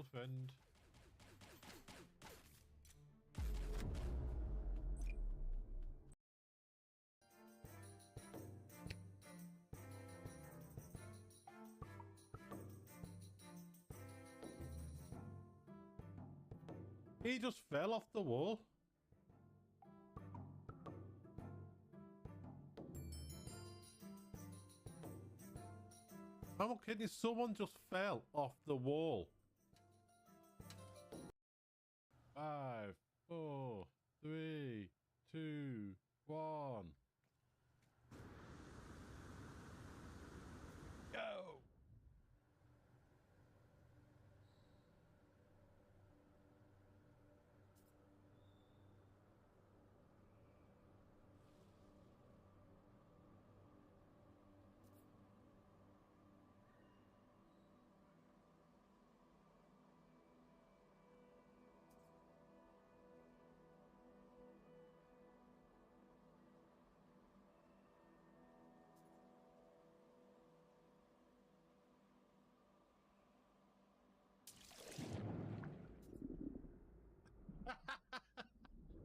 little friend. He just fell off the wall. I'm not kidding, someone just fell off the wall. 5, 4, 3, 2, 1. Go!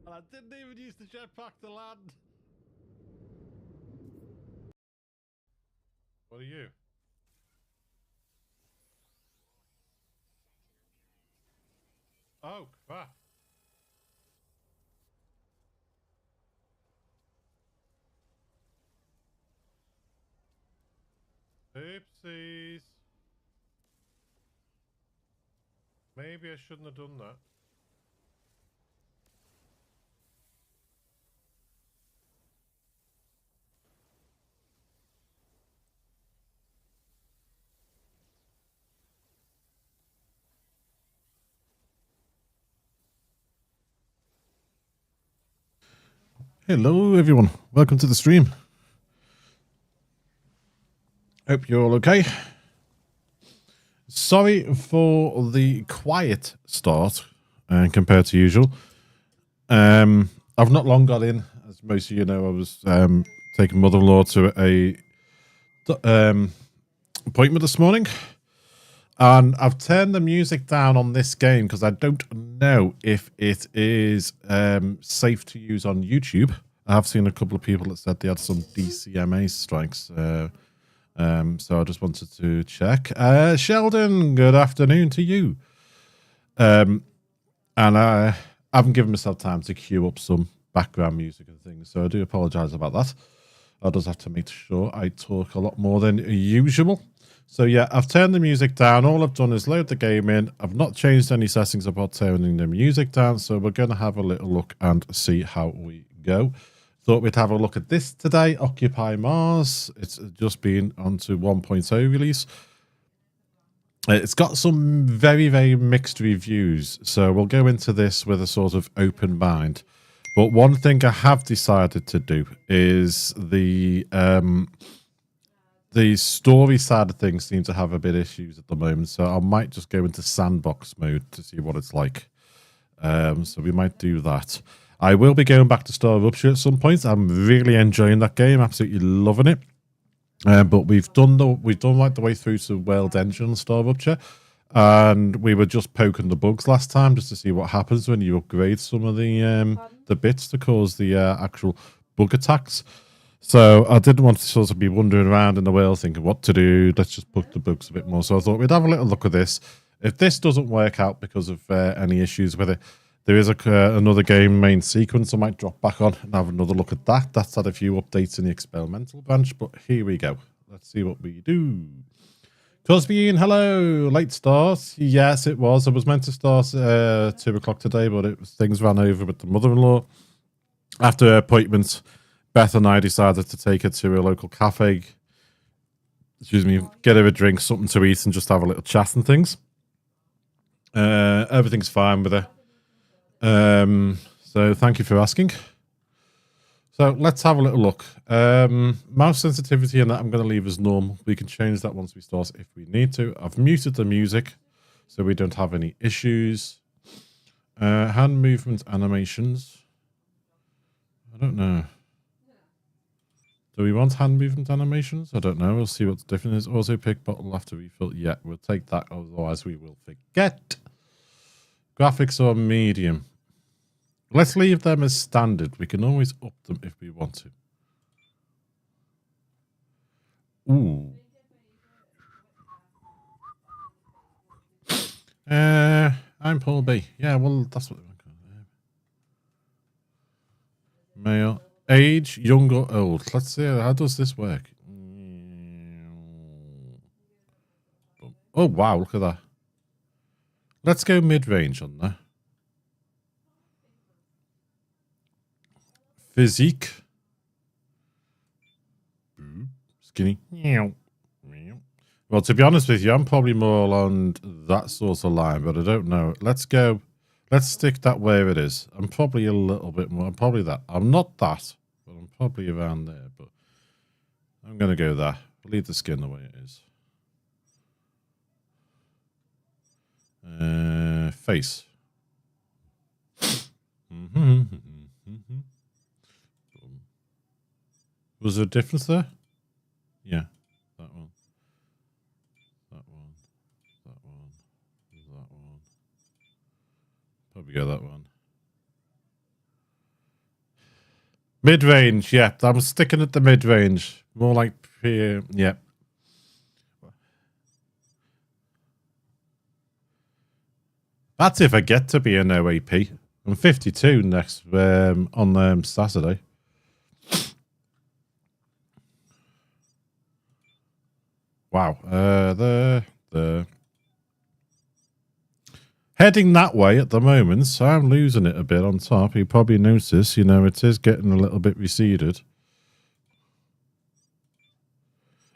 And I didn't even use the jetpack to land. What are you? Oh, crap. Oopsies. Maybe I shouldn't have done that. Hello everyone, welcome to the stream. Hope you're all okay. Sorry for the quiet start compared to usual. I've not long got in, as most of you know. I was taking mother-in-law to a appointment this morning, and I've turned the music down on this game because I don't know if it is safe to use on YouTube. I have seen a couple of people that said they had some DCMA strikes, so I just wanted to check. Sheldon, good afternoon to you. And I haven't given myself time to queue up some background music and things, so I do apologise about that. I just have to make sure I talk a lot more than usual. So yeah, I've turned the music down. All I've done is load the game in. I've not changed any settings about turning the music down, so we're going to have a little look and see how we go. Thought we'd have a look at this today, Occupy Mars. It's just been onto 1.0 release. It's got some very, very mixed reviews, so we'll go into this with a sort of open mind. But one thing I have decided to do is the story side of things seem to have a bit of issues at the moment, so I might just go into sandbox mode to see what it's like. So we might do that. I will be going back to Star Rupture at some point. I'm really enjoying that game, absolutely loving it. But we've done like the way through to World Engine Star Rupture, and we were just poking the bugs last time just to see what happens when you upgrade some of the bits to cause the actual bug attacks. So I didn't want to sort of be wandering around in the world thinking what to do. Let's just poke the bugs a bit more. So I thought we'd have a little look at this. If this doesn't work out because of any issues with it, there is another game main sequence I might drop back on and have another look at that. That's had a few updates in the experimental branch, but here we go. Let's see what we do. Cosby, hello. Late start. Yes, it was. I was meant to start 2 o'clock today, but things ran over with the mother-in-law. After her appointment, Beth and I decided to take her to a local cafe. Excuse me, get her a drink, something to eat, and just have a little chat and things. Everything's fine with her. So thank you for asking. So let's have a little look. Mouse sensitivity and that I'm going to leave as normal. We can change that once we start if we need to. I've muted the music so we don't have any issues. Hand movement animations. I don't know. Do we want hand movement animations? I don't know. We'll see what's different is. Also pick bottle after refill. Yeah, we'll take that. Otherwise we will forget. Graphics are medium. Let's leave them as standard. We can always up them if we want to. Ooh. ImPaulB. Yeah, well, that's what they want to call it. Male. Age, young or old. Let's see, how does this work? Oh, wow, look at that. Let's go mid-range on there. Physique. Skinny. Well, to be honest with you, I'm probably more on that sort of line, but I don't know. Let's go. Let's stick that where it is. I'm probably a little bit more. I'm probably that. I'm not that, but I'm probably around there. But I'm going to go there. Leave the skin the way it is. Face. Was there a difference there? Yeah, that one. That one. That one. That one. Probably go that one. Mid-range, yeah. I'm sticking at the mid-range. More like here, yeah. That's if I get to be an OAP. I'm 52 next on Saturday. Wow. The heading that way at the moment, so I'm losing it a bit on top. You probably notice, you know, it is getting a little bit receded.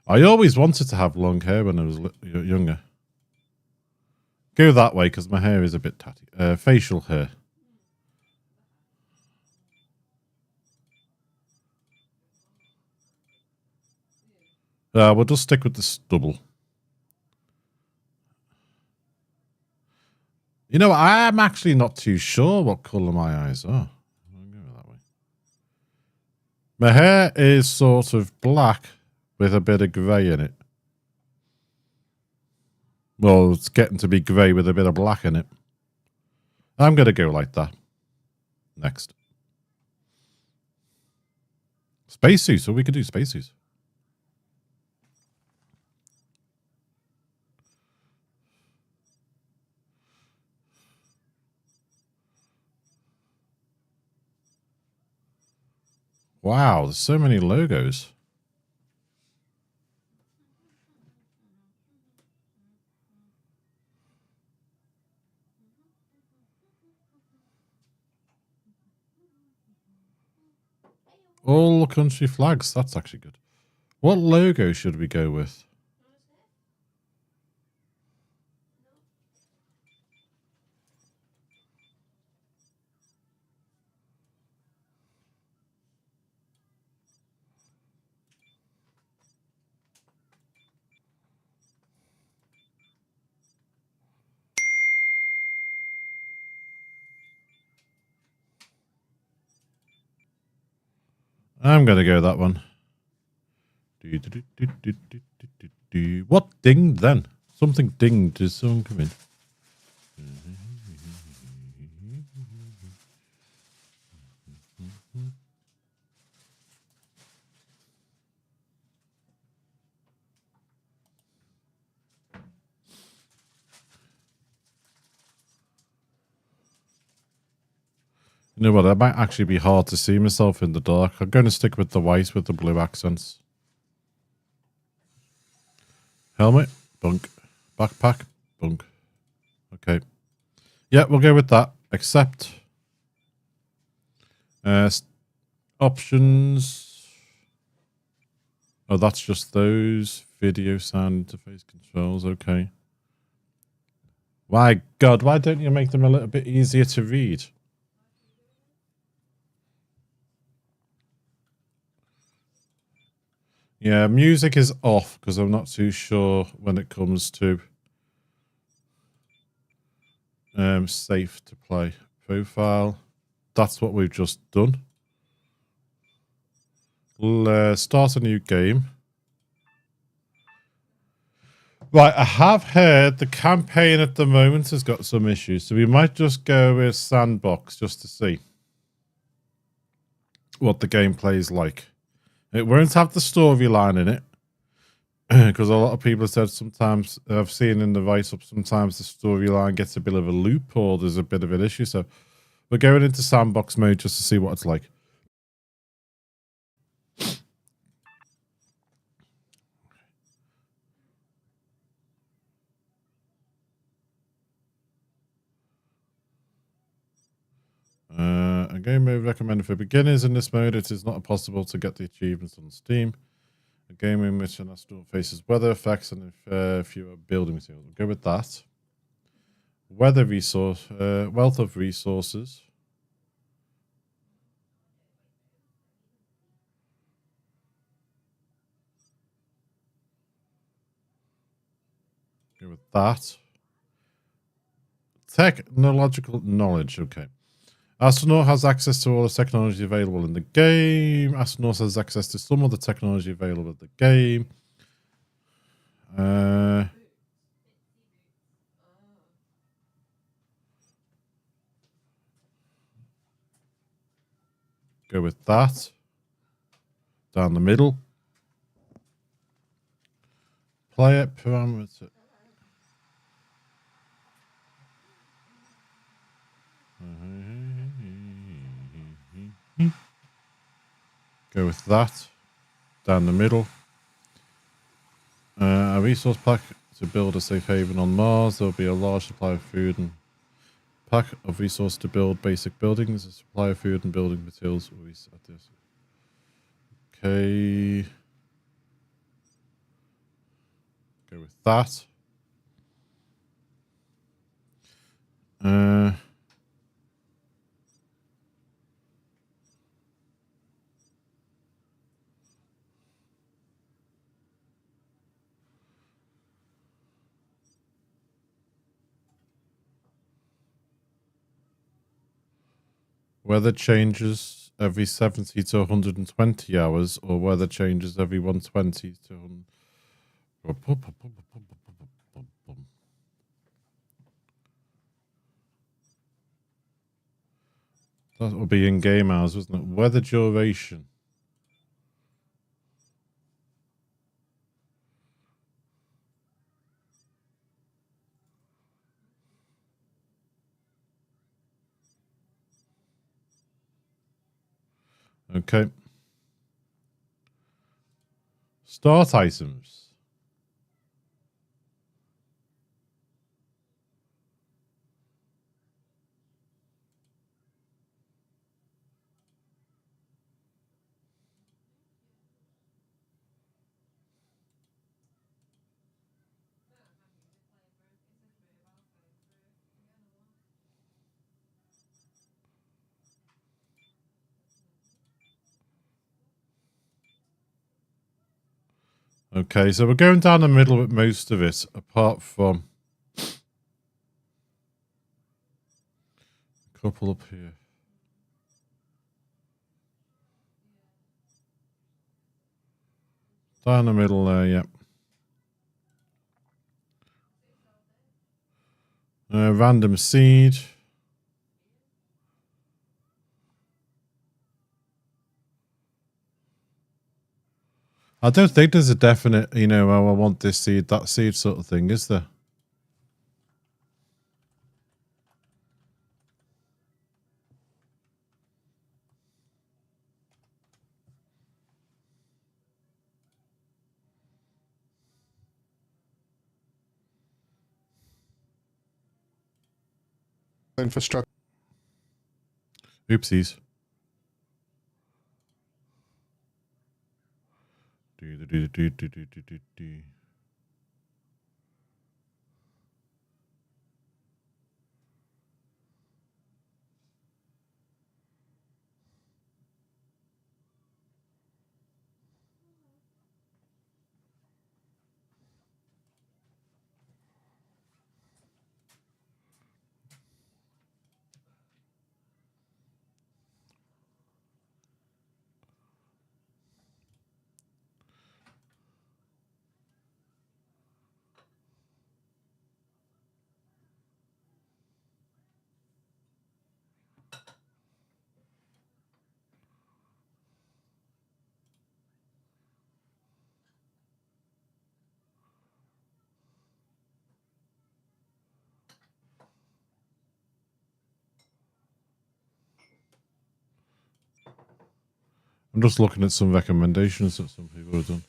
I always wanted to have long hair when I was younger. Go that way because my hair is a bit tatty. Facial hair. We'll just stick with the stubble. You know, I'm actually not too sure what colour my eyes are. I'll go that way. My hair is sort of black with a bit of grey in it. Well, it's getting to be grey with a bit of black in it. I'm going to go like that. Next. Spacesuits. So we could do spacesuits. Wow, there's so many logos. All country flags. That's actually good. What logo should we go with? I'm going to go that one. What dinged then? Something dinged. Did someone come in? You know what? It might actually be hard to see myself in the dark. I'm going to stick with the white with the blue accents. Helmet, bunk. Backpack, bunk. Okay. Yeah, we'll go with that. Accept. Options. Oh, that's just those. Video, sound, interface controls. Okay. My God, why don't you make them a little bit easier to read? Yeah, music is off because I'm not too sure when it comes to safe to play. Profile. That's what we've just done. We'll start a new game. Right, I have heard the campaign at the moment has got some issues, so we might just go with sandbox just to see what the gameplay is like. It won't have the storyline in it, because a lot of people have said sometimes, I've seen in the write-up, sometimes the storyline gets a bit of a loop or there's a bit of an issue, so we're going into sandbox mode just to see what it's like. A game mode recommended for beginners. In this mode, it is not possible to get the achievements on Steam. A game in which an astronaut faces weather effects and fewer building materials. We'll go with that. Weather resource, wealth of resources. Go with that. Technological knowledge. Okay. Astronaut has access to all the technology available in the game. Astronaut has access to some of the technology available in the game. Go with that. Down the middle. Player parameter. Go with that. Down the middle. A resource pack to build a safe haven on Mars. There will be a large supply of food and pack of resources to build basic buildings. A supply of food and building materials. Okay. Go with that. Weather changes every 70 to 120 hours, or weather changes every 120 to 100. That will be in game hours, wasn't it? Weather duration. Okay. Start items. Okay, so we're going down the middle with most of it, apart from a couple up here. Down the middle there, yep. Random seed. I don't think there's a definite, oh, I want this seed, that seed sort of thing, is there? Infrastructure. Oopsies. I'm just looking at some recommendations that some people have done.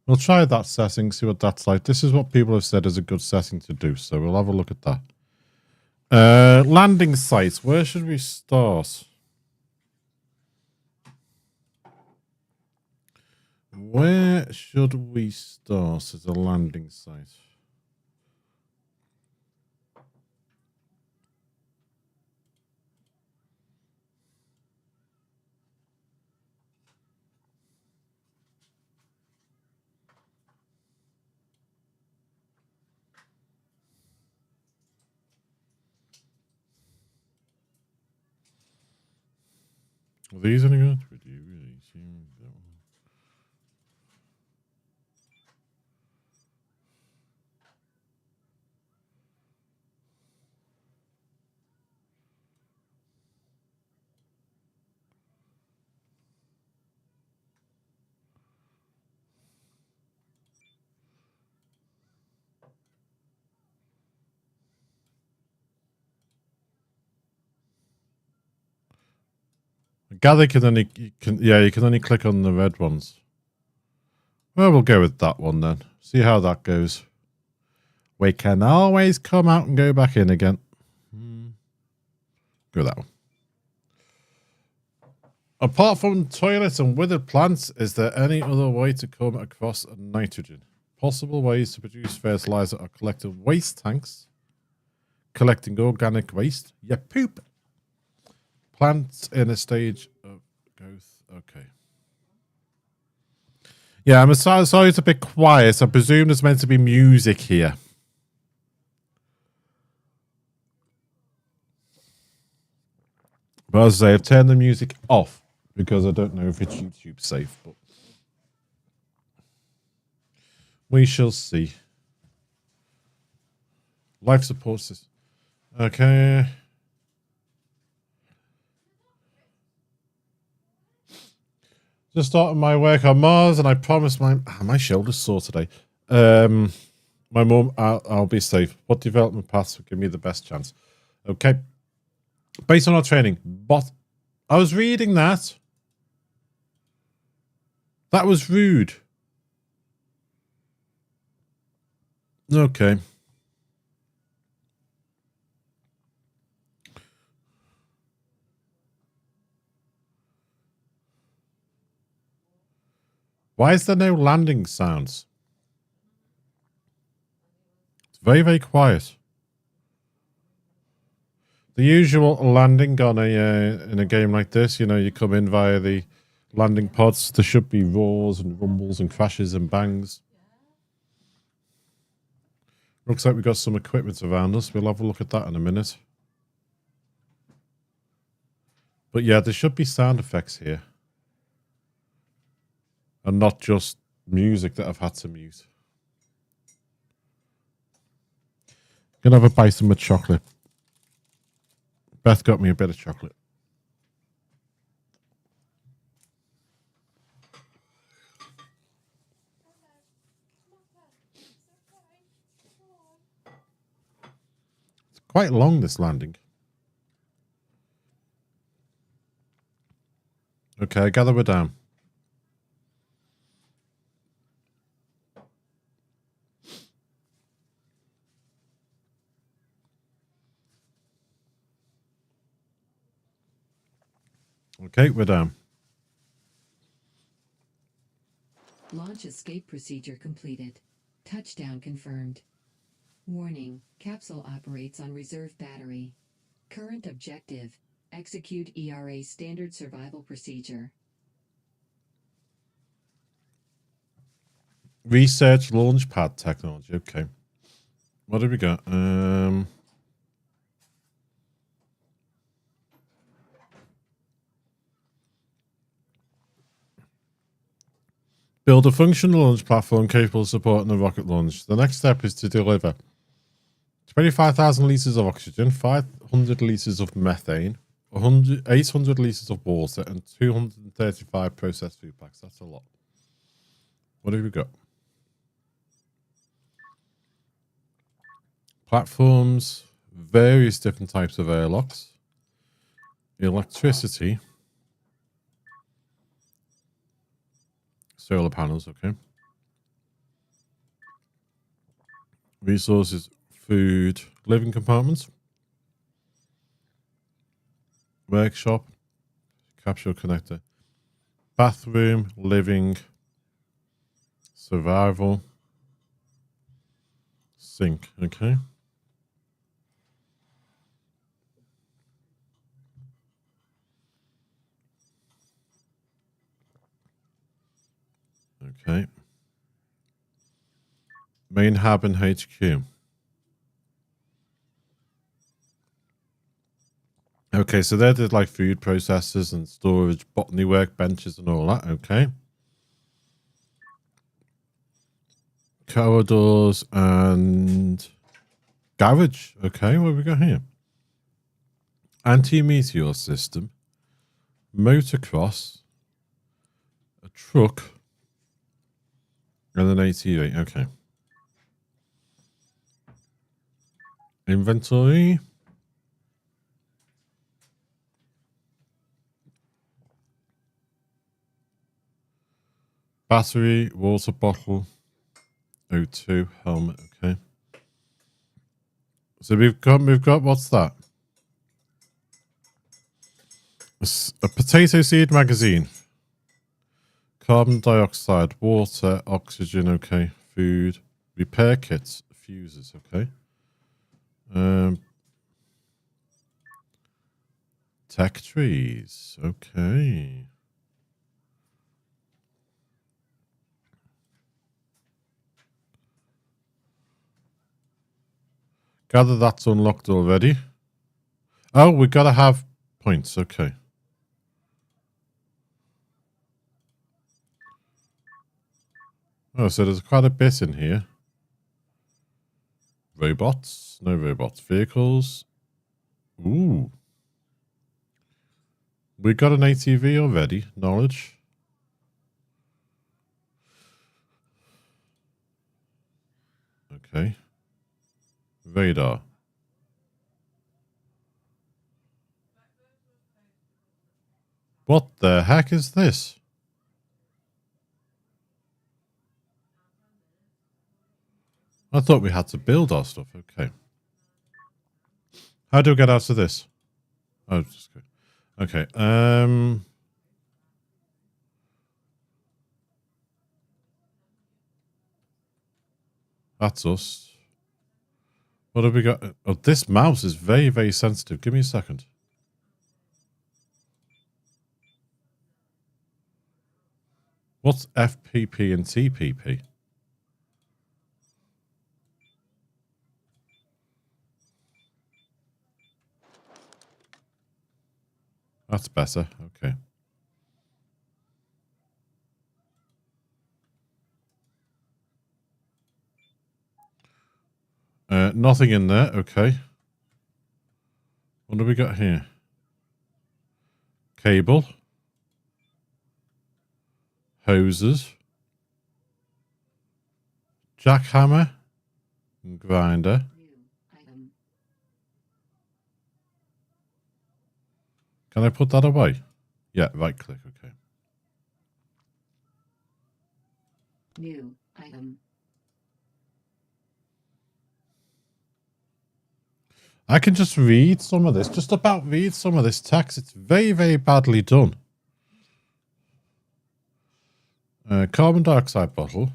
We'll try that setting, see what that's like. This is what people have said is a good setting to do, so we'll have a look at that. Landing sites. Where should we start? Where should we start as a landing site? Are these any good? I gather you can only click on the red ones. Well, we'll go with that one then. See how that goes. We can always come out and go back in again. Go with that one. Apart from toilets and withered plants, is there any other way to come across nitrogen? Possible ways to produce fertilizer are collecting waste tanks, collecting organic waste, poop. Plants in a stage of growth. Okay. Yeah, I'm sorry it's a bit quiet. I presume there's meant to be music here. But as I say, I've turned the music off because I don't know if it's YouTube safe, but we shall see. Life support system. Okay. Just started my work on Mars, and I promised my shoulder's sore today. My mum, I'll be safe. What development paths will give me the best chance? Okay. Based on our training, but I was reading that. That was rude. Okay. Why is there no landing sounds? It's very, very quiet. The usual landing on in a game like this, you come in via the landing pods. There should be roars and rumbles and crashes and bangs. Looks like we've got some equipment around us. We'll have a look at that in a minute. But yeah, there should be sound effects here. And not just music that I've had to mute. Gonna have a bite of my chocolate. Beth got me a bit of chocolate. It's quite long, this landing. Okay, I gather we're down. Okay, we're down. Launch escape procedure completed. Touchdown confirmed. Warning, capsule operates on reserve battery. Current objective, execute ERA standard survival procedure. Research launchpad technology. Okay. What have we got? Build a functional launch platform capable of supporting a rocket launch. The next step is to deliver 25,000 litres of oxygen, 500 litres of methane, 800 litres of water, and 235 processed food packs. That's a lot. What have we got? Platforms, various different types of airlocks, electricity, Solar panels, okay. Resources, food, living compartments. Workshop, capsule connector. Bathroom, living, survival, sink, okay. Okay. Main hub and HQ. Okay, so there did like food processors and storage, botany workbenches and all that, okay. Corridors and garage. Okay, what have we got here? Anti-meteor system, motocross, a truck, and an ATV. Okay. Inventory. Battery, water bottle, O2, helmet. Okay. So we've got what's that? A potato seed magazine. Carbon dioxide, water, oxygen. Okay. Food, repair kits, fuses. Okay. Tech trees. Okay. Gather that's unlocked already. Oh, we gotta have points. Okay. Oh, so there's quite a bit in here. Robots. No robots. Vehicles. Ooh. We got an ATV already. Knowledge. Okay. Radar. What the heck is this? I thought we had to build our stuff. Okay. How do we get out of this? Oh, just go. Okay. That's us. What have we got? Oh, this mouse is very, very sensitive. Give me a second. What's FPP and TPP? That's better. Okay. Nothing in there. Okay. What do we got here? Cable. Hoses. Jackhammer. And grinder. Item. Can I put that away? Yeah, right click. Okay. New item. I can just read some of this. Just about read some of this text. It's very, very badly done. Carbon dioxide bottle.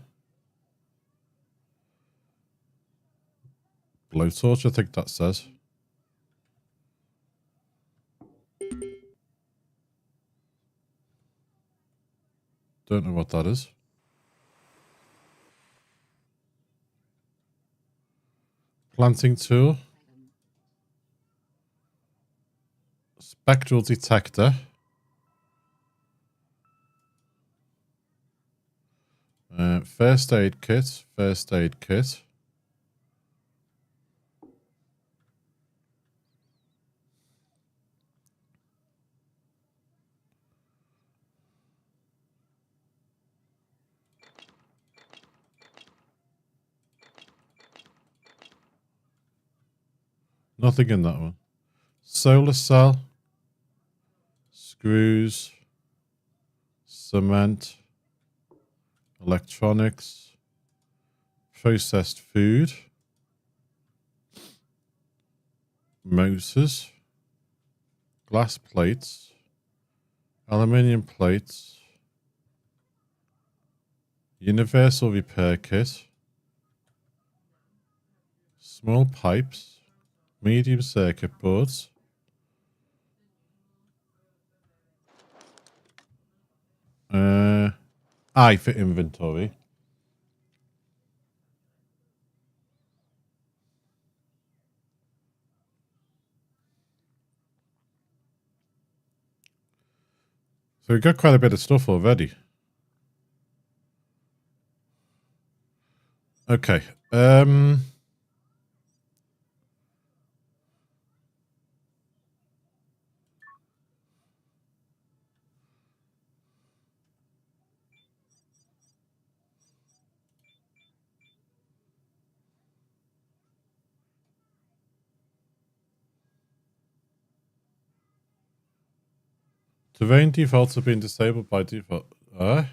Blowtorch, I think that says. Don't know what that is. Planting tool. Spectral detector. First aid kit. First aid kit. Nothing in that one. Solar cell. Screws. Cement. electronics, processed food, motors, glass plates, aluminium plates, universal repair kit, small pipes, medium circuit boards, I for inventory. So we've got quite a bit of stuff already. Okay. Terrain defaults have been disabled by default. Okay.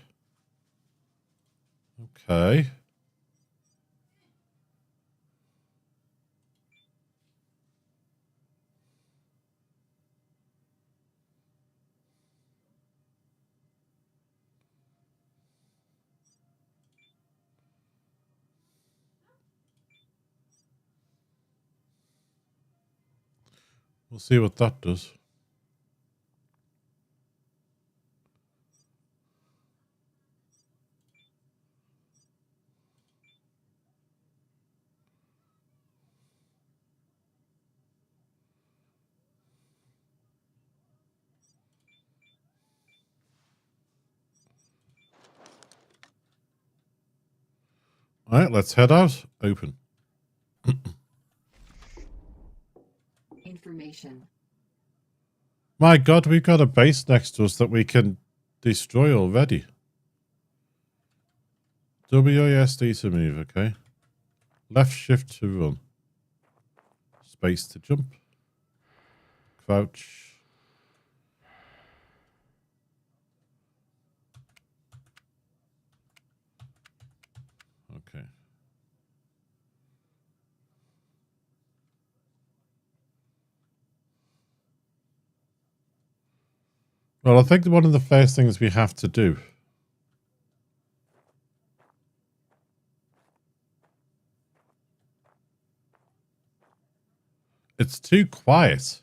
We'll see what that does. All right, let's head out. Open. Information. My God, we've got a base next to us that we can destroy already. WASD to move, okay. Left shift to run. Space to jump. Crouch. Okay. Well, I think one of the first things we have to do it's too quiet.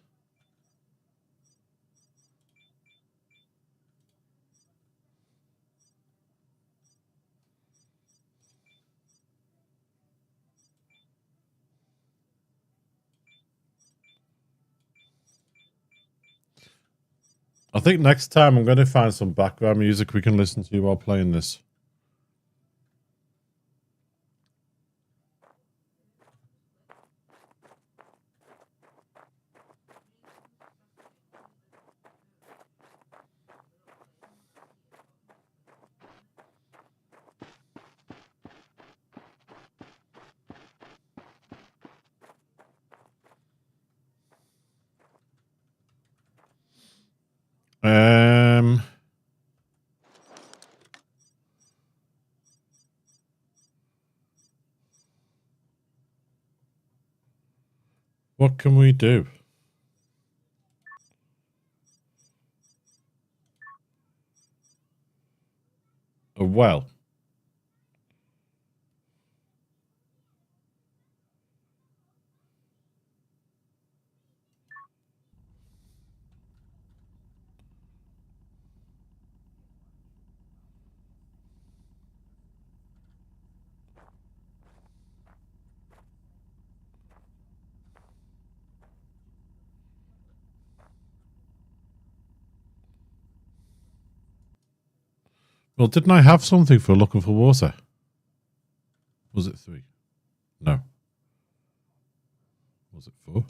I think next time I'm going to find some background music we can listen to while playing this. What can we do? A well. Well, didn't I have something for looking for water? Was it 3? No. Was it 4?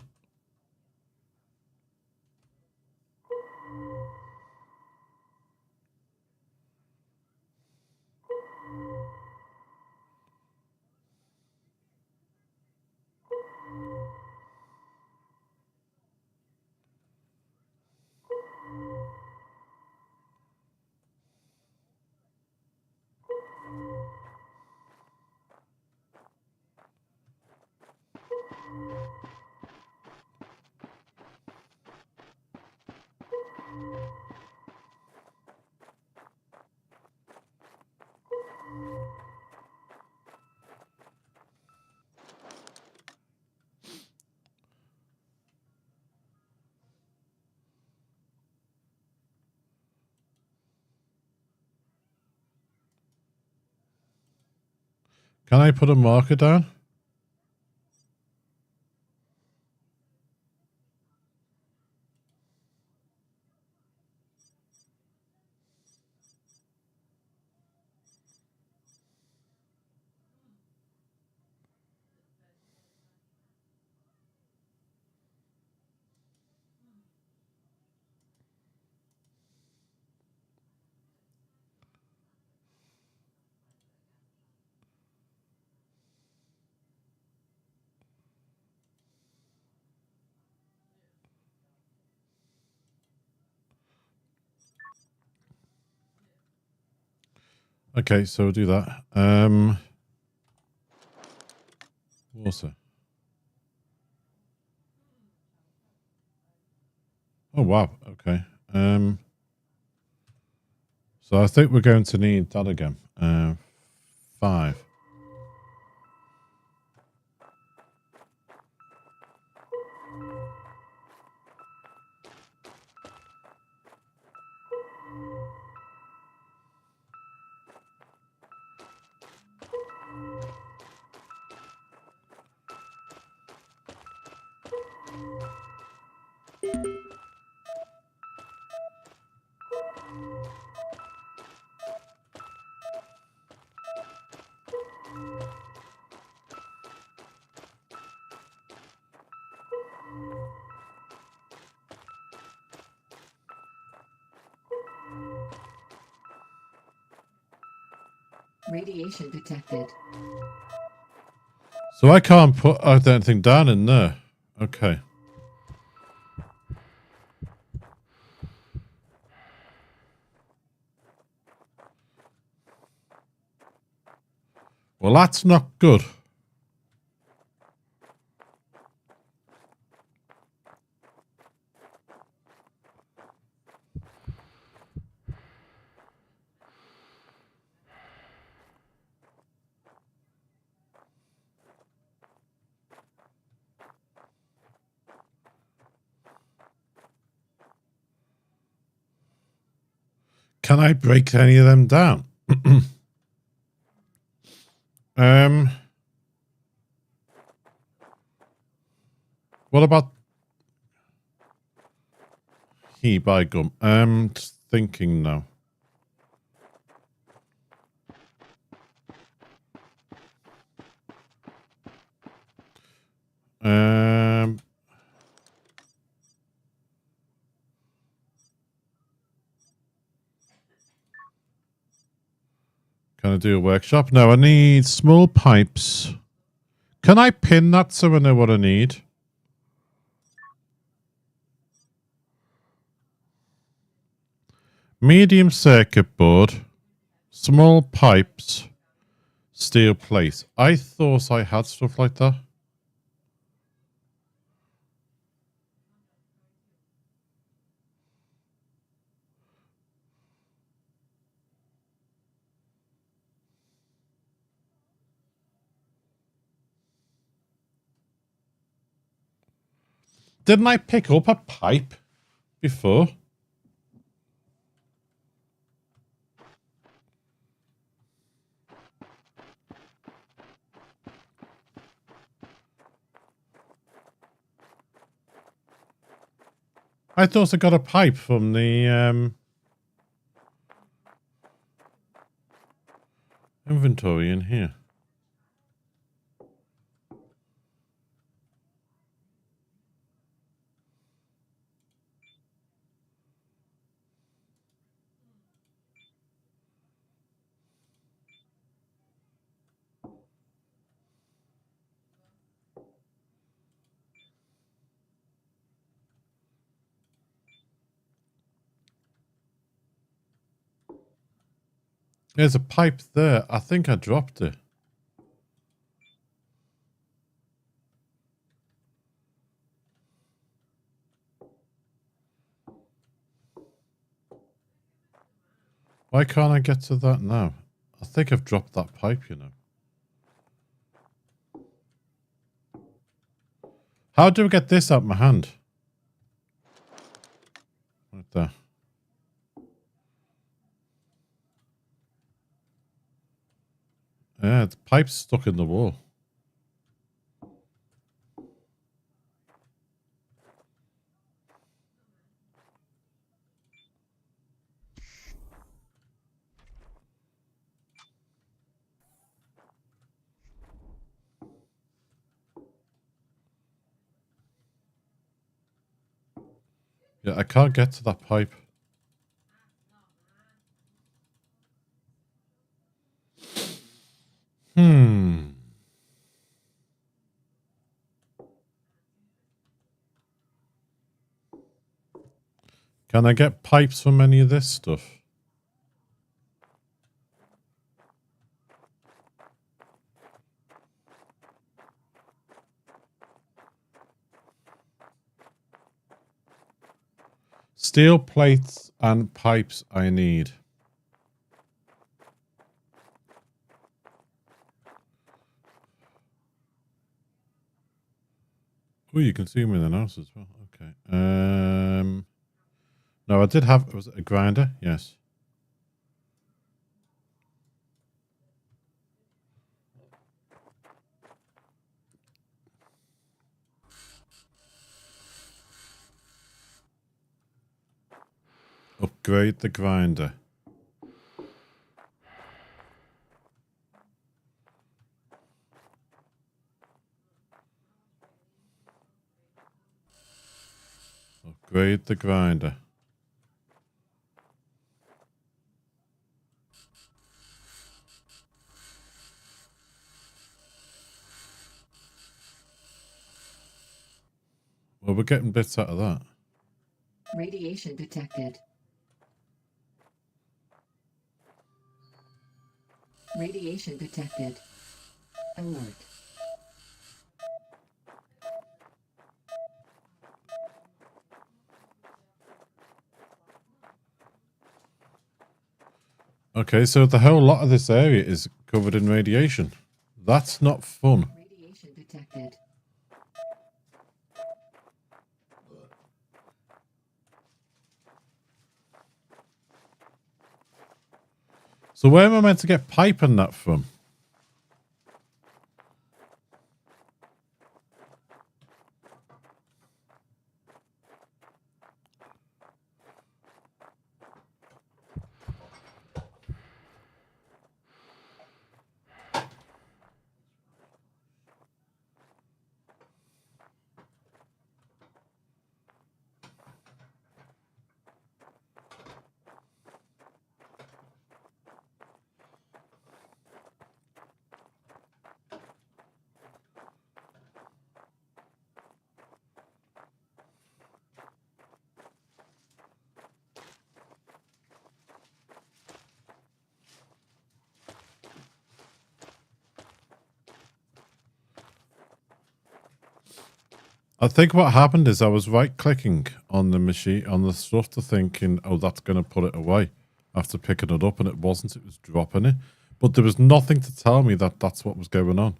Can I put a marker down? Okay, so we'll do that. Water. Oh wow. Okay. So I think we're going to need that again. 5. Radiation detected. So I can't put anything down in there. Okay. Well, that's not good. Can I break any of them down? What about he by gum? Just thinking now. Can I do a workshop? No, I need small pipes. Can I pin that so I know what I need? Medium circuit board, small pipes, steel plate. I thought I had stuff like that. Didn't I pick up a pipe before? I thought I got a pipe from the inventory in here. There's a pipe there. I think I dropped it. Why can't I get to that now? I think I've dropped that pipe, you know. How do I get this out of my hand? Right there. Yeah, the pipe's stuck in the wall. Yeah, I can't get to that pipe. Hmm. Can I get pipes from any of this stuff? Steel plates and pipes I need. Oh, you can see them in the house as well. Okay. No, I did have. Was it a grinder? Yes. Upgrade the grinder. Upgrade the grinder. Well, we're getting bits out of that. Radiation detected. Radiation detected. Alert. Okay, so the whole lot of this area is covered in radiation. That's not fun. Radiation detected. So where am I meant to get pipe and that from? I think what happened is I was right clicking on the machine, on the stuff, to thinking, oh, that's going to put it away after picking it up, and it wasn't. It was dropping it. But there was nothing to tell me that that's what was going on.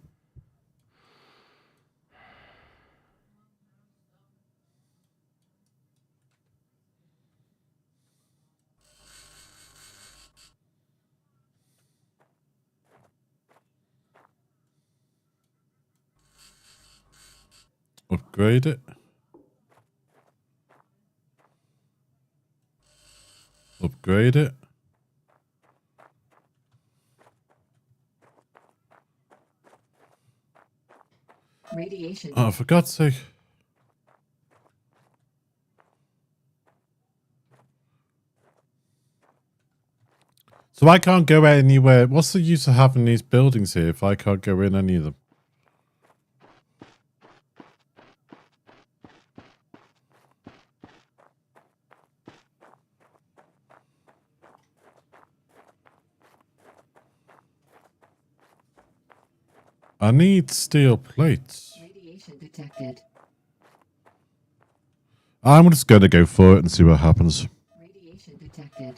Upgrade it. Upgrade it. Radiation. Oh, for God's sake. So I can't go anywhere. What's the use of having these buildings here if I can't go in any of them? I need steel plates. Radiation detected. I'm just going to go for it and see what happens. Radiation detected.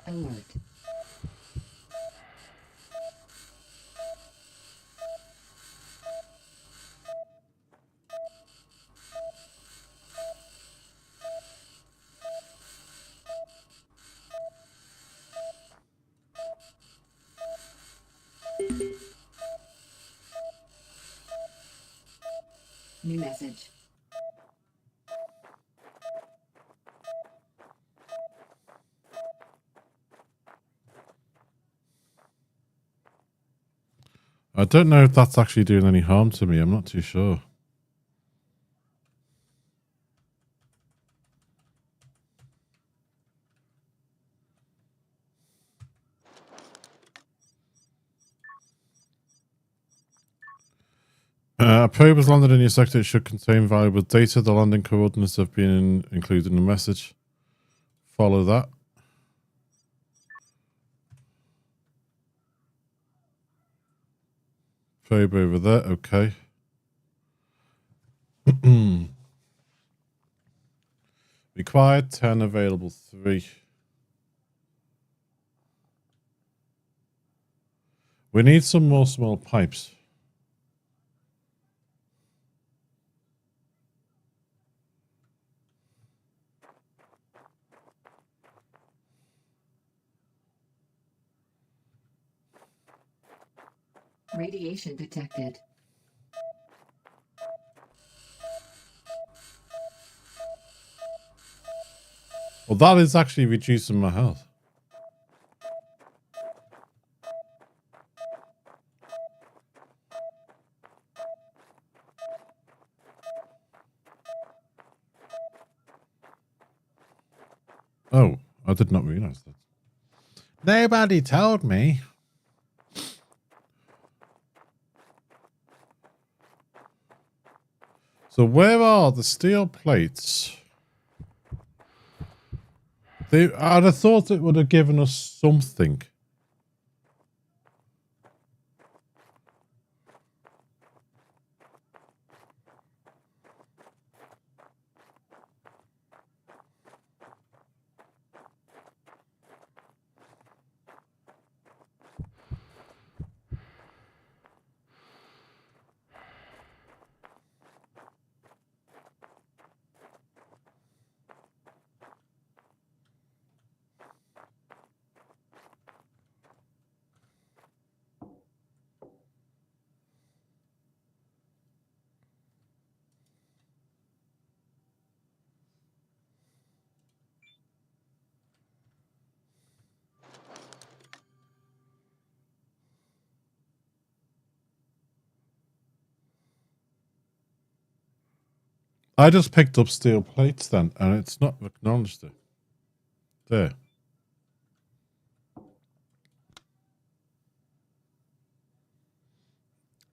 Alert. New message. I don't know if that's actually doing any harm to me. I'm not too sure. A probe has landed in your sector. It should contain valuable data. The landing coordinates have been included in the message. Follow that. Probe over there. Okay. Required 10, available 3. We need some more small pipes. Radiation detected. Well, that is actually reducing my health. Oh, I did not realize that. Nobody told me. So where are the steel plates? I'd have thought it would have given us something. I just picked up steel plates then, and it's not acknowledged it. There.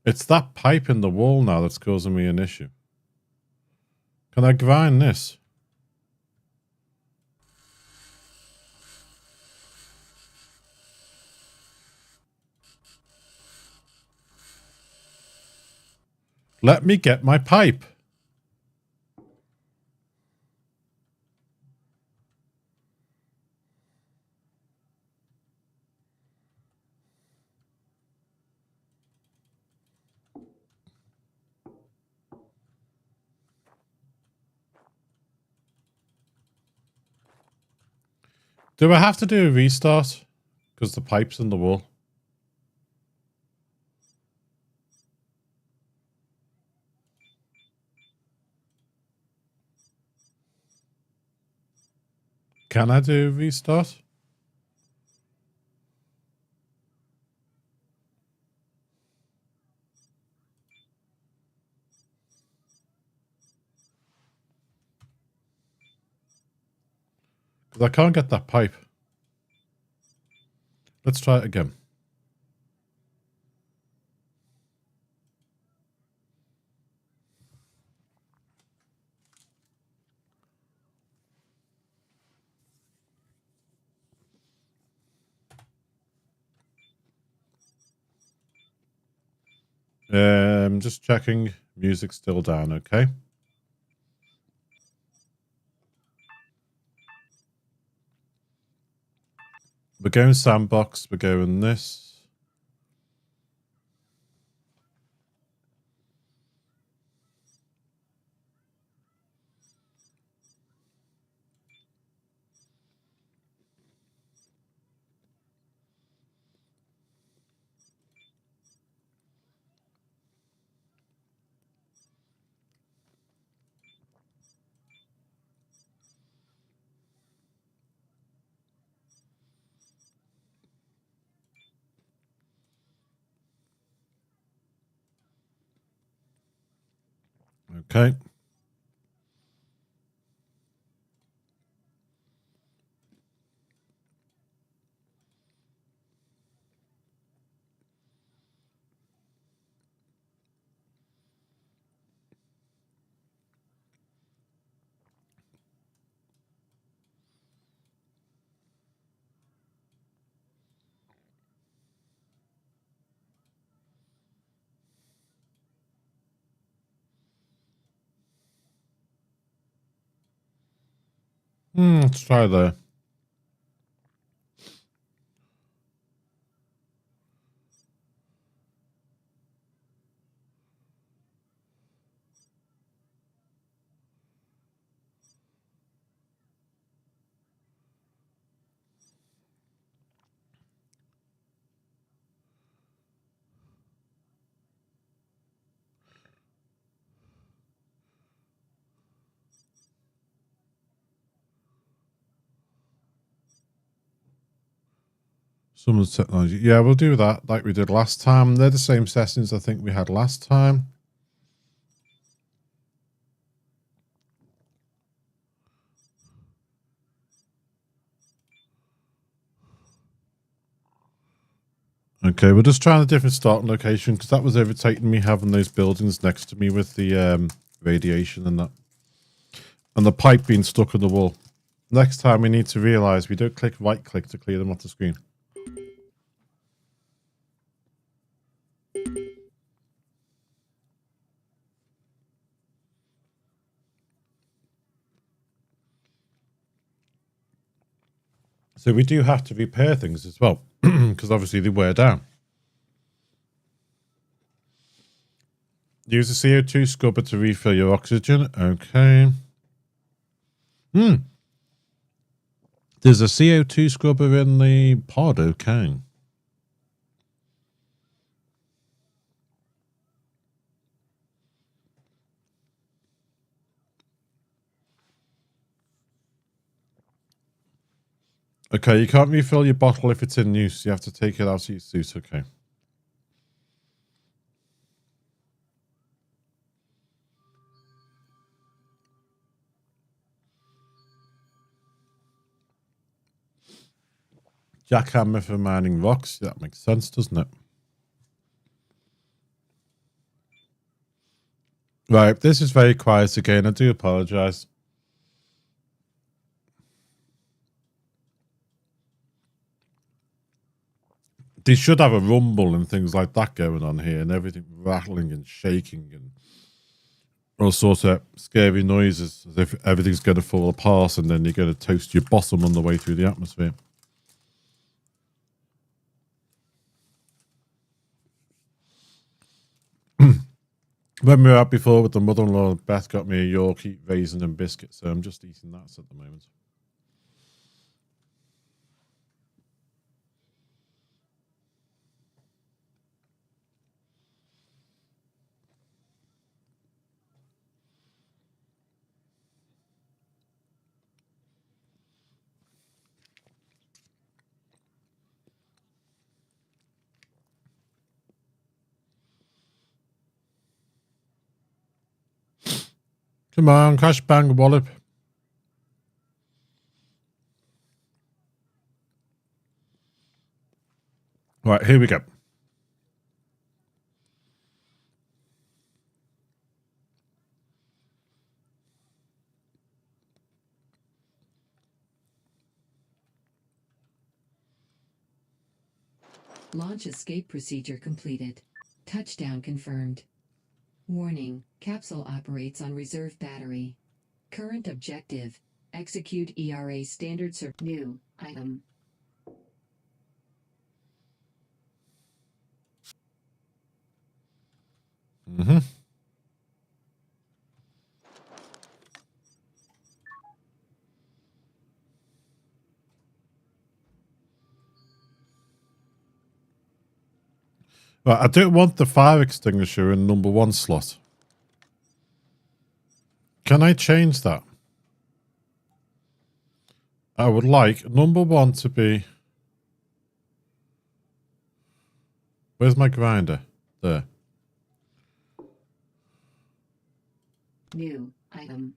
It's that pipe in the wall now that's causing me an issue. Can I grind this? Let me get my pipe. Do I have to do a restart? Because the pipe's in the wall. Can I do a restart? Because I can't get that pipe. Let's try it again. Just checking. Music's still down, okay? We're going sandbox. We're going this. Okay. Let's try there. Someone's technology. Yeah, we'll do that like we did last time. They're the same settings I think we had last time. Okay, we're just trying a different starting location because that was irritating me having those buildings next to me with the radiation and that. And the pipe being stuck in the wall. Next time we need to realise we don't click right click to clear them off the screen. So we do have to repair things as well, because obviously they wear down. Use a CO2 scrubber to refill your oxygen. Okay. There's a CO2 scrubber in the pod. Okay. Okay, you can't refill your bottle if it's in use. You have to take it out of your suit. Okay. Jackhammer for mining rocks. That makes sense, doesn't it? Right, this is very quiet again. I do apologise. They should have a rumble and things like that going on here, and everything rattling and shaking and all sorts of scary noises, as if everything's going to fall apart, and then you're going to toast your bottom on the way through the atmosphere. When we were out before with the mother-in-law, Beth got me a Yorkie, raisin and biscuit, so I'm just eating that at the moment. Come on, crash bang wallop. Right, here we go. Launch escape procedure completed. Touchdown confirmed. Warning, capsule operates on reserve battery. Current objective, execute ERA standard new item. Right, I don't want the fire extinguisher in number 1 slot. Can I change that? I would like number 1 to be... Where's my grinder? There. New item.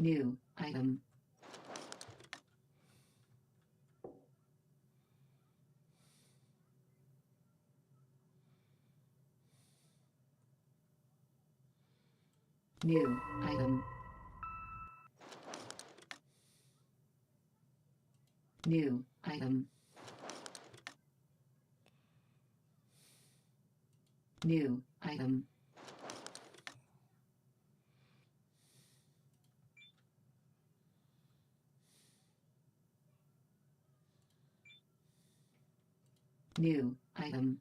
New item. New item. New item. New item. New item.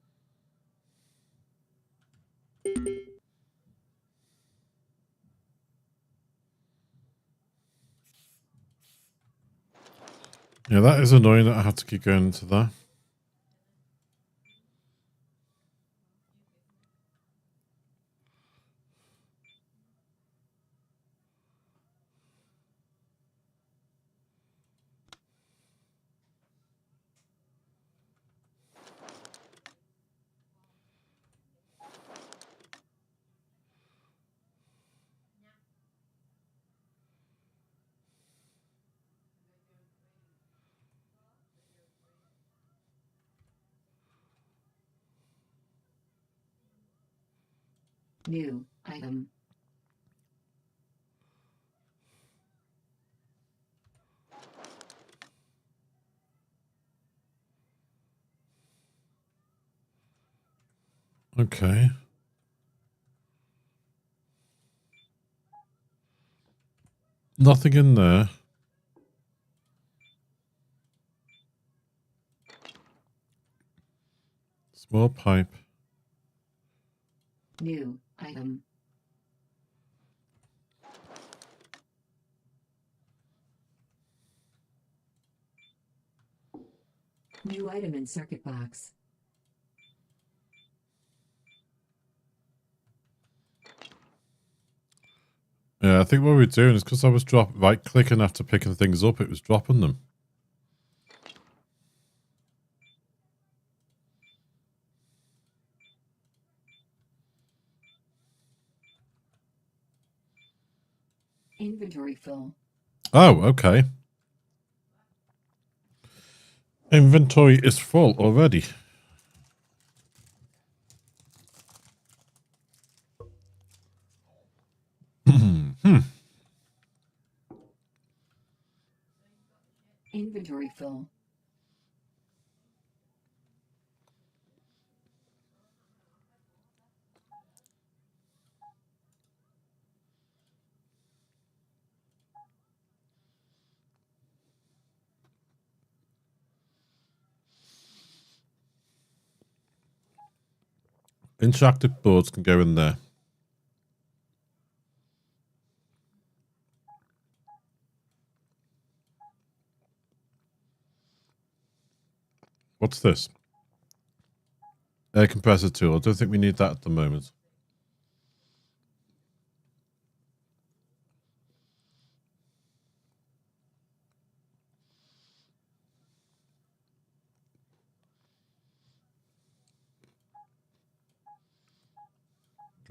Yeah, that is annoying that I have to keep going into that. New item. Okay. Nothing in there. Small pipe. New item. New item in circuit box. Yeah, I think what we were doing is because I was right clicking after picking things up, it was dropping them. Inventory full. Oh, okay. Inventory is full already. Inventory full. Interactive boards can go in there. What's this? Air compressor tool. I don't think we need that at the moment.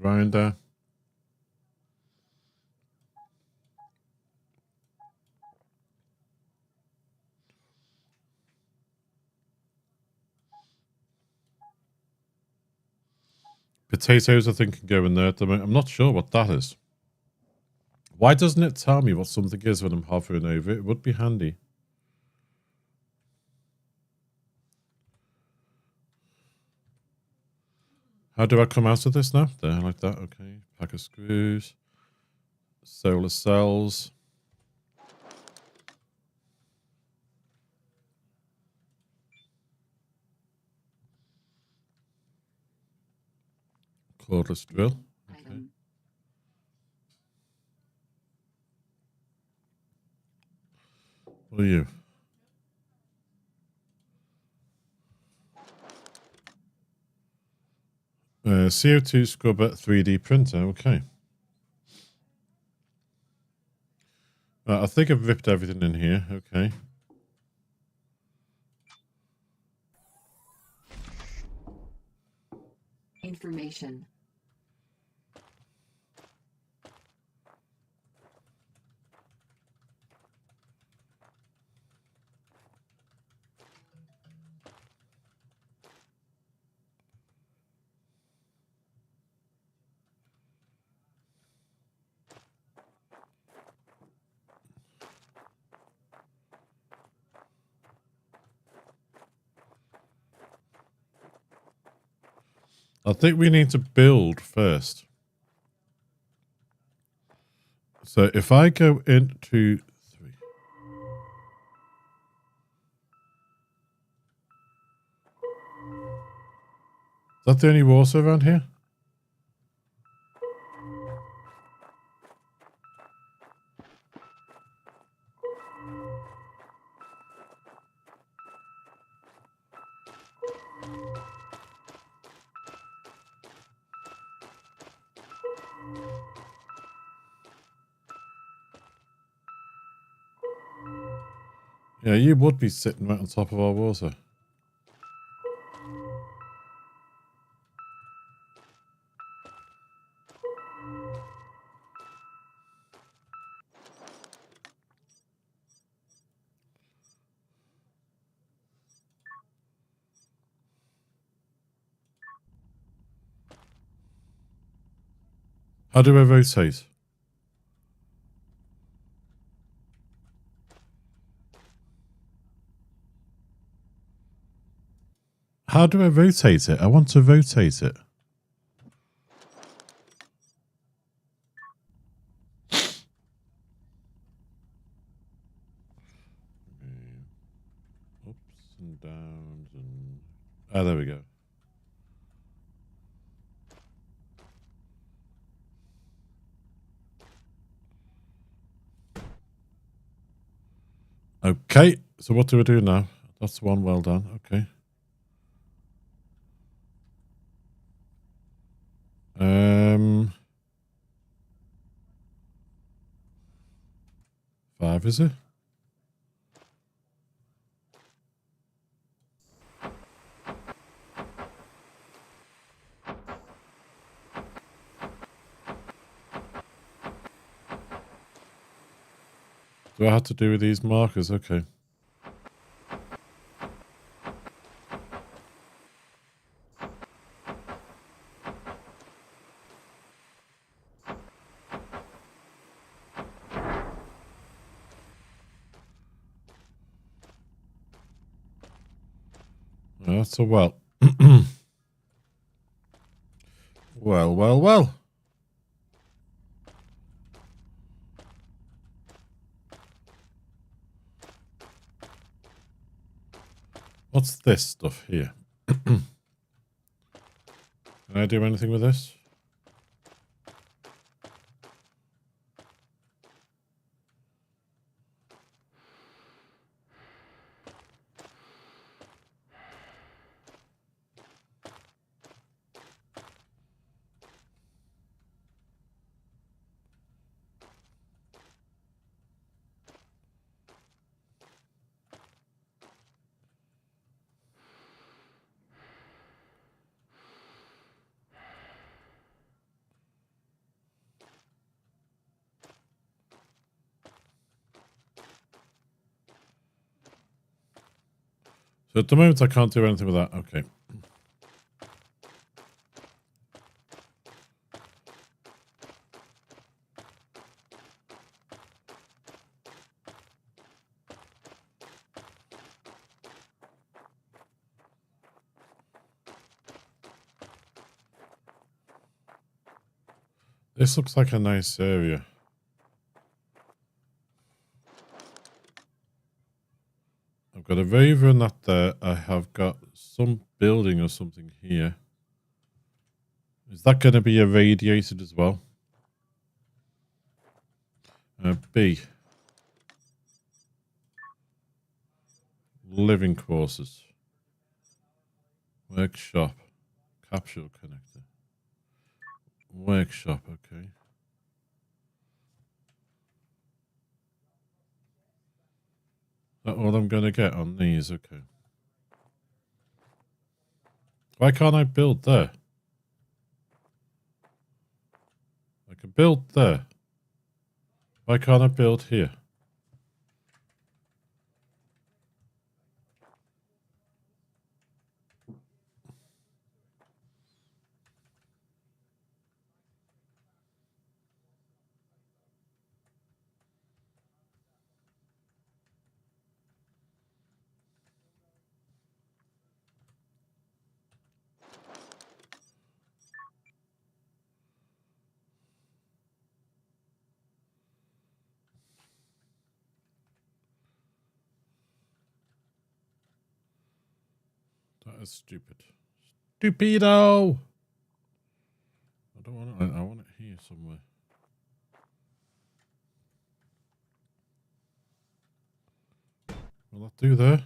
Grinder. Potatoes, I think, can go in there at the moment. I'm not sure what that is. Why doesn't it tell me what something is when I'm hovering over it? It would be handy. How do I come out of this now? There, like that. Okay. Pack of screws. Solar cells. Cordless drill. Okay. Item. What are you? CO2 scrubber 3D printer. Okay. I think I've ripped everything in here. Okay. Information. I think we need to build first. So if I go into 3. Is that the only water around here? Yeah, you would be sitting right on top of our water. How do I rotate? How do I rotate it? I want to rotate it. Ups and downs and... Oh, there we go. Okay, so what do we do now? That's one well done. Okay. 5, is it? Do I have to do with these markers? Okay. That's a well. Well, well, well. What's this stuff here? Can I do anything with this? So at the moment I can't do anything with that. Okay. This looks like a nice area. I've got a river and that there. I have got some building or something here. Is that going to be irradiated as well? B. Living quarters. Workshop. Capsule connector. Workshop, okay. that all I'm going to get on these? Okay. Why can't I build there? I can build there. Why can't I build here? That is stupid. Stupido! I don't want it. I want it here somewhere. Will that do there?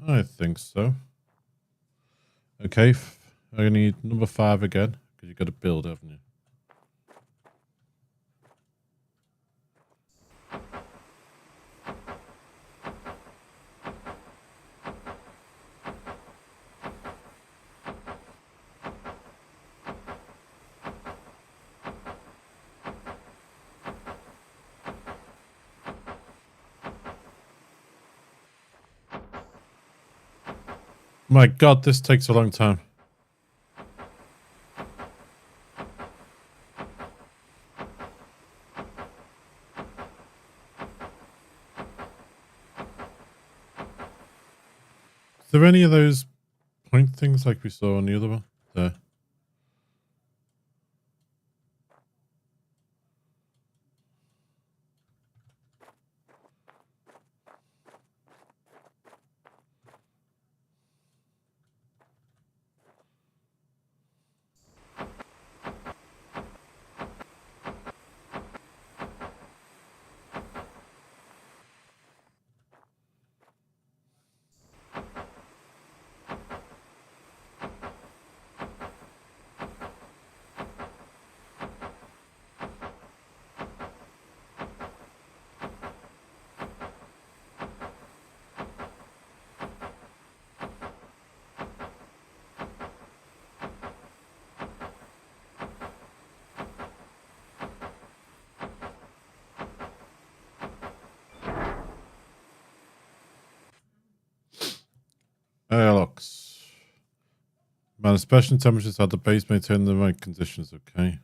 I think so. Okay, I need number 5 again, because you've got to build, haven't you? My God, this takes a long time. Is there any of those point things like we saw on the other one? There. Airlocks. Man, especially temperatures at the base maintain the right conditions, okay.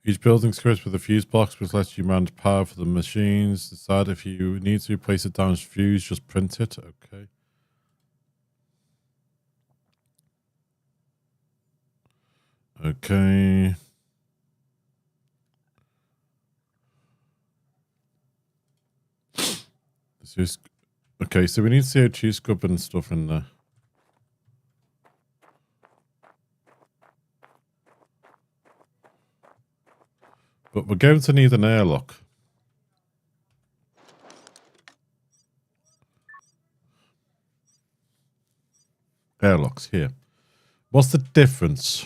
Each building script with a fuse box which lets you manage power for the machines. Decide if you need to replace a damaged fuse, just print it, okay. Okay. This is okay, so we need CO2 scrub and stuff in there. But we're going to need an airlock. Airlocks here. What's the difference?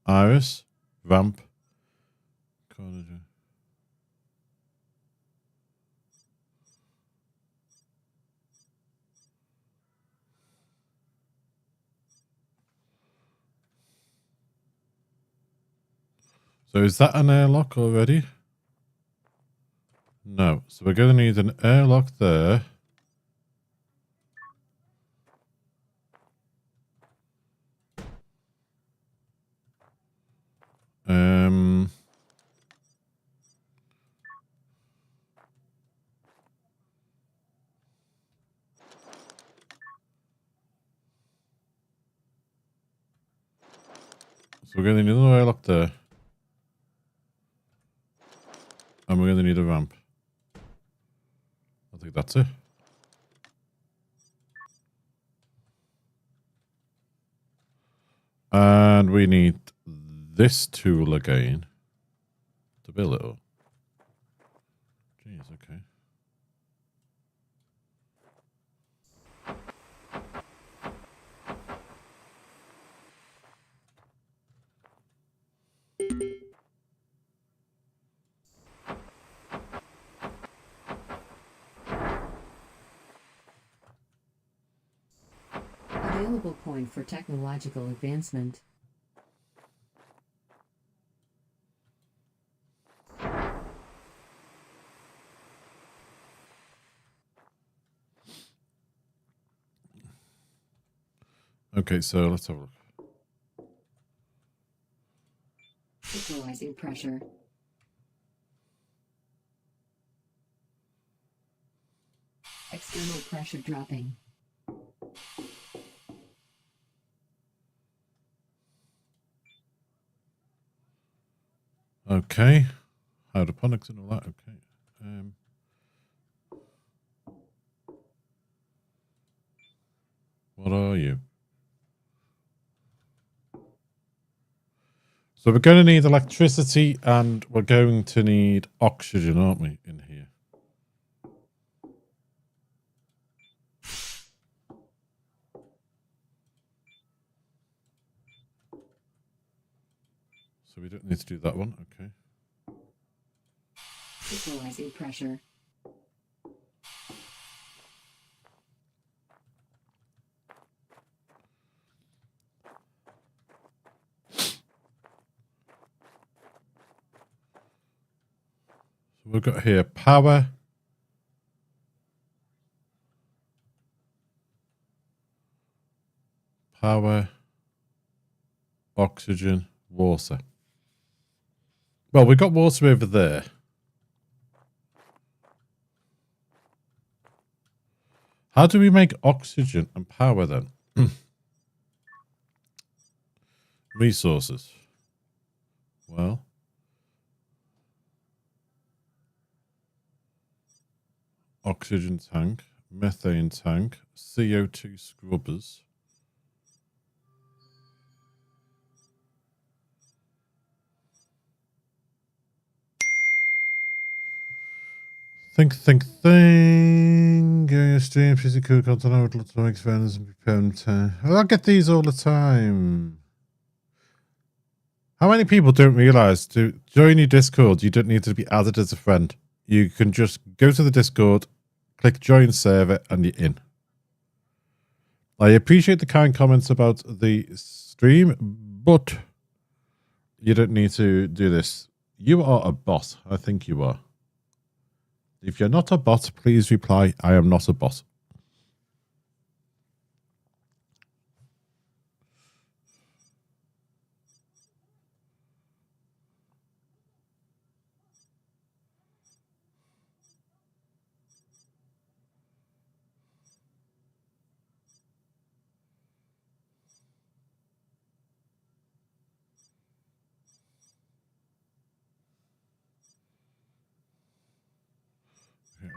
Iris, ramp, colonizing. So is that an airlock already? No. So we're going to need an airlock there. So we're going to need another airlock there. And we're going to need a ramp. I think that's it. And we need this tool again to build it up. Jeez, okay. Available point for technological advancement. Okay, so let's have a look. Equalizing pressure. External pressure dropping. Okay. Hydroponics and all that. Okay. What are you? So we're going to need electricity and we're going to need oxygen, aren't we, in here? So we don't need to do that one. Okay. Equalizing pressure. So we've got here power. Power. Oxygen. Water. Well, we've got water over there. How do we make oxygen and power then? Resources. Well, oxygen tank, methane tank, CO2 scrubbers. Think. Stream, physical content, lots of experiments and prepare time. Well, I get these all the time. How many people don't realize to join your Discord, you don't need to be added as a friend. You can just go to the Discord, click join server, and you're in. I appreciate the kind comments about the stream, but you don't need to do this. You are a bot. I think you are. If you're not a bot, please reply, I am not a bot.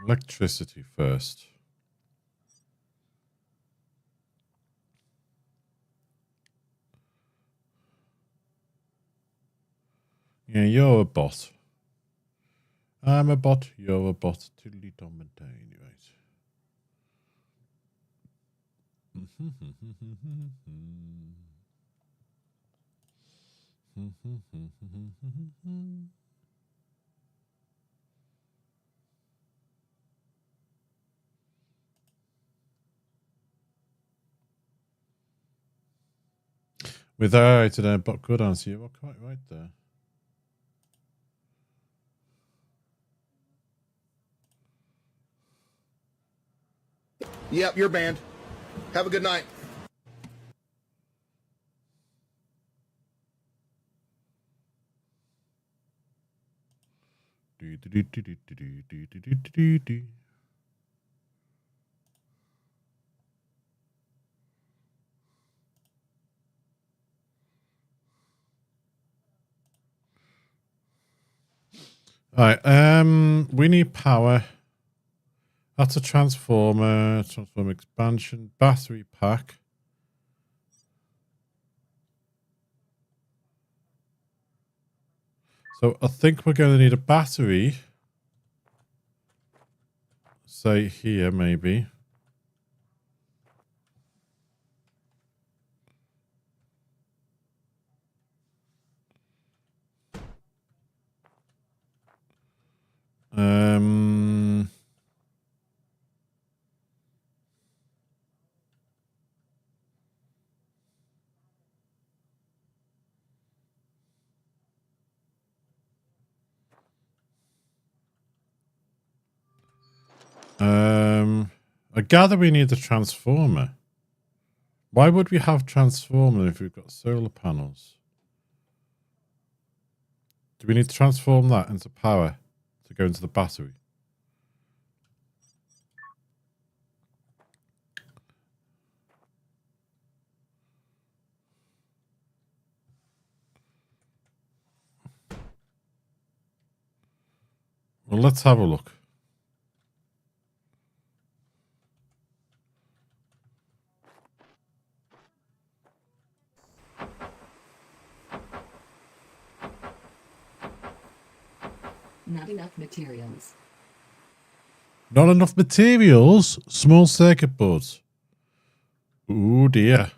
Electricity first. Yeah, you're a bot. I'm a bot, you're a bot. Tiddly dum and day, right. With that, today, but good answer. You were quite right there. Yep, you're banned. Have a good night. All right, we need power. That's a transformer, transformer expansion, battery pack. So I think we're going to need a battery. Say here, maybe. I gather we need a transformer. Why would we have transformer if we've got solar panels? Do we need to transform that into power to go into the battery? Well, let's have a look. Not enough materials. Not enough materials? Small circuit boards. Oh dear.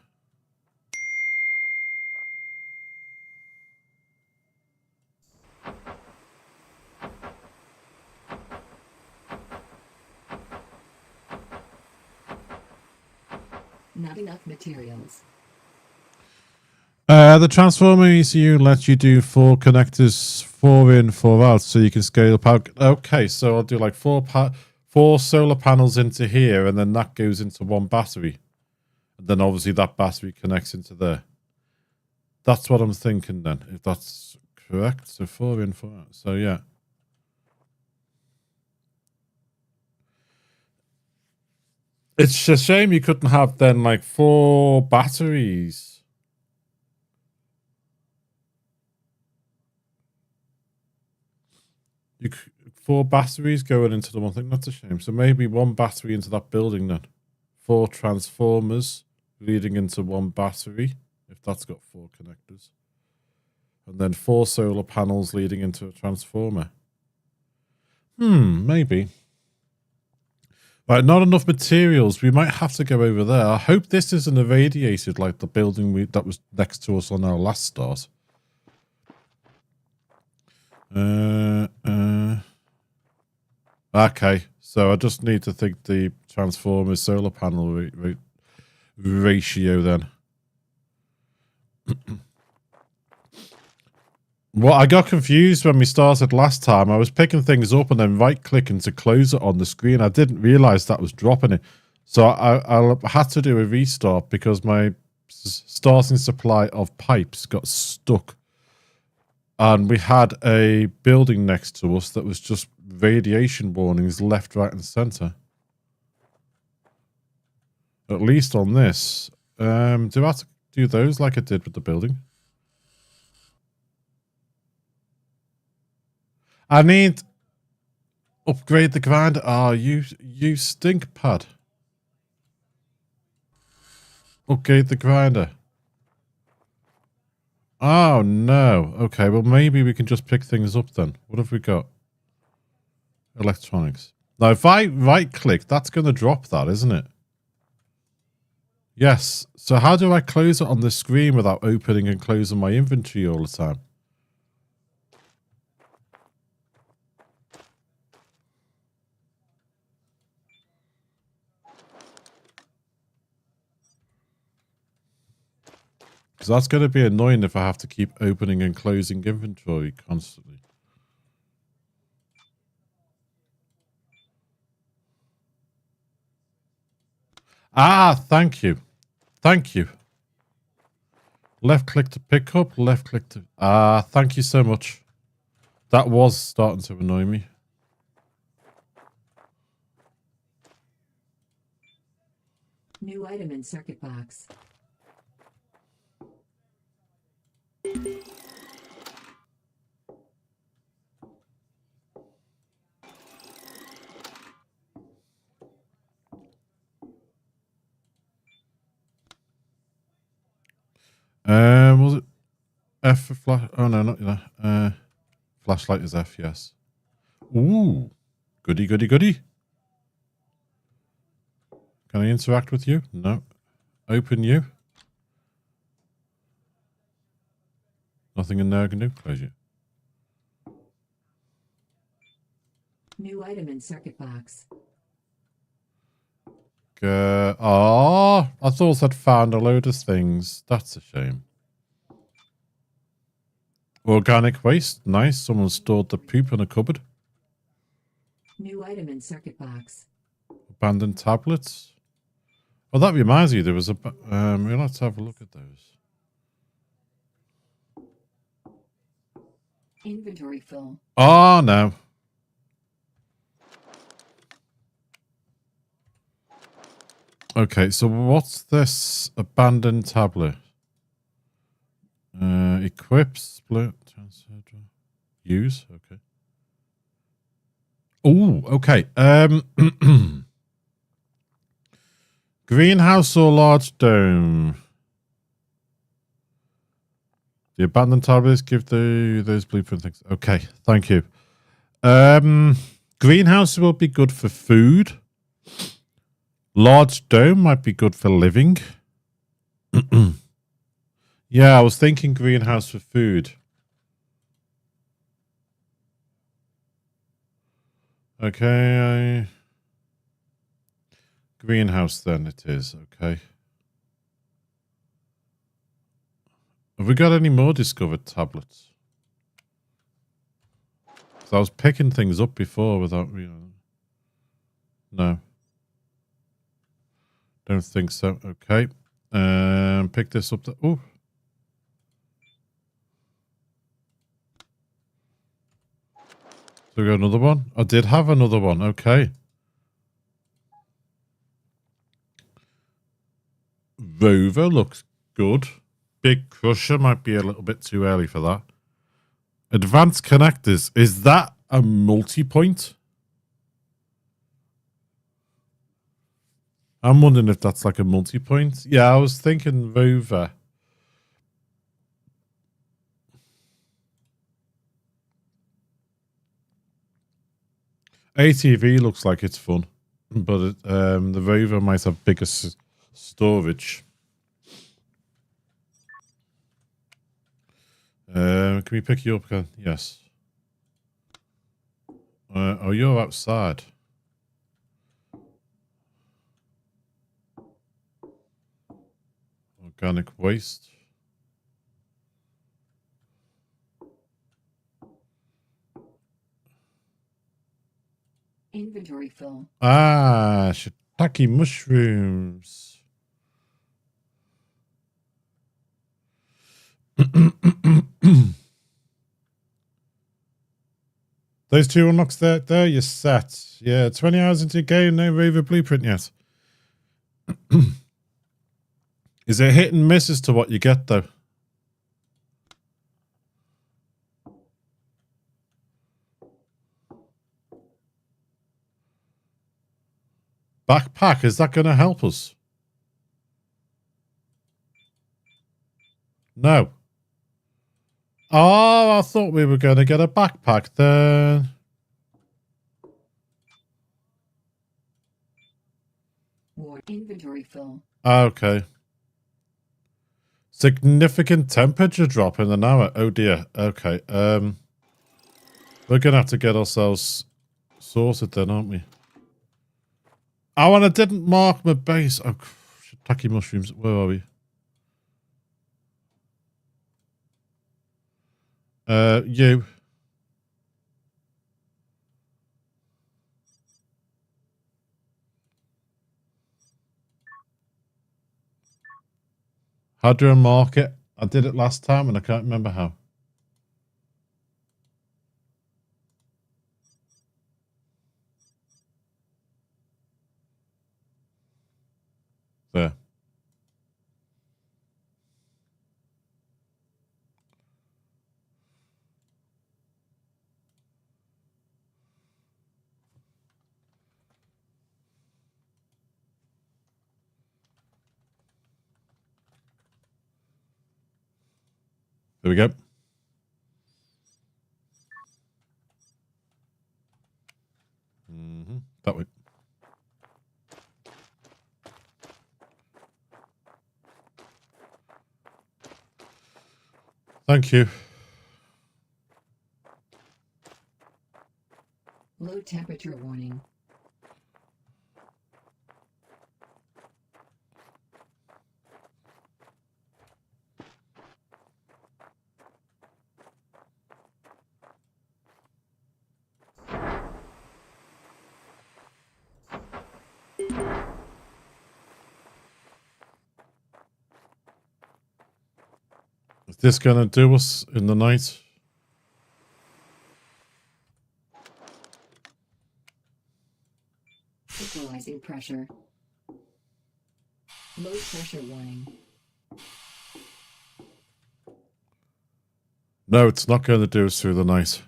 Not enough materials. The transformer ECU lets you do 4 connectors, 4 in, 4 out, so you can scale up. Okay, so I'll do like 4 solar panels into here, and then that goes into one battery. And then obviously that battery connects into there. That's what I'm thinking then, if that's correct. So 4 in, 4 out. So yeah. It's a shame you couldn't have then like 4 batteries. 4 batteries going into the one thing. That's a shame. So maybe 1 battery into that building then. 4 transformers leading into 1 battery, if that's got 4 connectors. And then 4 solar panels leading into a transformer. Maybe. Right, not enough materials. We might have to go over there. I hope this isn't irradiated like the building that was next to us on our last start. Okay, so I just need to think the transformer solar panel ratio then. Well, I got confused when we started last time. I was picking things up and then right-clicking to close it on the screen. I didn't realize that was dropping it. So I had to do a restart because my starting supply of pipes got stuck. And we had a building next to us that was just radiation warnings left, right, and center. At least on this. Do I have to do those like I did with the building? I need upgrade the grinder. Oh, you stink pad. Upgrade the grinder. Oh no. Okay, well maybe we can just pick things up then. What have we got? Electronics. Now if I right click, that's going to drop that, isn't it? Yes. So how do I close it on the screen without opening and closing my inventory all the time? Because that's going to be annoying if I have to keep opening and closing inventory constantly. Ah, thank you. Thank you. Left click to pick up, left click to... Ah, thank you so much. That was starting to annoy me. New item in circuit box. Was it F for flash? Oh no, not that. Flashlight is F, yes. Ooh, goody, goody, goody. Can I interact with you? No. Open you. Nothing in there I can do. Close you. New item in circuit box. Oh, I thought I'd found a load of things. That's a shame. Organic waste. Nice. Someone stored the poop in a cupboard. New item in circuit box. abandoned tablets. Well, that reminds me, there was a. We'll have to have a look at those. Inventory full. Oh, no. Okay, so what's this abandoned tablet? Equip, split, transfer, use. Okay. Oh, okay. Greenhouse or large dome? The abandoned tablets give those blueprint things. Okay, thank you. Greenhouse will be good for food. Large dome might be good for living. Yeah, I was thinking greenhouse for food. Okay. Greenhouse then it is. Okay. Have we got any more discovered tablets? So I was picking things up before without realizing. No. Don't think so. Okay. Pick this up. Oh. So we got another one. I did have another one. Okay. Rover looks good. Big Crusher might be a little bit too early for that. Advanced connectors. Is that a multi-point? I'm wondering if that's like a multi-point. Yeah, I was thinking Rover. ATV looks like it's fun, but the Rover might have bigger storage. Can we pick you up again? Yes. Oh, you're outside. Organic waste. Inventory full. Ah, shiitake mushrooms. Those two unlocks there, you're set. Yeah, 20 hours into your game, no Rover blueprint yet. Is it hit and miss as to what you get, though? Backpack, is that going to help us? No. Oh, I thought we were going to get a backpack then. Inventory full. Okay. Significant temperature drop in an hour. Oh dear. Okay. We're going to have to get ourselves sorted then, aren't we? Oh, and I didn't mark my base. Oh, shiitake mushrooms. Where are we? You. How do I mark it? I did it last time and I can't remember how. There. There we go. That way. Thank you. Low temperature warning. this going to do us in the night? Equalizing pressure. Low pressure warning. No, it's not going to do us through the night.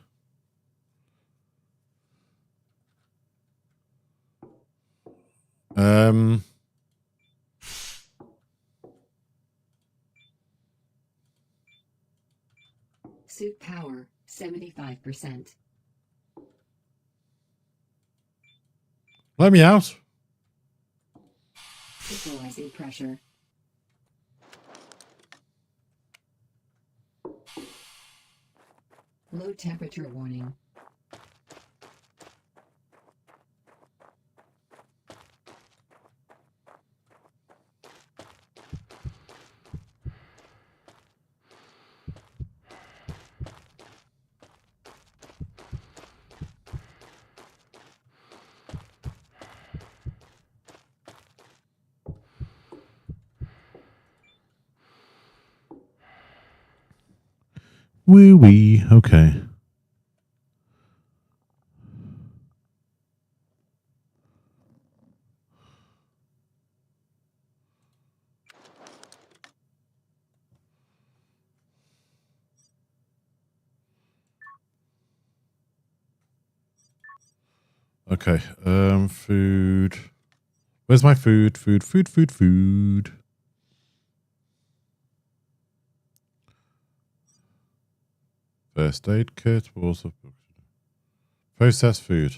Suit power, 75%. Let me out. Equalizing pressure. Low temperature warning. Wee wee. Okay. Okay. Food. Where's my food? Food. First aid kit. Also processed food.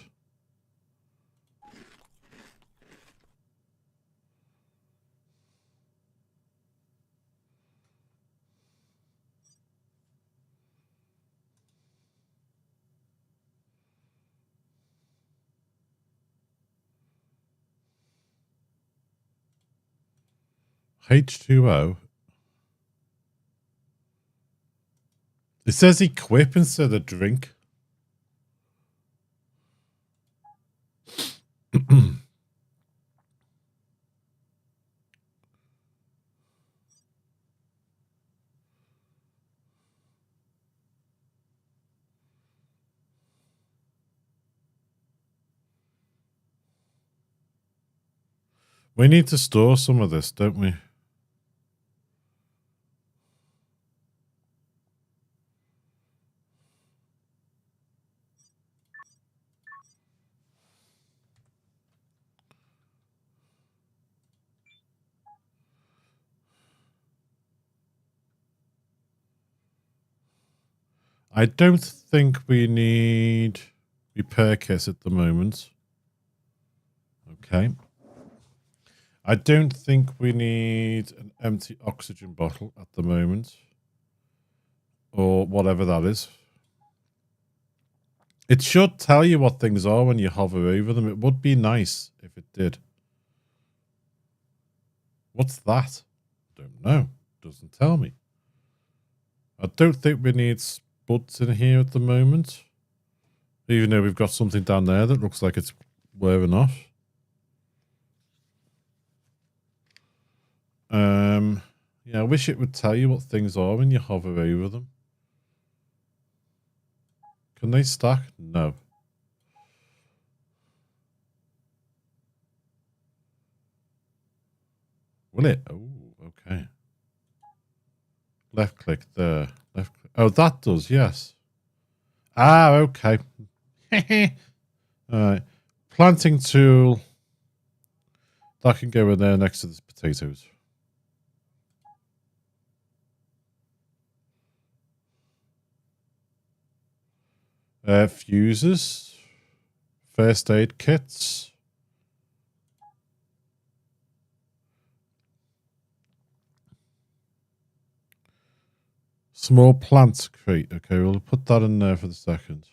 H2O. It says equip instead of drink. We need to store some of this, don't we? I don't think we need repair kits at the moment. Okay. I don't think we need an empty oxygen bottle at the moment. Or whatever that is. It should tell you what things are when you hover over them. It would be nice if it did. What's that? Don't know. Doesn't tell me. I don't think we need spuds in here at the moment. Even though we've got something down there that looks like it's wearing off. Yeah, I wish it would tell you what things are when you hover over them. Can they stack? No. Will it? Oh, okay. Left click there. Left click. Oh, that does, yes. Ah, okay. Alright. Planting tool. That can go in there next to the potatoes. Fuses. First aid kits. Small plants crate. Okay, we'll put that in there for the second.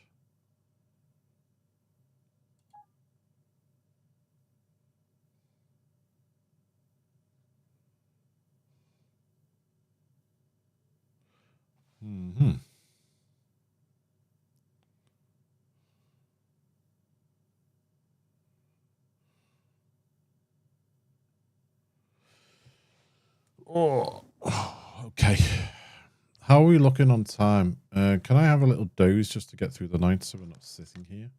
Mm-hmm. Oh, okay. How are we looking on time? Can I have a little doze just to get through the night so we're not sitting here?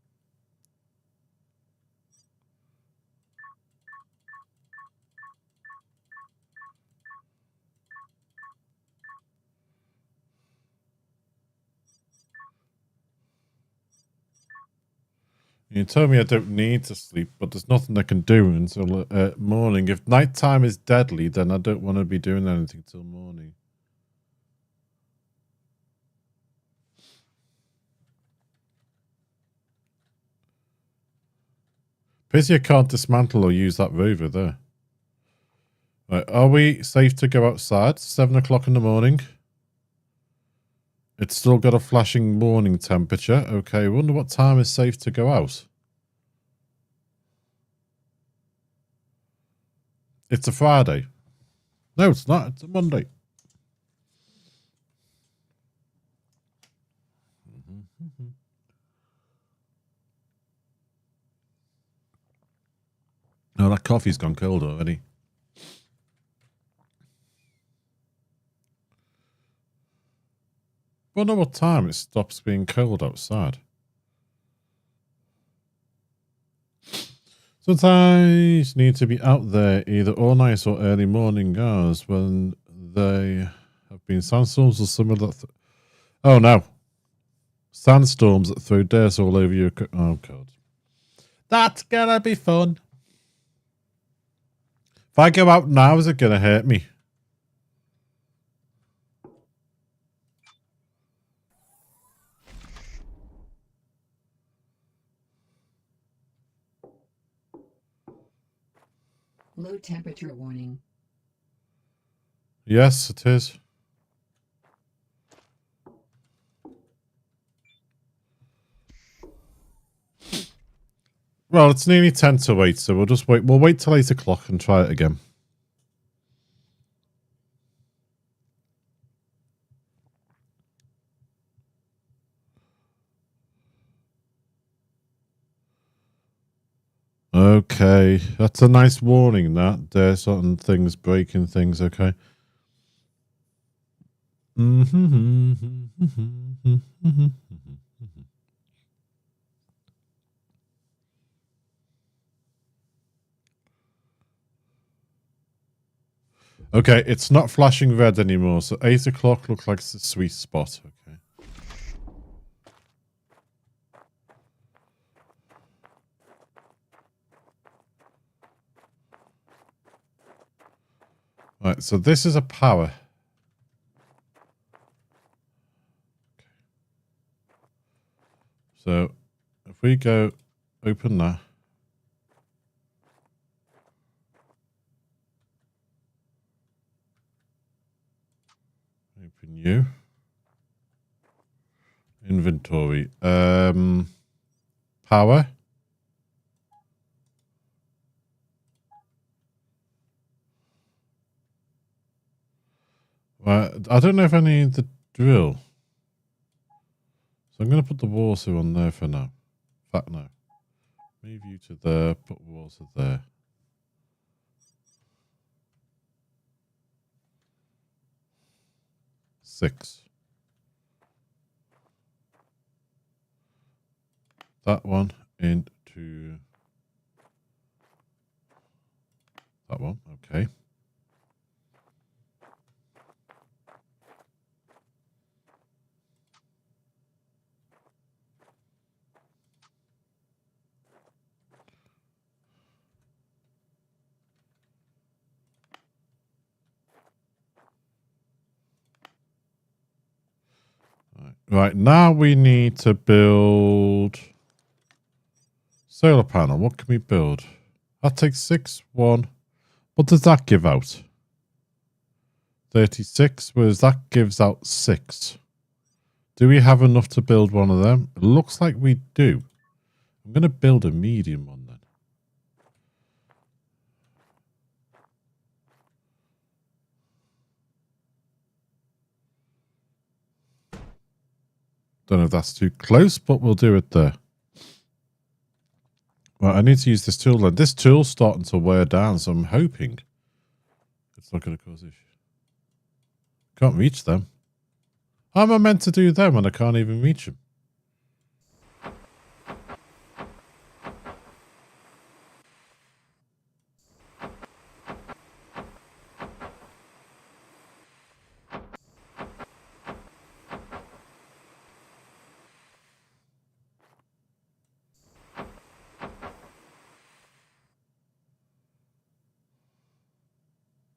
You told me I don't need to sleep, but there's nothing I can do until morning. If nighttime is deadly, then I don't want to be doing anything till morning. Pity I can't dismantle or use that rover there. Right, are we safe to go outside? 7 o'clock in the morning. It's still got a flashing morning temperature. Okay, I wonder what time is safe to go out. It's a Friday. No, it's not. It's a Monday. Oh, that coffee's gone cold already. I wonder what time it stops being cold outside. Sometimes need to be out there either all night or early morning hours when they have been sandstorms or similar. Oh no. Sandstorms that throw dirt all over your... Oh god. That's gonna be fun. If I go out now, is it gonna hurt me? Low temperature warning. Yes, it is. Well, it's nearly 10 to 8, so we'll just wait. We'll wait till 8 o'clock and try it again. Okay, that's a nice warning, that. There's certain things, breaking things, okay. Okay, it's not flashing red anymore, so 8 o'clock looks like it's a sweet spot, okay. Right, so this is a power. So if we go open that. Open you. Inventory. Power. I don't know if I need the drill. So I'm going to put the water on there for now. In fact, no. Move you to there, put water there. Six. That one into that one. Okay. Right, now we need to build solar panel. What can we build? That takes 6, 1. What does that give out? 36, whereas that gives out 6. Do we have enough to build one of them? It looks like we do. I'm going to build a medium one then. Don't know if that's too close, but we'll do it there. Well, I need to use this tool then. This tool's starting to wear down, so I'm hoping it's not going to cause issues. Can't reach them. How am I meant to do them when I can't even reach them?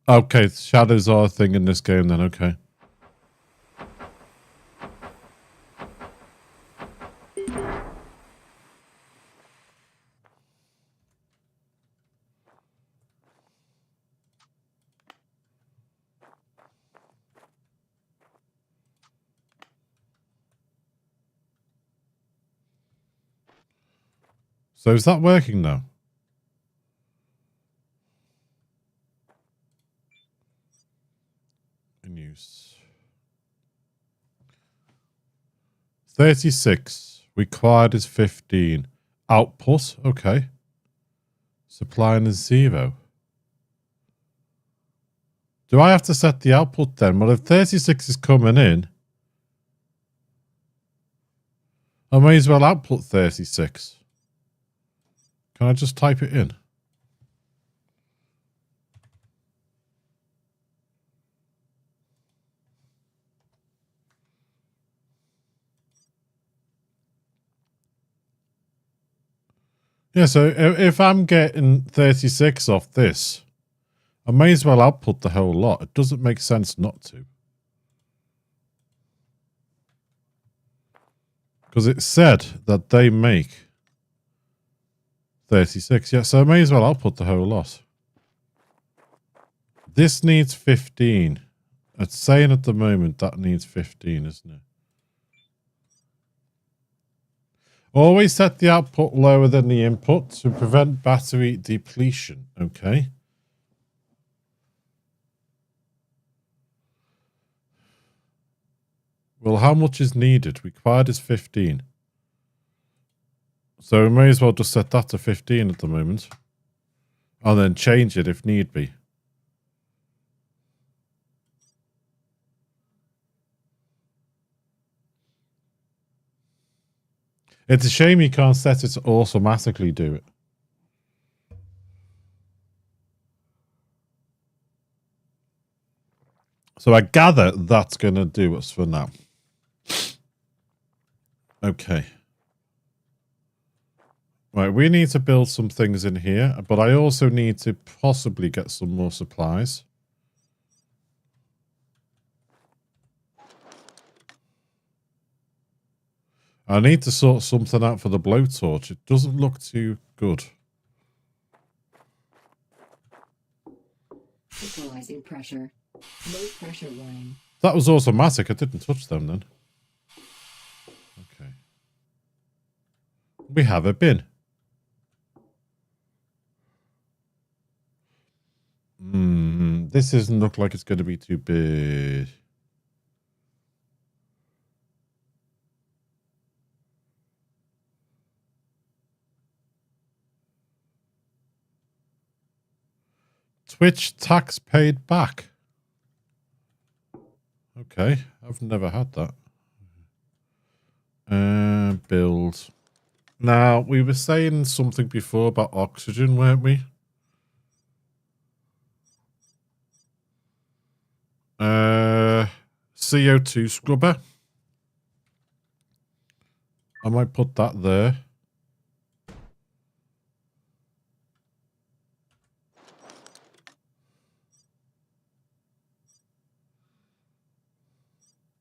Okay, shadows are a thing in this game then, okay. So is that working now? In use. 36. Required is 15. Output, okay. Supply is 0. Do I have to set the output then? Well, if 36 is coming in, I may as well output 36. Can I just type it in? Yeah, so if I'm getting 36 off this, I may as well output the whole lot. It doesn't make sense not to. Because it said that they make 36. Yeah, so I may as well output the whole lot. This needs 15. It's saying at the moment that needs 15, isn't it? Always set the output lower than the input to prevent battery depletion. Okay. Well, how much is needed? Required is 15. So we may as well just set that to 15 at the moment. And then change it if need be. It's a shame you can't set it to automatically do it. So I gather that's going to do us for now. Okay. Right, we need to build some things in here, but I also need to possibly get some more supplies. I need to sort something out for the blowtorch. It doesn't look too good. Equalizing pressure. Low pressure warning. That was automatic. I didn't touch them then. Okay. We have a bin. This doesn't look like it's going to be too big. Twitch tax paid back. Okay, I've never had that. Build. Now, we were saying something before about oxygen, weren't we? CO2 scrubber. I might put that there.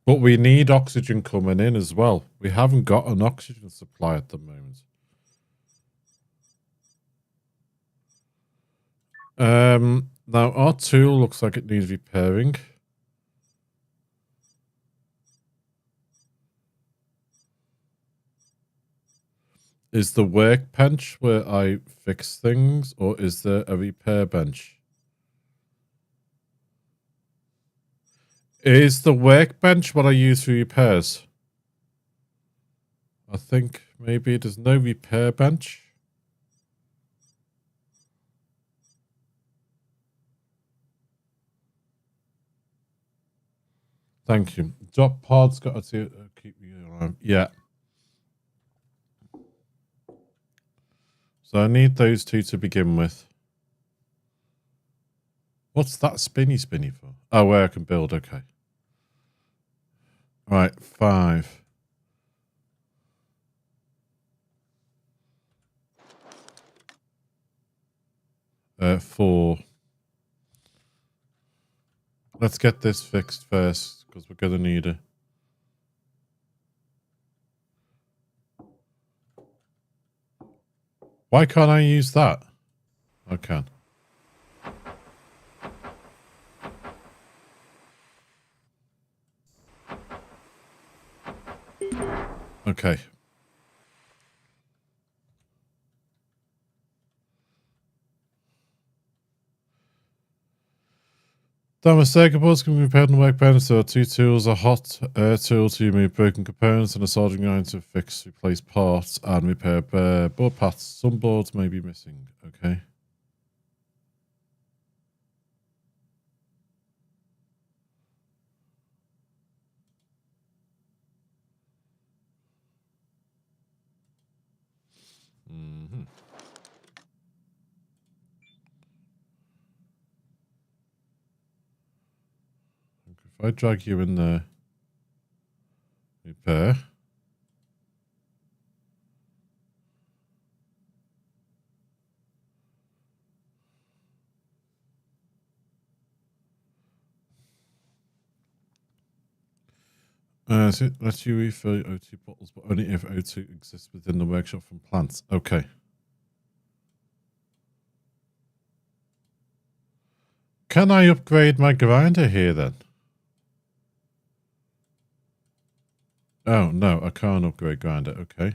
But we need oxygen coming in as well. We haven't got an oxygen supply at the moment. Now our tool looks like it needs repairing. Is the workbench where I fix things, or is there a repair bench? Is the workbench what I use for repairs? I think maybe there's no repair bench. Thank you. Drop pods got to keep you alive. Yeah. So I need those two to begin with. What's that spinny for? Oh, where I can build. Okay. Right, 5. 4. Let's get this fixed first, because we're going to need it. Why can't I use that? I can. Okay. Thermostatic boards can be repaired and work better. So 2 tools, a hot air tool to remove broken components, and a soldering iron to fix, replace parts, and repair board paths. Some boards may be missing. Okay. Mm-hmm. If I drag you in there, repair. So it lets you refill your O2 bottles, but only if O2 exists within the workshop from plants. Okay. Can I upgrade my grinder here then? Oh, no, I can't upgrade grinder. Okay.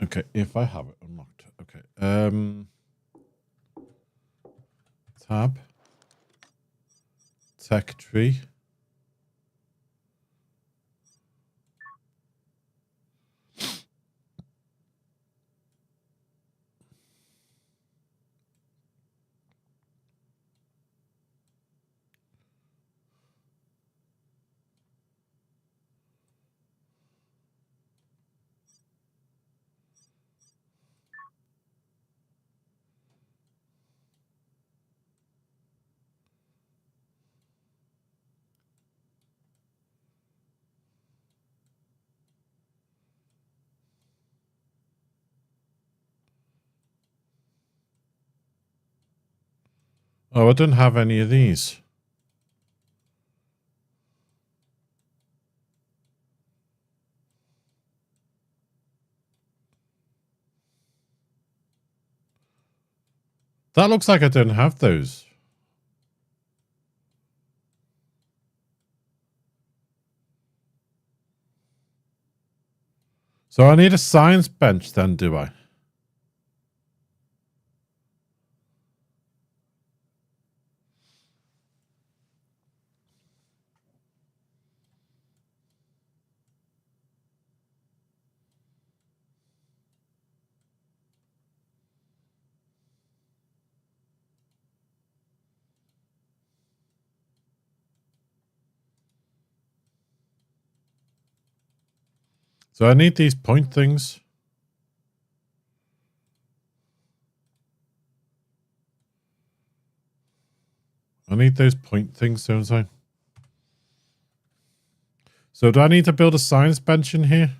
Okay, if I have it unlocked. Okay. Tab. Tech tree. Oh, I don't have any of these. That looks like I don't have those. So I need a science bench then, do I? So I need these point things. I need those point things, don't I? So do I need to build a science bench in here?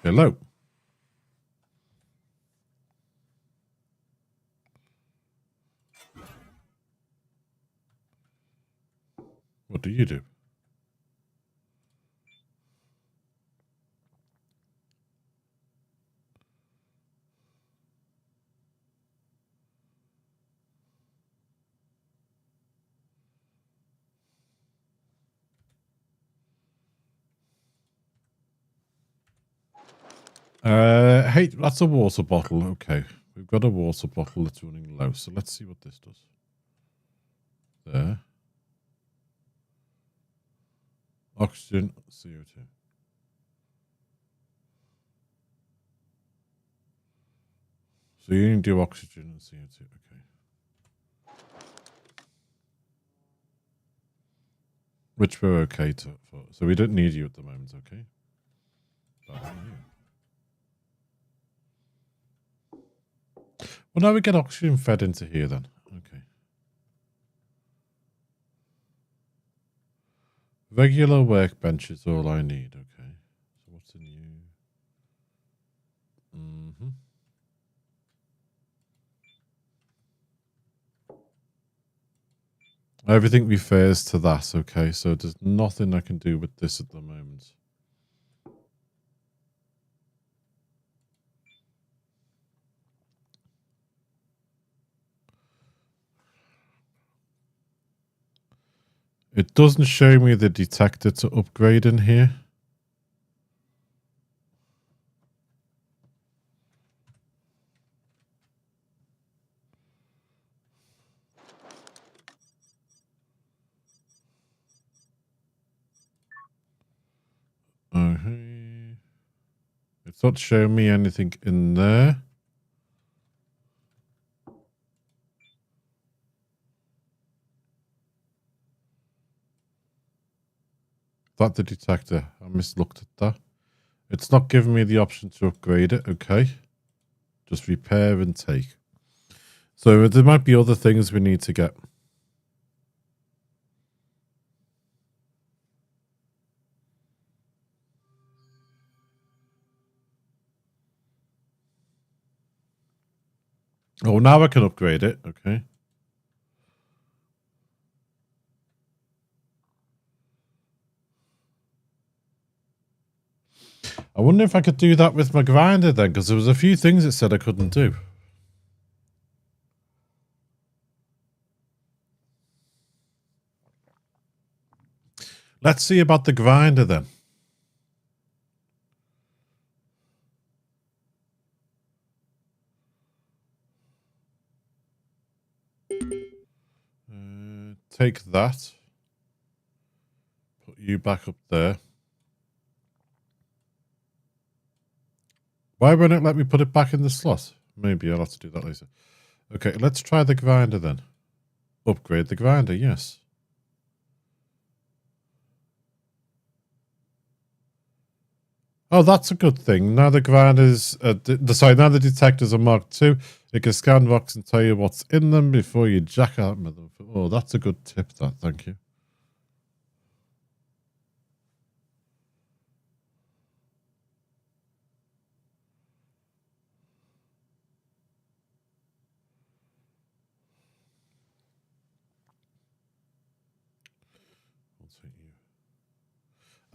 Hello. you do. Hey, that's a water bottle. Okay, we've got a water bottle that's running low. So let's see what this does. There. Oxygen, CO2. So you only do oxygen and CO2. Okay. Which we're okay for. So we don't need you at the moment, okay? Well, now we get oxygen fed into here then. Okay. Regular workbench is all I need. Okay. So what's in you? Everything refers to that. Okay. So there's nothing I can do with this at the moment. It doesn't show me the detector to upgrade in here. Okay. It's not showing me anything in there. That the detector. I mislooked at that. It's not giving me the option to upgrade it. Okay. Just repair and take. So there might be other things we need to get. Oh, now I can upgrade it. Okay. I wonder if I could do that with my grinder then, because there was a few things it said I couldn't do. Let's see about the grinder then. Take that. Put you back up there. Why won't it let me put it back in the slot? Maybe I'll have to do that later. Okay, let's try the grinder then. Upgrade the grinder, yes. Oh, that's a good thing. Now the grinders, now the detectors are Mark II. It can scan rocks and tell you what's in them before you jack out with them. Oh, that's a good tip, that. Thank you.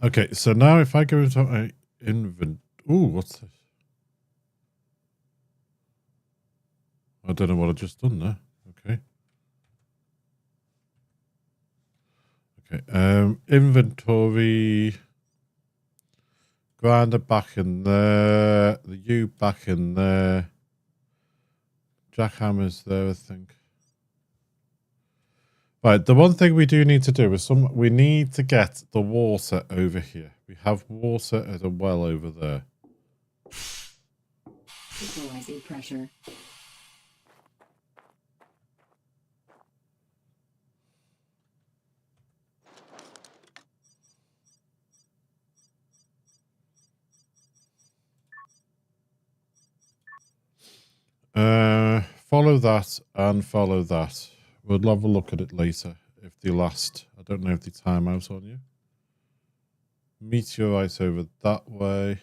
Okay, so now if I go into my inventory... Ooh, what's this? I don't know what I just done there. Okay. Okay, inventory... Grinder back in there. The U back in there. Jackhammer's there, I think. Right, the one thing we do need to do is we need to get the water over here. We have water at a well over there. Equalizing pressure. Follow that and follow that. We'll have a look at it later. If they last, I don't know if they time out on you. Meteorite over that way.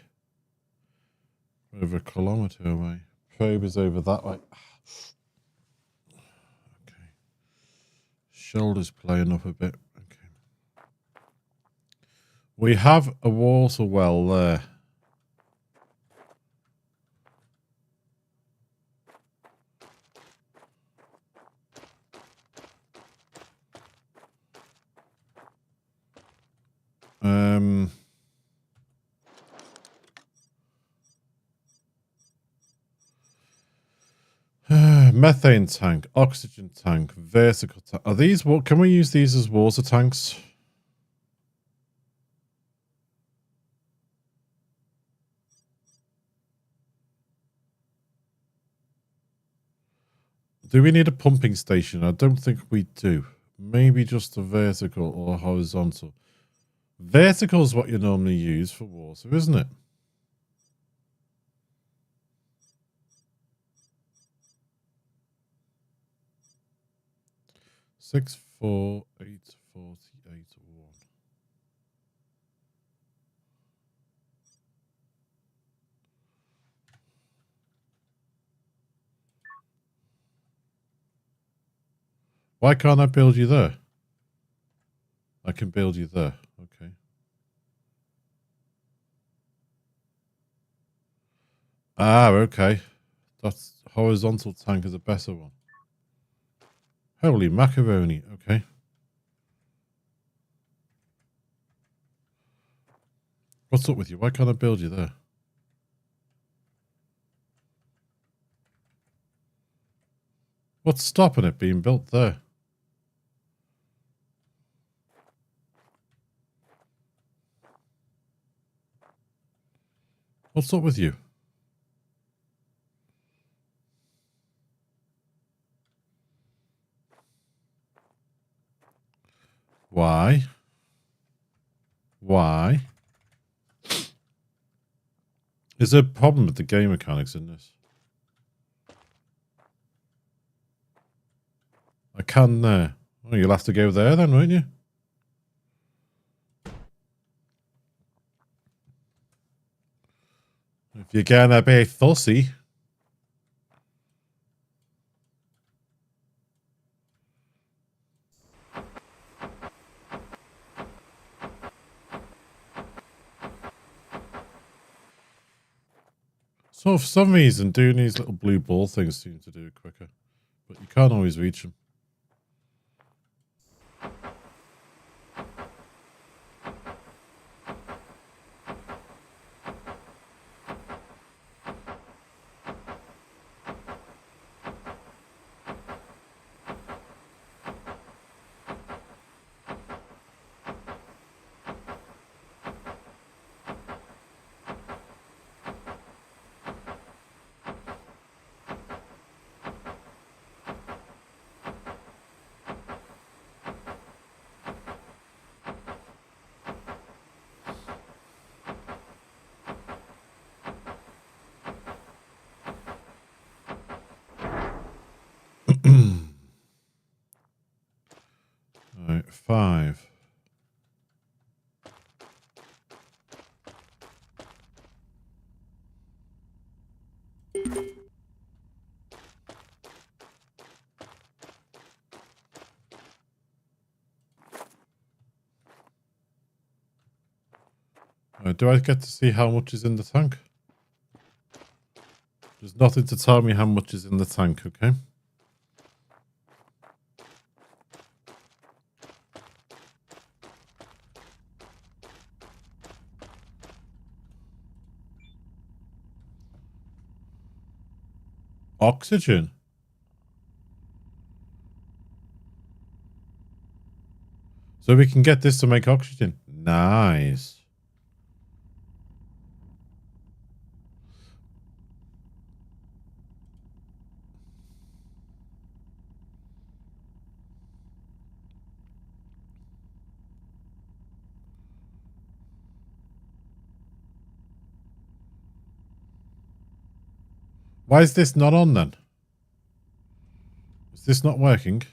Over a kilometer away. Probe is over that way. Okay. Shoulder's playing up a bit. Okay. We have a water well there. Methane tank, oxygen tank, vertical tank. Are these what? Can we use these as water tanks? Do we need a pumping station? I don't think we do. Maybe just a vertical or horizontal. Vertical is what you normally use for water, isn't it? Six, 4, 8, 48, 1. Why can't I build you there? I can build you there. Okay. Ah, okay. That's horizontal tank is a better one. Holy macaroni. Okay. What's up with you? Why can't I build you there? What's stopping it being built there? What's up with you? Why? Why? Is there a problem with the game mechanics in this? I can there. Oh, you'll have to go there then, won't you? If you're gonna be fussy. So for some reason, doing these little blue ball things seem to do it quicker. But you can't always reach them. Alright, 5. Do I get to see how much is in the tank? There's nothing to tell me how much is in the tank, okay? Oxygen. So we can get this to make oxygen. Nice. Why is this not on then? Is this not working?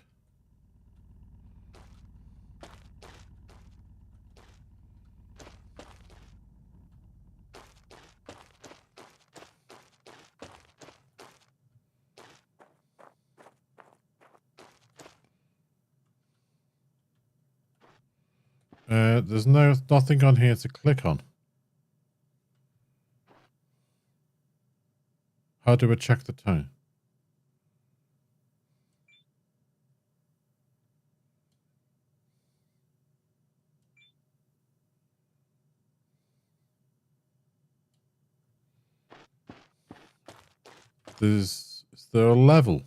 There's nothing on here to click on. How do I check the tone? Is there a level?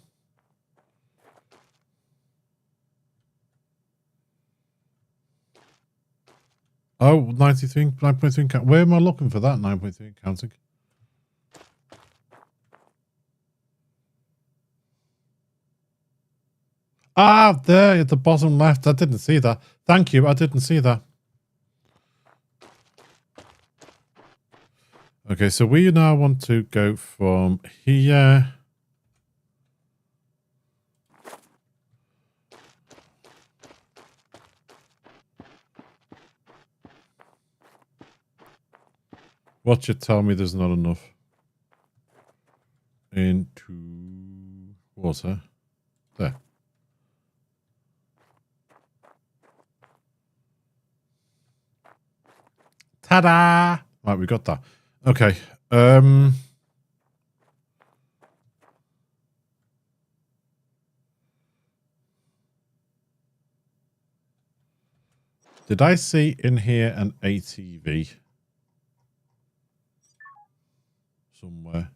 Oh, 93, 9.3. Where am I looking for that 9.3 counting? Ah, there at the bottom left. I didn't see that. Thank you. I didn't see that. Okay, so we now want to go from here. Watch it tell me there's not enough into water. There. Ta-da! Right, we got that. Okay. Did I see in here an ATV somewhere?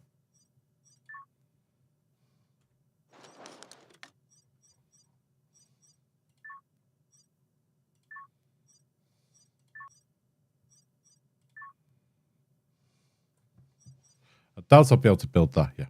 I doubt I'll be able to build that, yeah.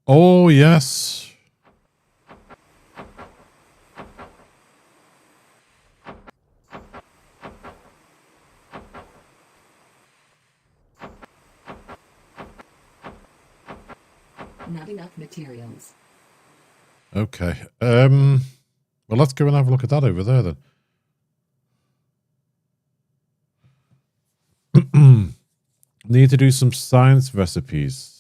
Oh, yes. Not enough materials. Okay. Well, let's go and have a look at that over there then. Need to do some science recipes.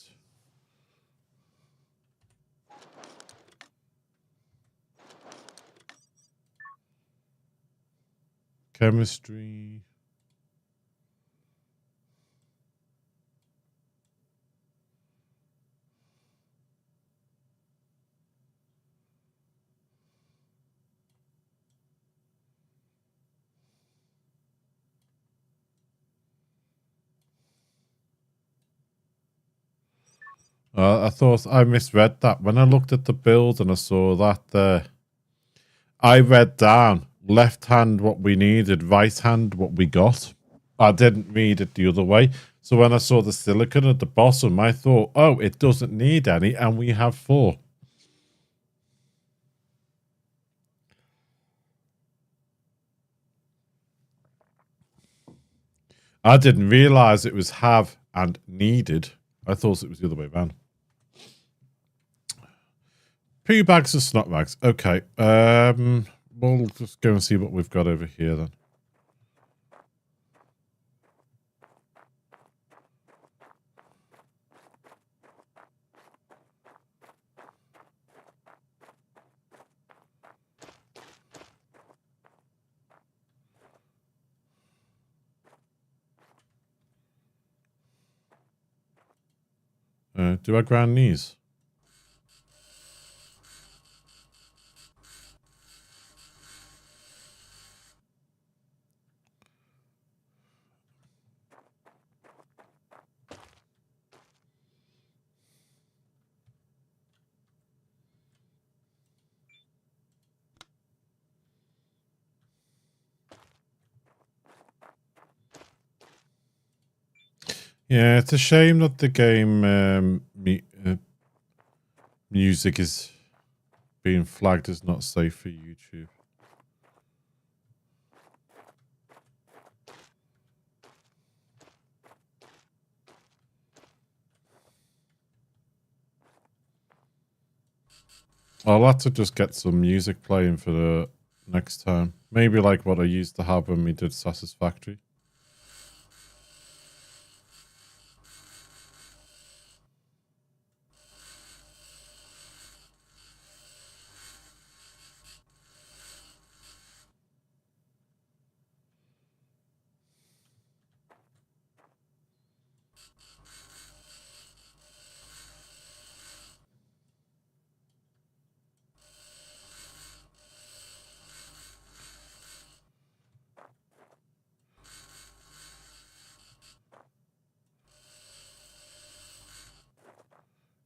Chemistry. I thought I misread that. When I looked at the build and I saw that there, I read down left hand what we needed, right hand what we got. I didn't read it the other way. So when I saw the silicon at the bottom, I thought, oh, it doesn't need any, and we have 4. I didn't realize it was have and needed. I thought it was the other way around. Poo bags and snot bags. Okay. We'll just go and see what we've got over here then. Do I grind these? Yeah, it's a shame that the game music is being flagged as not safe for YouTube. I'll have to just get some music playing for the next time. Maybe like what I used to have when we did Satisfactory.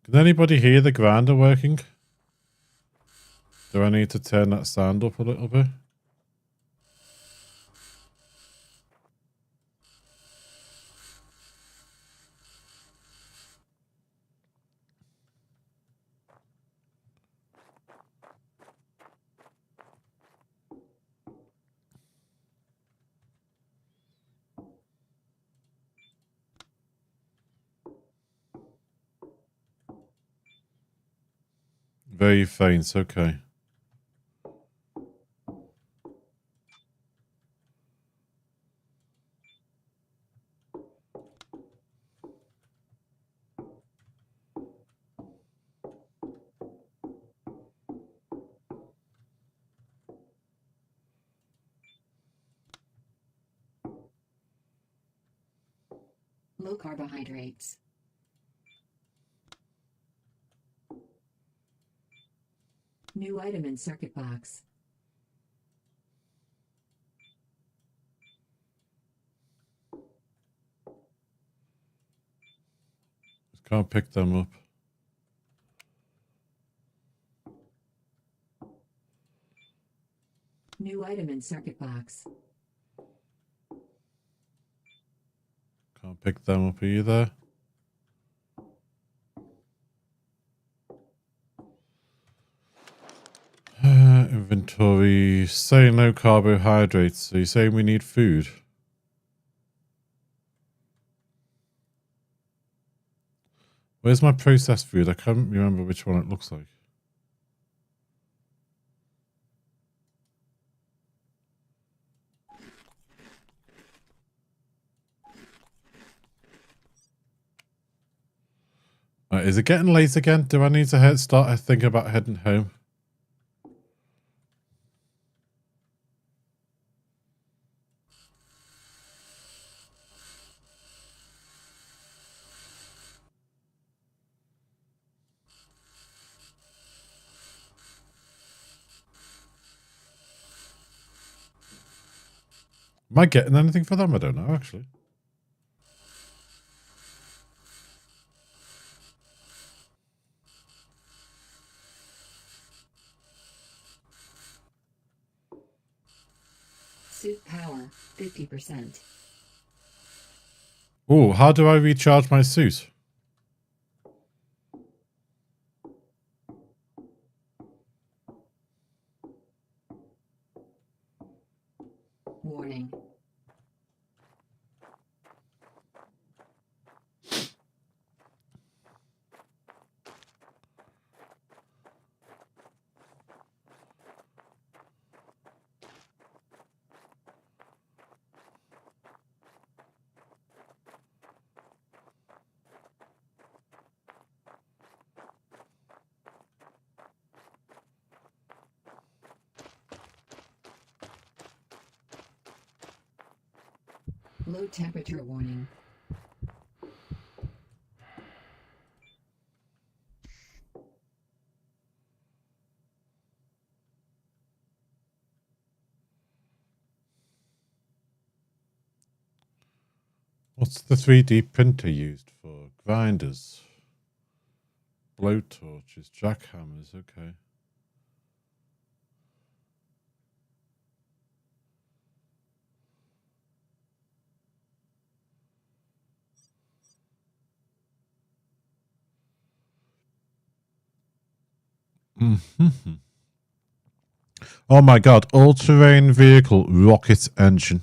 Can anybody hear the grinder working? Do I need to turn that sound up a little bit? Very faint, okay. Low carbohydrates. New item in circuit box. Just can't pick them up. New item in circuit box. Can't pick them up either. Inventory. Say no carbohydrates. So you're saying we need food? Where's my processed food? I can't remember which one it looks like. Is it getting late again? Do I need to start thinking about heading home? Am I getting anything for them? I don't know, actually. Suit power, 50%. Oh, how do I recharge my suit? Warning. Low temperature warning. What's the 3D printer used for? Grinders. Blowtorches. Jackhammers. Okay. Mm-hmm. Oh my god, all-terrain vehicle rocket engine.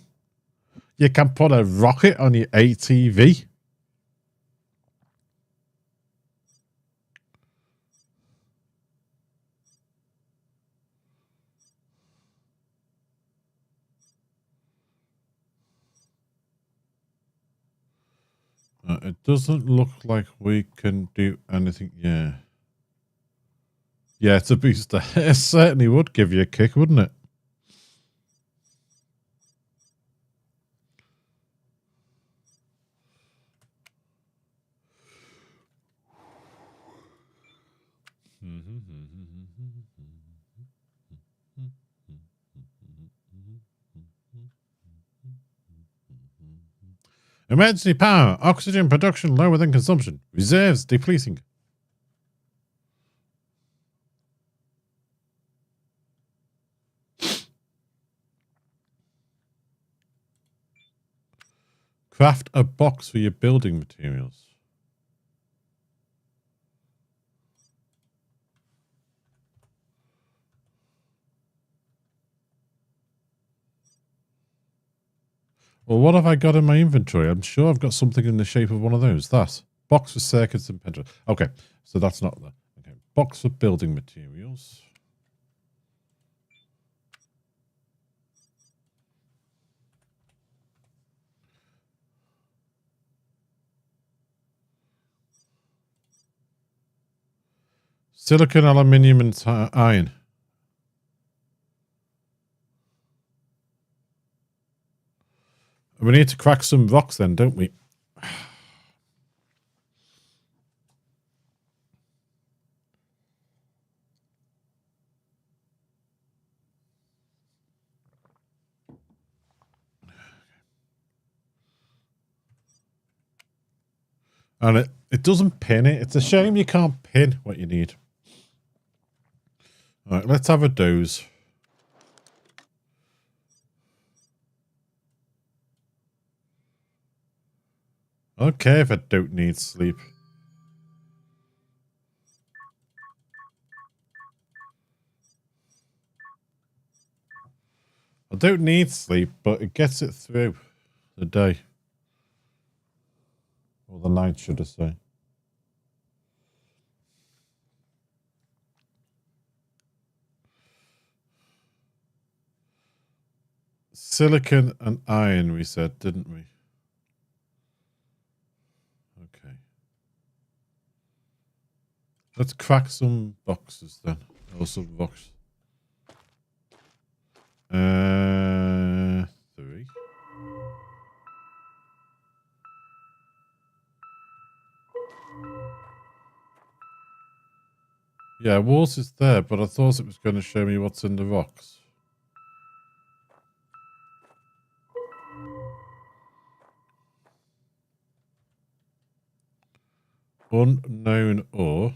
You can put a rocket on your ATV. It doesn't look like we can do anything. Yeah. Yeah, it's a booster. It certainly would give you a kick, wouldn't it? Emergency power. Oxygen production lower than consumption. Reserves depleting. Craft a box for your building materials. Well, what have I got in my inventory? I'm sure I've got something in the shape of one of those. That. Box for circuits and pendulums. Okay, so that's not that. Okay, box for building materials. Silicon, aluminium, and iron. We need to crack some rocks then, don't we? And it doesn't pin it. It's a shame you can't pin what you need. All right, let's have a doze. Okay, if I don't need sleep. I don't need sleep, but it gets it through the day. Or the night, should I say. Silicon and iron, we said, didn't we? Okay. Let's crack some boxes then. Or some boxes. 3. Yeah, walls is there, but I thought it was going to show me what's in the rocks. Unknown ore.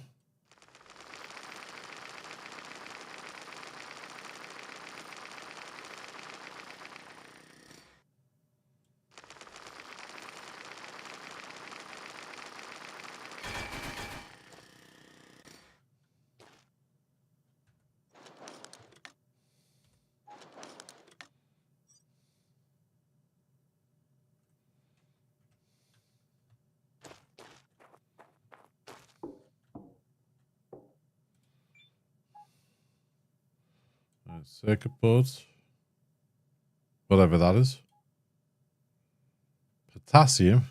Circuit boards. Whatever that is. Potassium.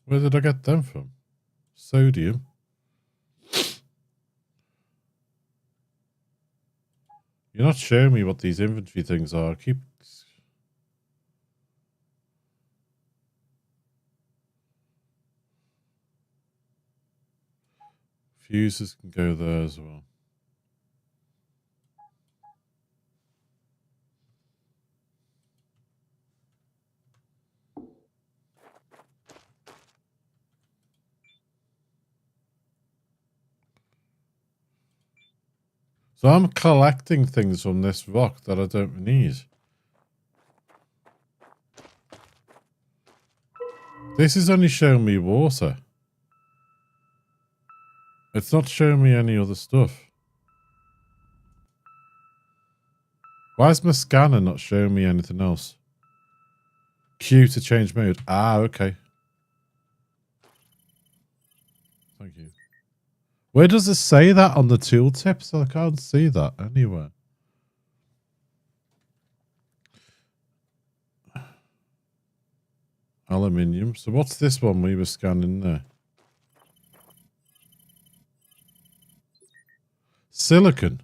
Where did I get them from? Sodium. You're not showing me what these inventory things are. I keep... Fuses can go there as well. So I'm collecting things from this rock that I don't need. This is only showing me water. It's not showing me any other stuff. Why is my scanner not showing me anything else? Q to change mode. Ah, okay. Thank you. Where does it say that on the tooltips? I can't see that anywhere. Aluminium. So what's this one we were scanning there? Silicon.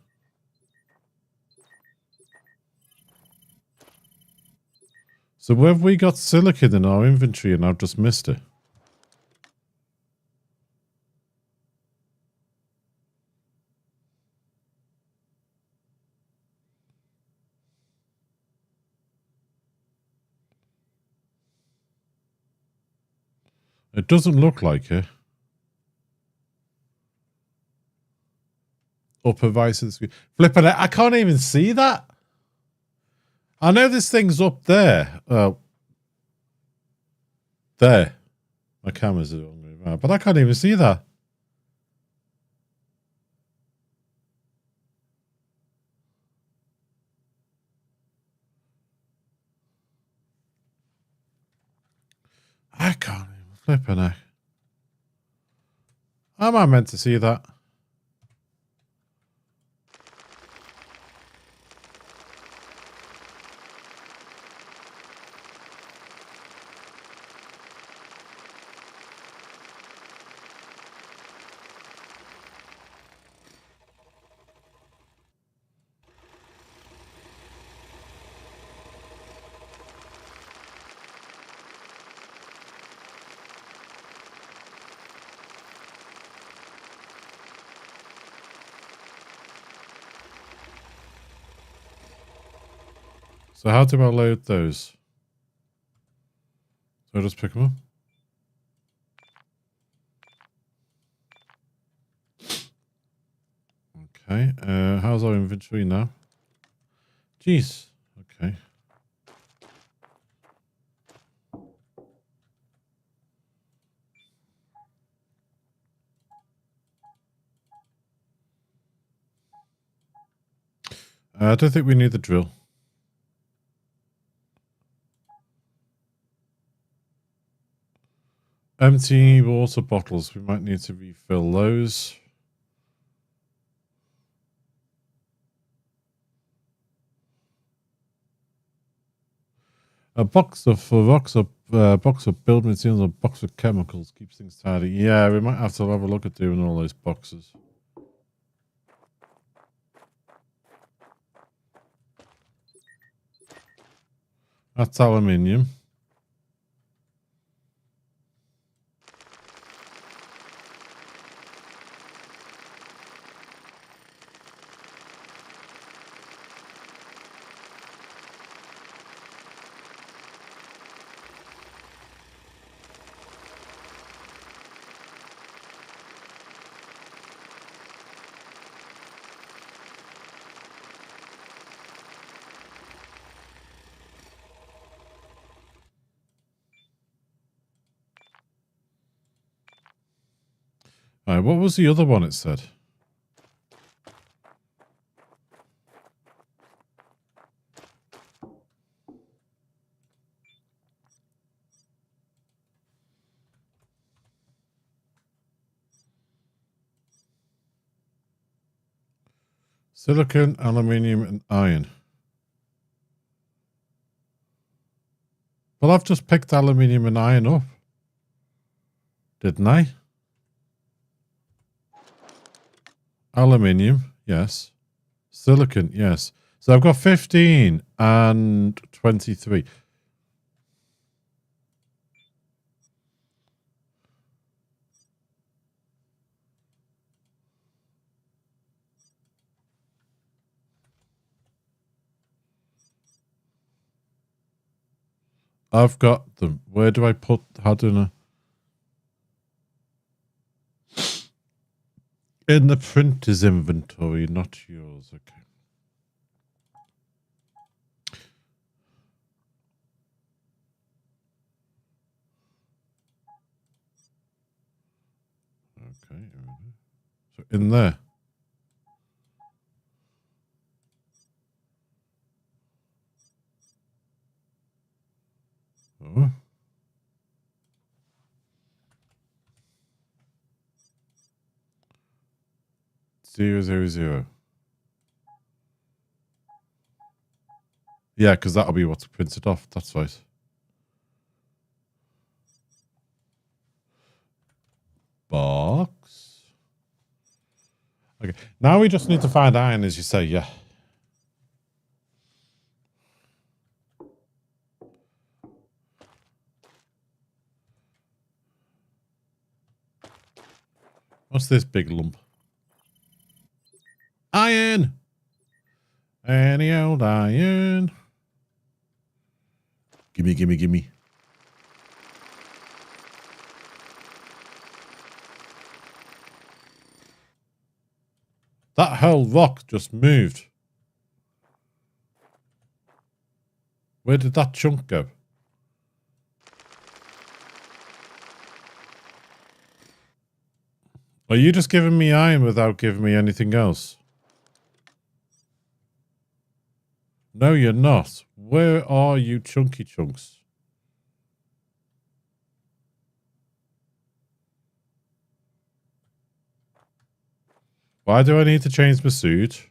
So where have we got silicon in our inventory and I've just missed it? It doesn't look like it. Upper right of the screen. Flipping it. I can't even see that. I know this thing's up there. There. My camera's the wrong way around, but I can't even see that. I can't even flip it. How am I meant to see that? So how do I load those? So I just pick them up? Okay. How's our inventory now? Jeez. Okay. I don't think we need the drill. Empty water bottles. We might need to refill those. A box of building materials, a box of chemicals keeps things tidy. Yeah, we might have to have a look at doing all those boxes. That's aluminium. All right, what was the other one it said? Silicon, aluminium, and iron. Well, I've just picked aluminium and iron up. Didn't I? Aluminium, yes. Silicon, yes. So I've got 15 and 23. I've got them. Where do I put? How do I? In the printer's inventory, not yours. Okay. Okay. So in there. Oh. 000. Yeah, because that'll be what's printed off. That's right. Box. Okay. Now we just need to find iron, as you say. Yeah. What's this big lump? Iron! Any old iron. Gimme, gimme, gimme. That whole rock just moved. Where did that chunk go? Are you just giving me iron without giving me anything else? No, you're not. Where are you, chunky chunks? Why do I need to change my suit?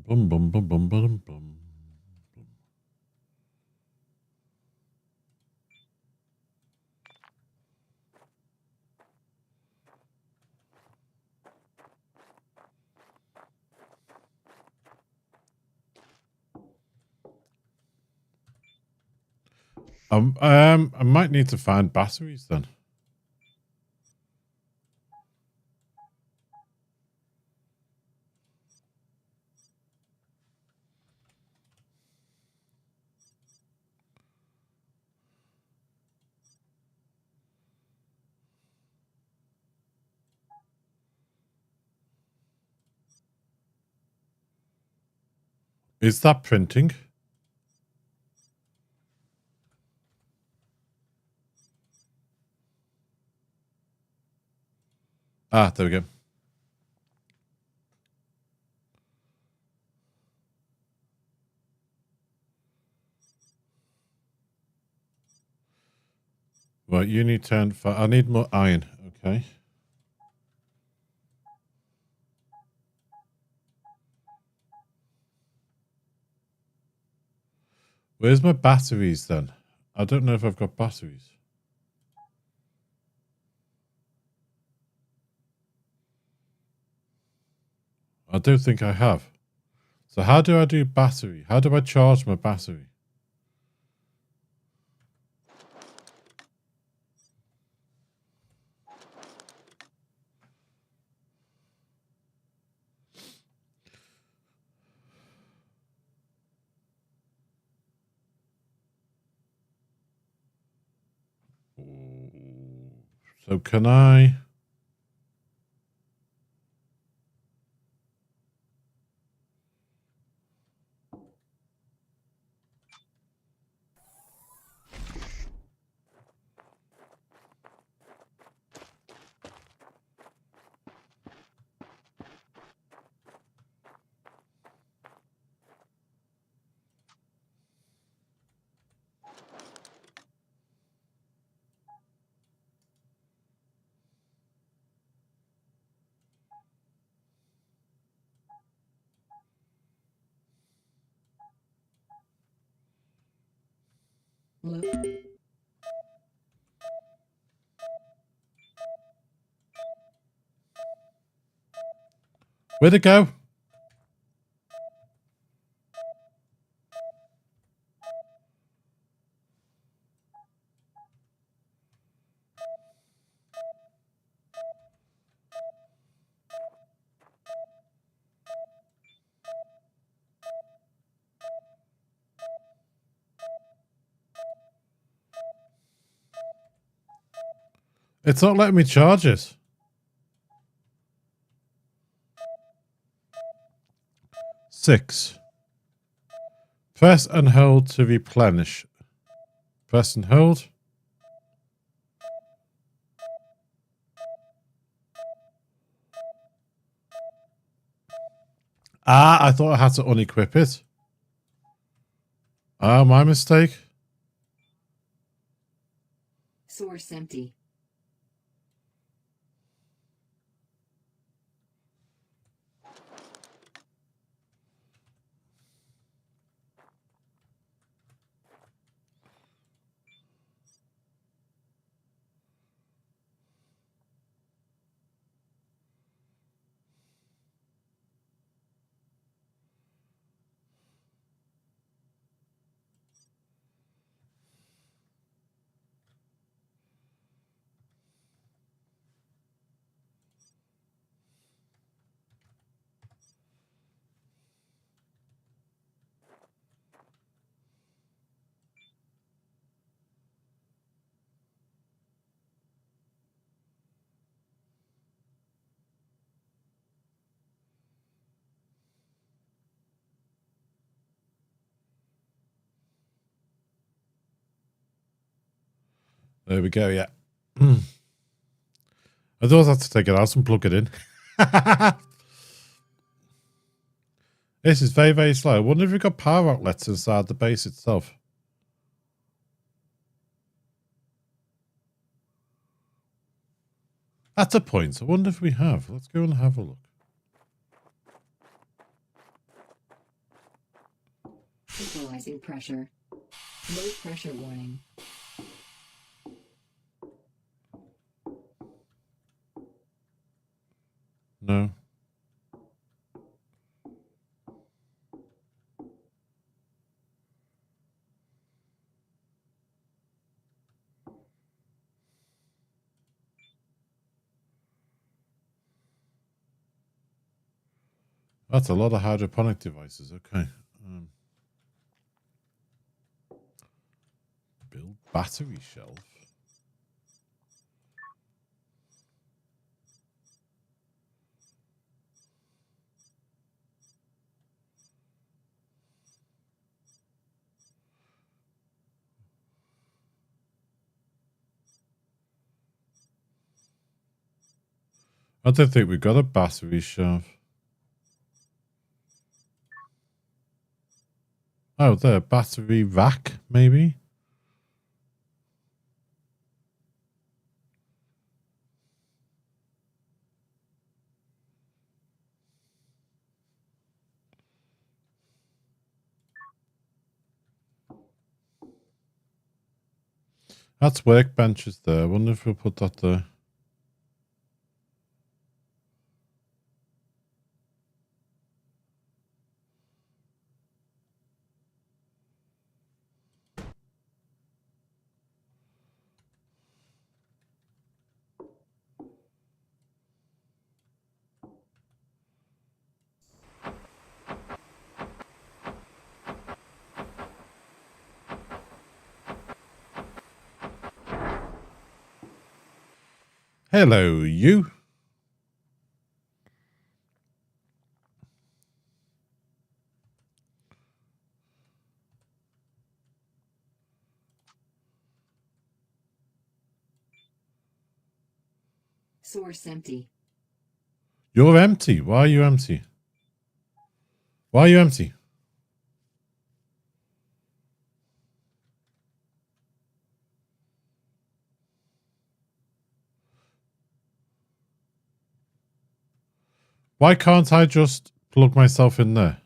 Bum, bum, bum, bum, bum, bum. I might need to find batteries then. Is that printing? Ah, there we go. Right, you need 10. I need more iron. Okay. Where's my batteries then? I don't know if I've got batteries. I don't think I have. So how do I do battery? How do I charge my battery? So can I... Look. Where'd it go? It's not letting me charge it. Six. Press and hold to replenish. Press and hold. Ah, I thought I had to unequip it. Ah, my mistake. Source empty. There we go, yeah. I thought I had to take it out and plug it in. This is very, very slow. I wonder if we've got power outlets inside the base itself. That's a point. I wonder if we have. Let's go and have a look. Equalizing pressure. Low pressure warning. No. That's a lot of hydroponic devices. Okay. Build battery shelf. I don't think we've got a battery shelf. Oh, there, battery rack, maybe? That's workbenches there. I wonder if we'll put that there. Hello, you. Source empty. You're empty. Why are you empty? Why are you empty? Why can't I just plug myself in there?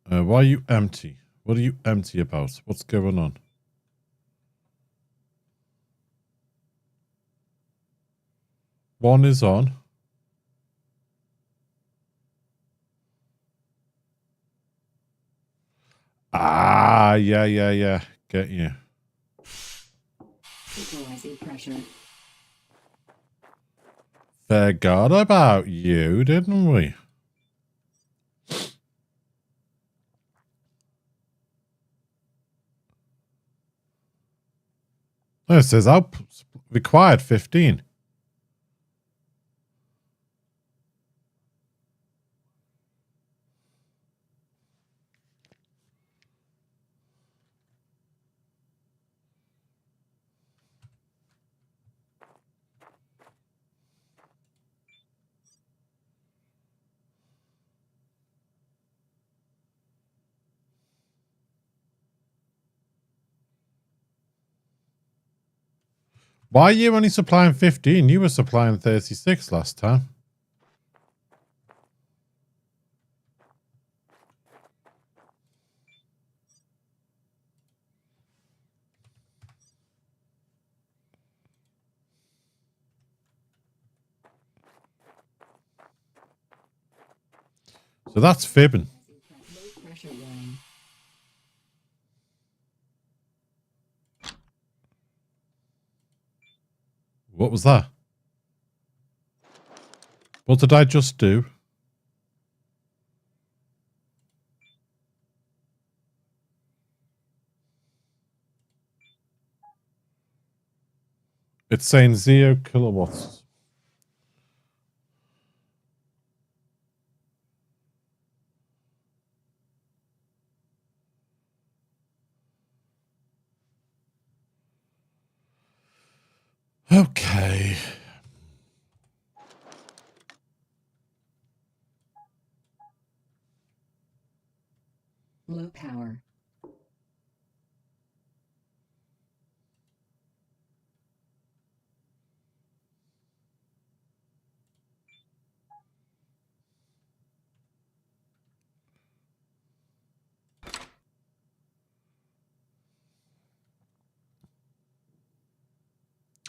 Why are you empty? What are you empty about? What's going on? One is on. Ah, yeah. Get you. Equalizing pressure. Forgot about you, didn't we? Oh, it says output required 15. Why are you only supplying 15? You were supplying 36 last time. So that's fibbing. Low pressure warning. What was that? What did I just do? It's saying 0 kilowatts. Okay. Low power.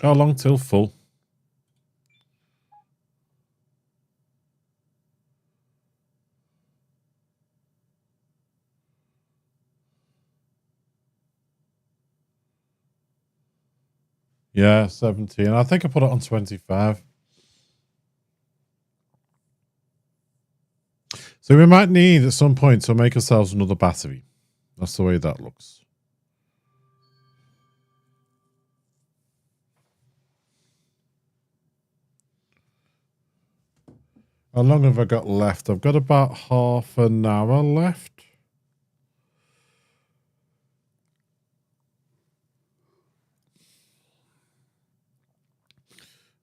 How long till full? Yeah, 17. I think I put it on 25. So we might need at some point to make ourselves another battery. That's the way that looks. How long have I got left? I've got about half an hour left.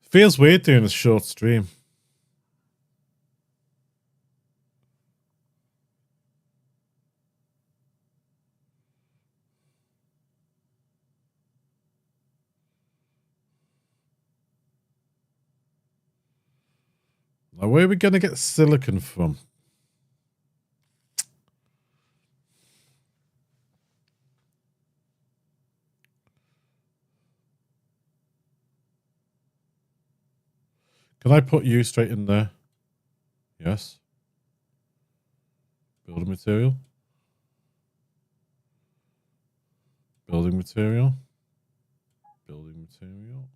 Feels weird doing a short stream. Now, where are we going to get silicon from? Can I put you straight in there? Yes. Building material. Building material. Building material.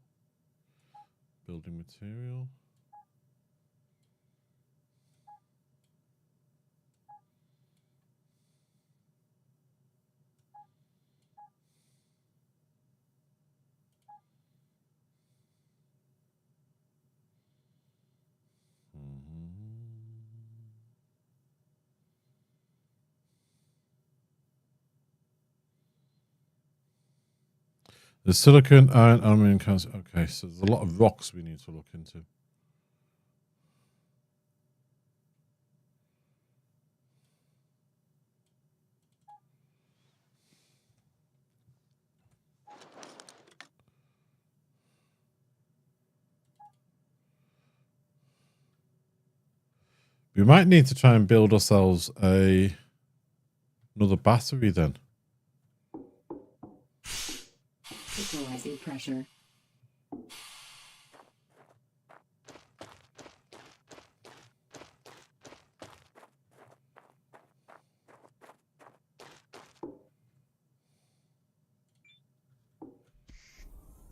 Building material. The silicon, iron, aluminium cans. Okay, so there's a lot of rocks we need to look into. We might need to try and build ourselves another battery then. Equalizing pressure.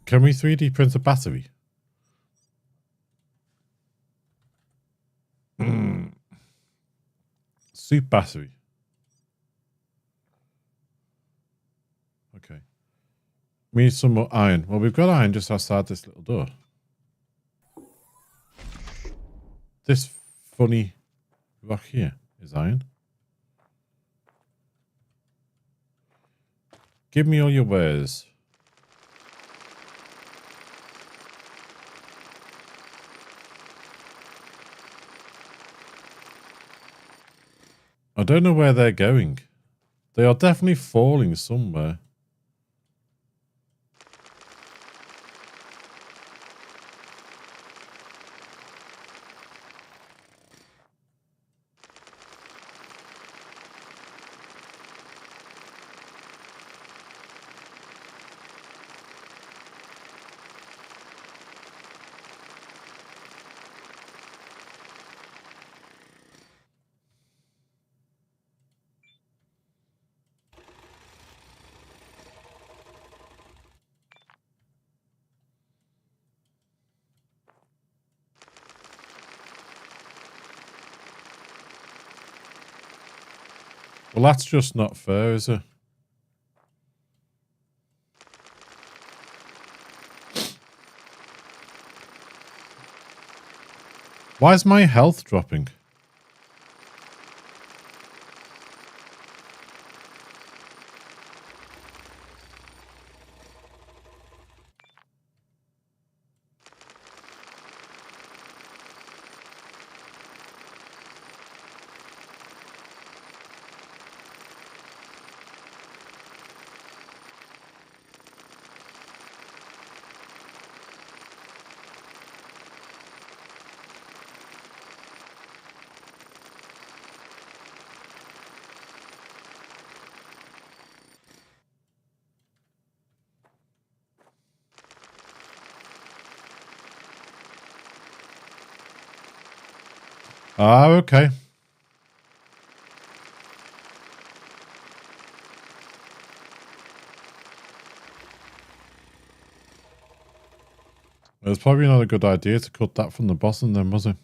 Can we 3D print a battery? Soup battery. Okay. We need some more iron. Well, we've got iron just outside this little door. This funny rock here is iron. Give me all your wares. I don't know where they're going. They are definitely falling somewhere. Well, that's just not fair, is it? Why is my health dropping? Ah, okay. It's probably not a good idea to cut that from the bottom then, was it?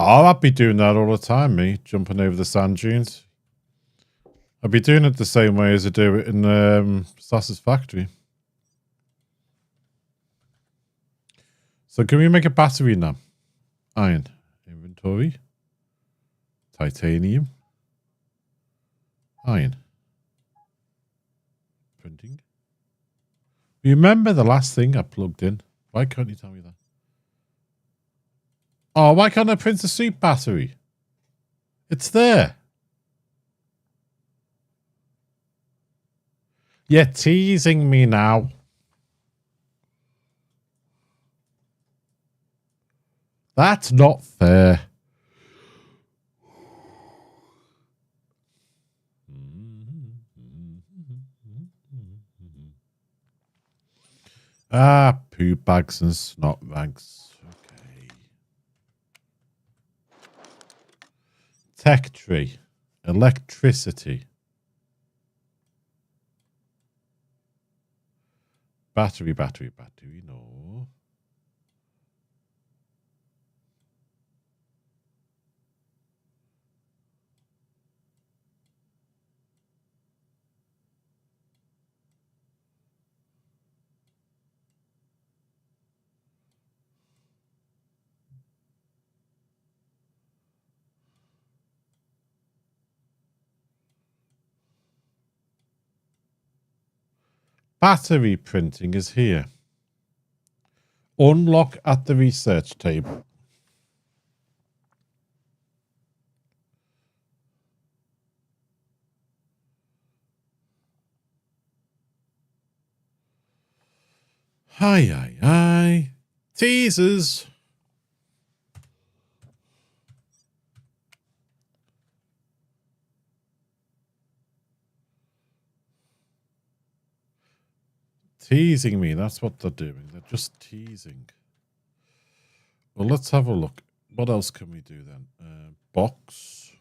Oh, I'd be doing that all the time, me, jumping over the sand dunes. I'd be doing it the same way as I do it in Sas's factory. So can we make a battery now? Iron. Inventory. Titanium. Iron. Printing. Remember the last thing I plugged in? Why can't you tell me that? Oh, why can't I print a soup battery? It's there. You're teasing me now. That's not fair. Ah, poo bags and snot bags. Okay. Tech tree. Electricity. Battery, no. Battery printing is here. Unlock at the research table. Hi. Teasers. Teasing me, that's what they're doing. They're just teasing. Well, let's have a look. What else can we do then? Box.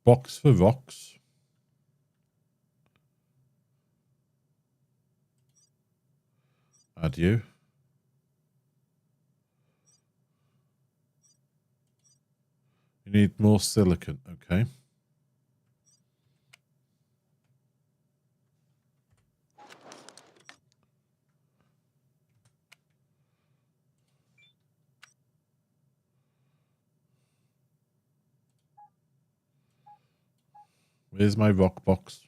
Box for rocks. Add you. You need more silicon, okay. Where's my rock box?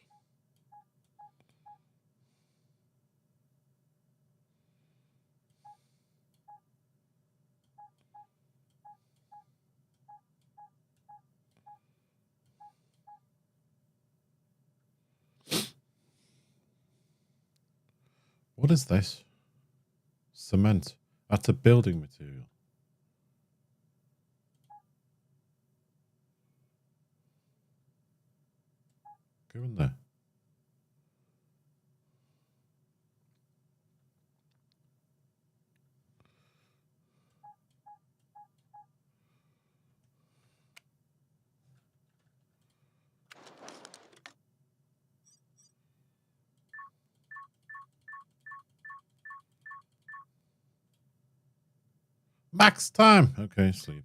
What is this? Cement. That's a building material. Go in there. Max time. Okay, sleep.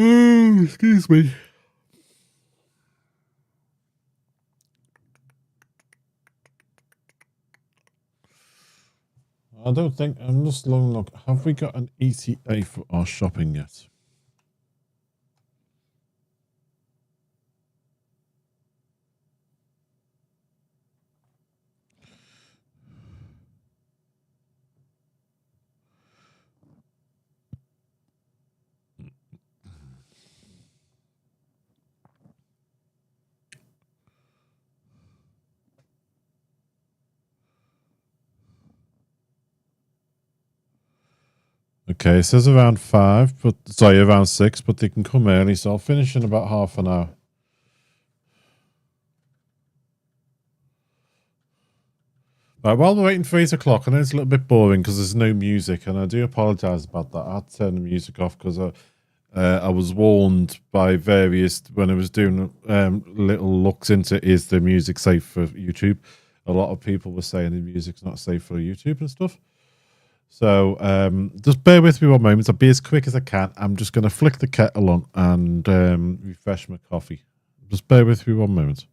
Oh, excuse me. I don't think, I'm just long look. Have we got an ETA for our shopping yet? Okay, it says around 5, but sorry, around 6, but they can come early, so I'll finish in about half an hour. Right, while we're waiting for 8 o'clock, I know it's a little bit boring because there's no music, and I do apologise about that. I had to turn the music off because I was warned by various, when I was doing little looks into is the music safe for YouTube. A lot of people were saying the music's not safe for YouTube and stuff. So just bear with me one moment. I'll be as quick as I can. I'm just going to flick the kettle on and refresh my coffee. Just bear with me one moment.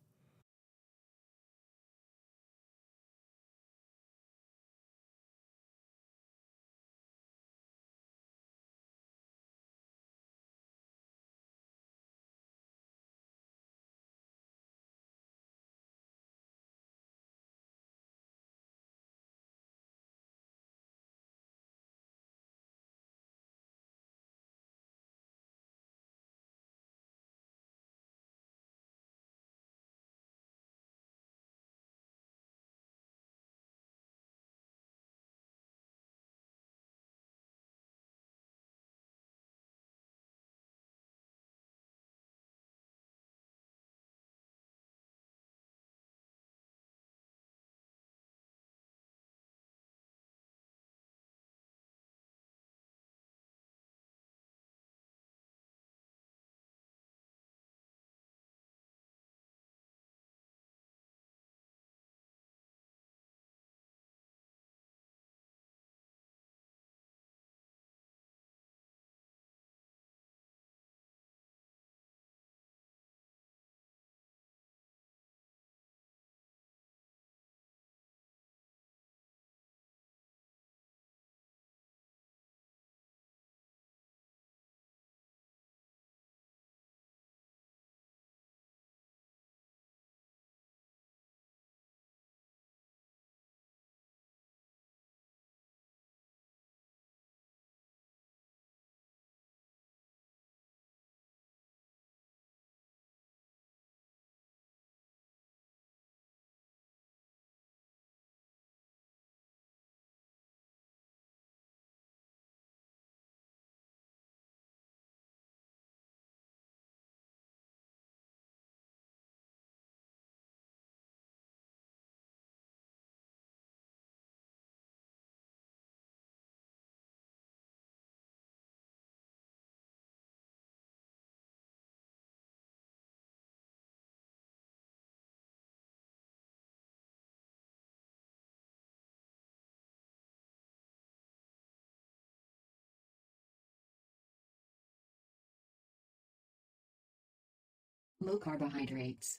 Low carbohydrates.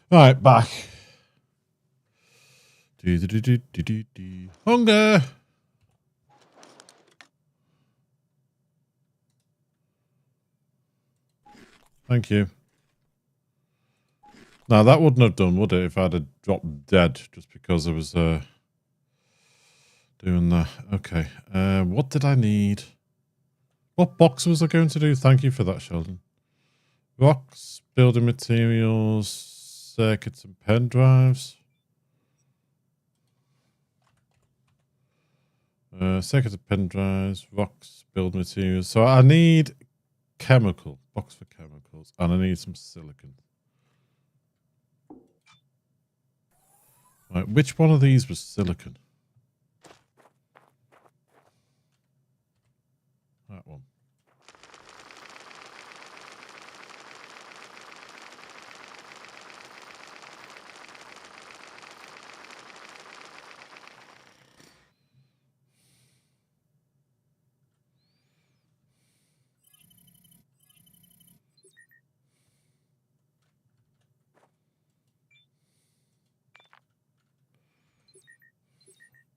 Right, back. Hunger. Thank you. Now that wouldn't have done, would it, if I'd have dropped dead just because I was doing that. Okay. What did I need? What box was I going to do? Thank you for that, Sheldon. Rocks, building materials, circuits and pen drives. Circuits and pen drives, rocks, build materials. So I need chemical, box for chemicals, and I need some silicon. Right, which one of these was silicon? That one.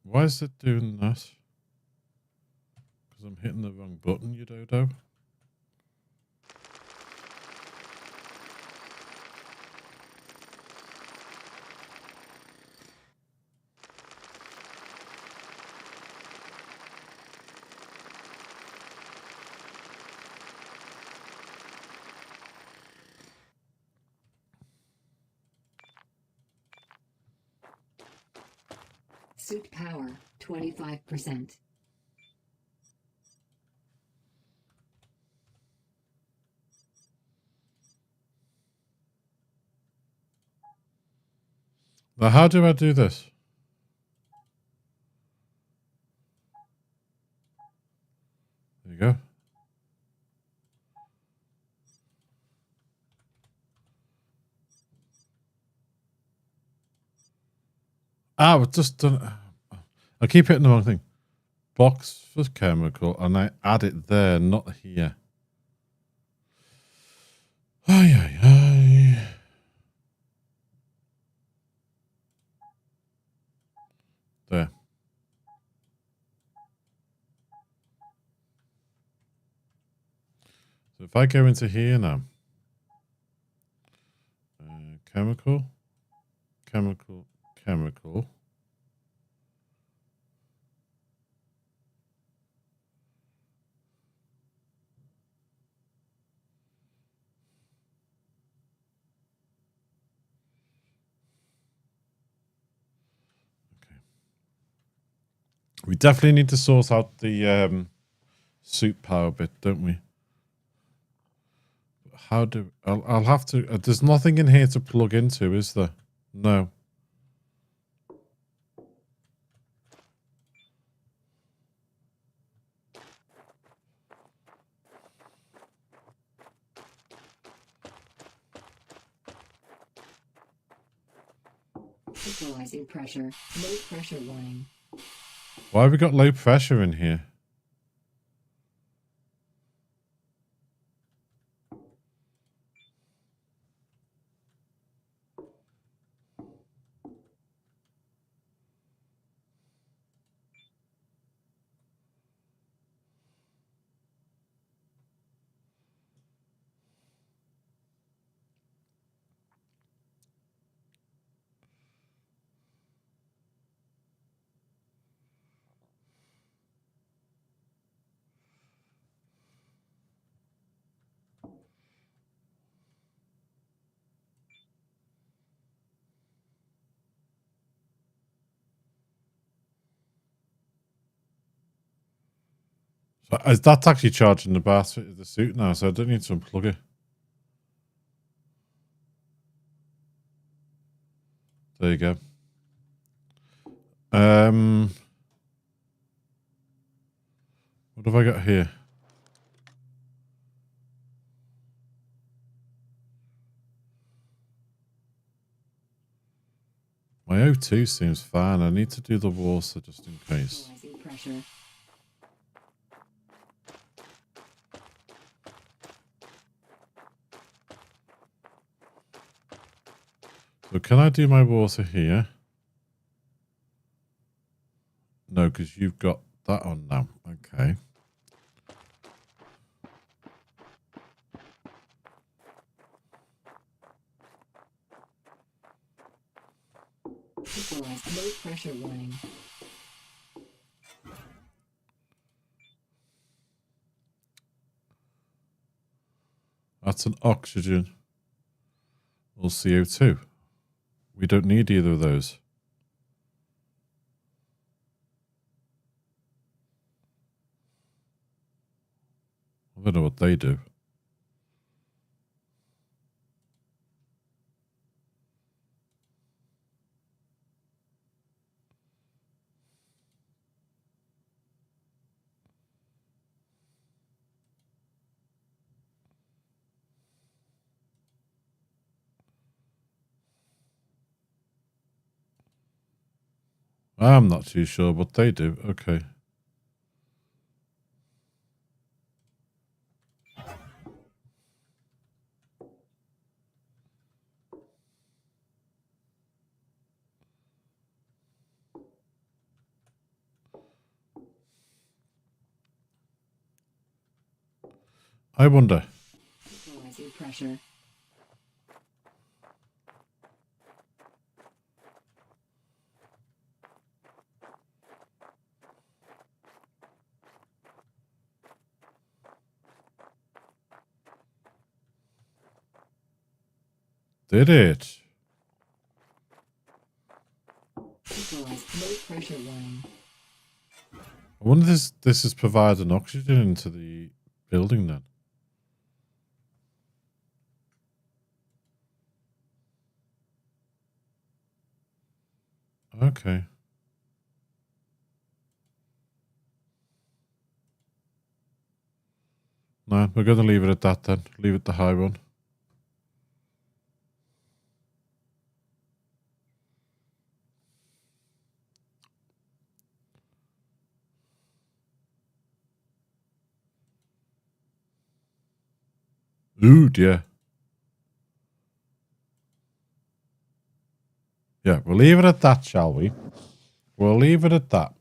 Why is it doing that? Because I'm hitting the wrong button, you dodo. Suit power, 25%. Now, how do I do this? There you go. Ah, I've just done. I keep hitting the wrong thing. Box for chemical, and I add it there, not here. Ay, ay, ay. There. So if I go into here now, chemical, chemical, chemical. We definitely need to sort out the suit power bit, don't we? How do I'll have to? There's nothing in here to plug into, is there? No. Equalizing pressure, low pressure warning. Why have we got low pressure in here? So that's actually charging the battery of the suit now, so I don't need to unplug it. There you go. What have I got here? My O2 seems fine. I need to do the water just in case. Pressure. So can I do my water here? No, because you've got that on now. Okay. Equalized low pressure warning. That's an oxygen or CO2. We don't need either of those. I don't know what they do. I'm not too sure what they do. Okay. I wonder. Equalizing pressure. Did it? Equalized low pressure warning. I wonder if this is providing oxygen into the building then. Okay. No, we're going to leave it at that then. Leave it the high one. Ooh, dear. Yeah, we'll leave it at that, shall we? We'll leave it at that.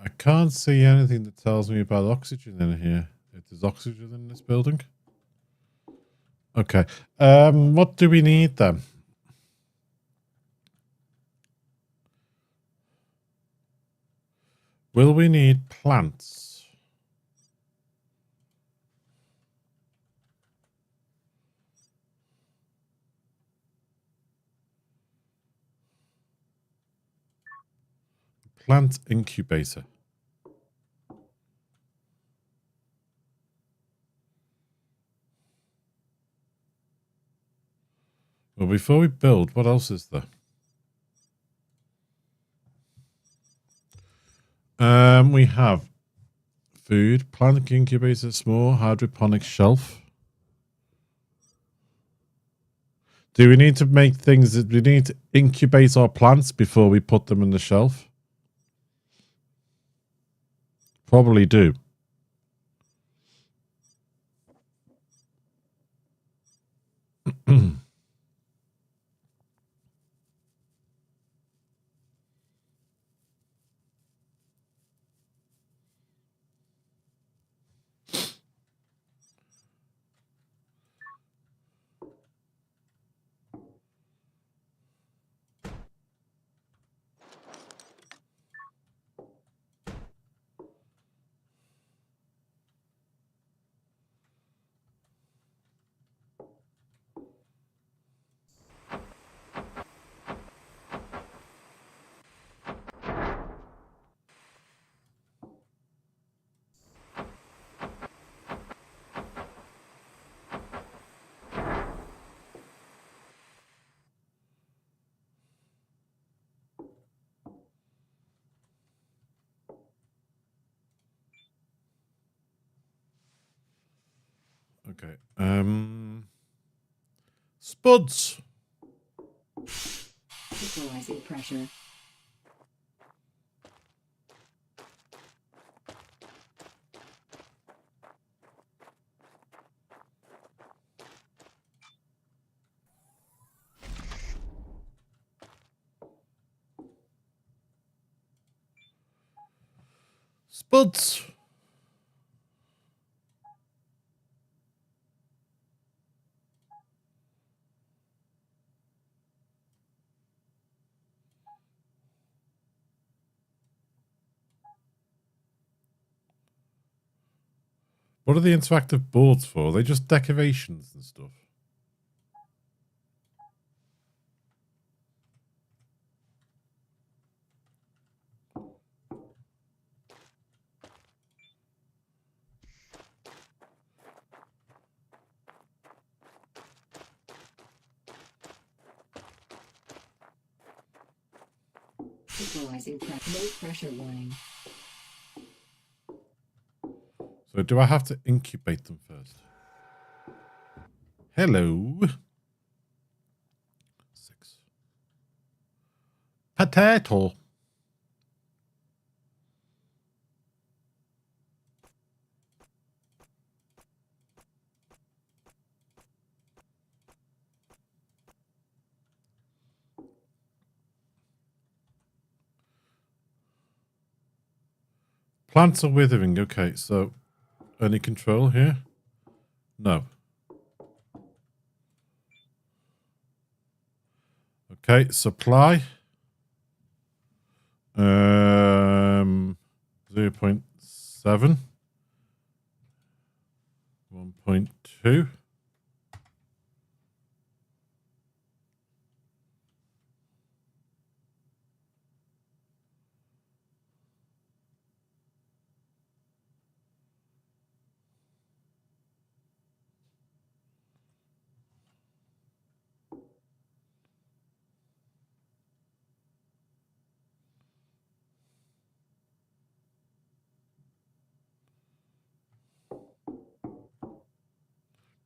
I can't see anything that tells me about oxygen in here. If there's oxygen in this building. Okay. What do we need then? Will we need plants? Plant incubator. Well, before we build, what else is there? We have food, plant incubator, small hydroponic shelf. Do we need to make things that we need to incubate our plants before we put them in the shelf? Probably do. Okay. Spuds. Equalizing pressure. Spuds. What are the interactive boards for? Are they just decorations and stuff? Equalizing low pressure warning. So do I have to incubate them first? Hello. 6. Potato. Plants are withering. Okay, so any control here? No. Okay, supply. 0.7. 1.2.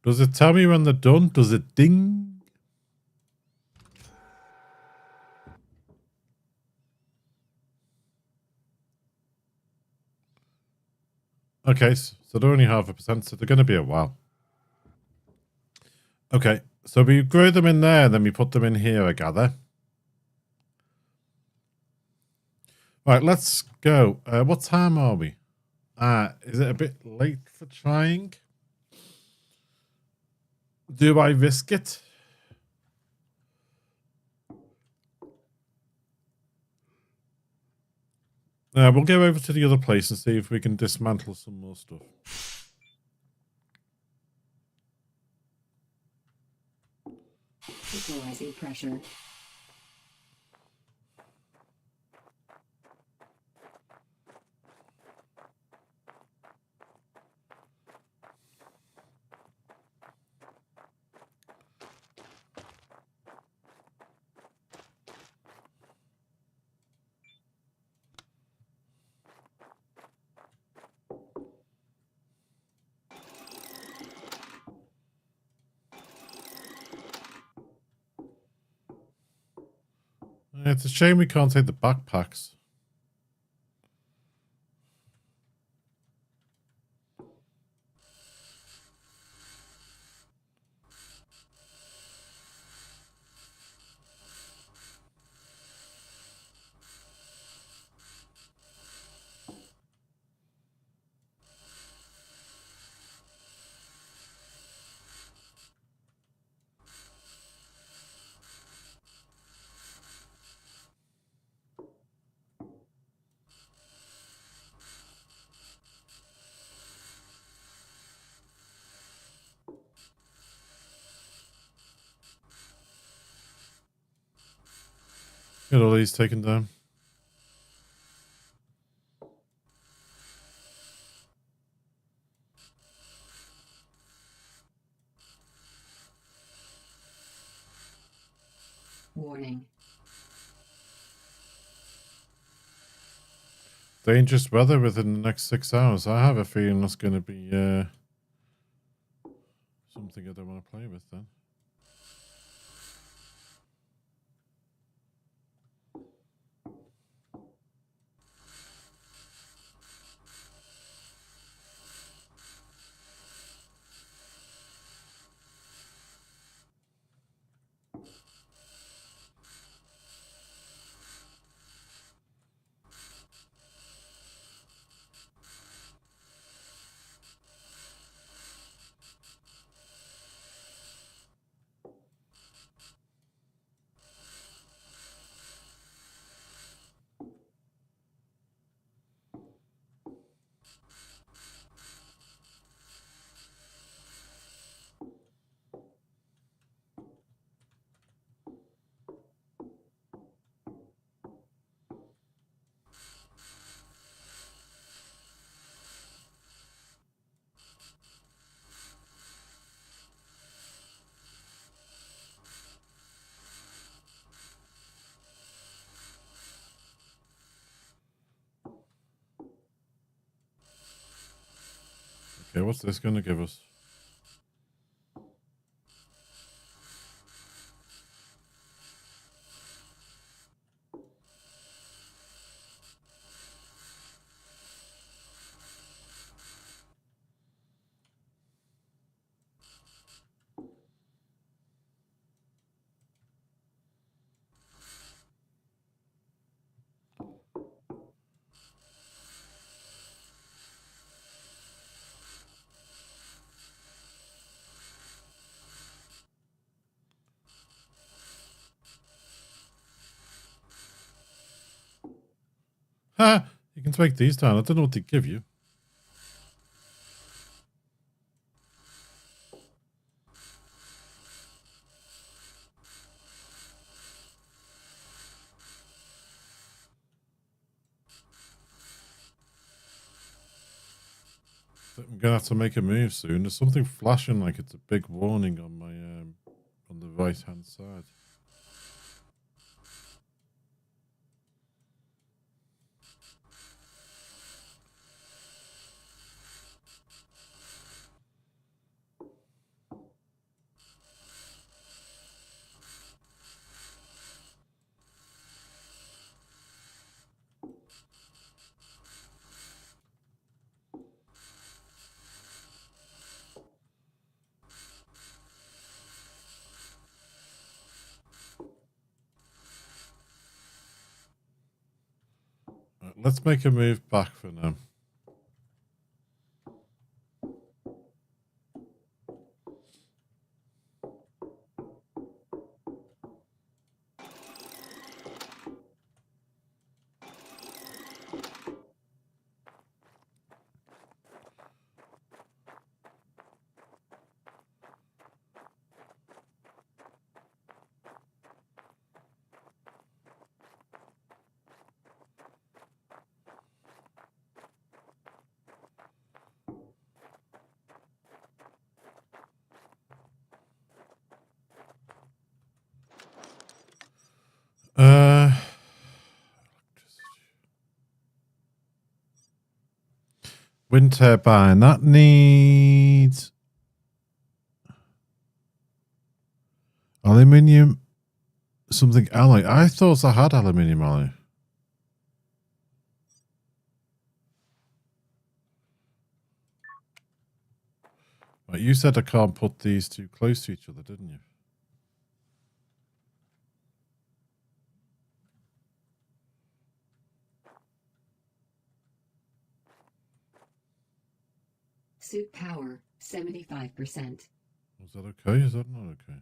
Does it tell me when they're done? Does it ding? Okay, so they're only 0.5%, so they're going to be a while. Okay, so we grow them in there, and then we put them in here, I gather. Right, let's go. What time are we? Is it a bit late for trying? Do I risk it? We'll go over to the other place and see if we can dismantle some more stuff. Equalizing pressure. It's a shame we can't take the backpacks. Get all these taken down. Warning. Dangerous weather within the next 6 hours. I have a feeling that's going to be something I don't want to play with then. Okay, what's this going to give us? Ha! You can take these down. I don't know what they give you. I'm gonna have to make a move soon. There's something flashing like it's a big warning on my on the right hand side. Right, let's make a move back for now. Wind turbine. That needs aluminium something alloy. I thought I had aluminium alloy. Right, you said I can't put these too close to each other, didn't you? Suit power, 75%. Was that okay? Is that not okay?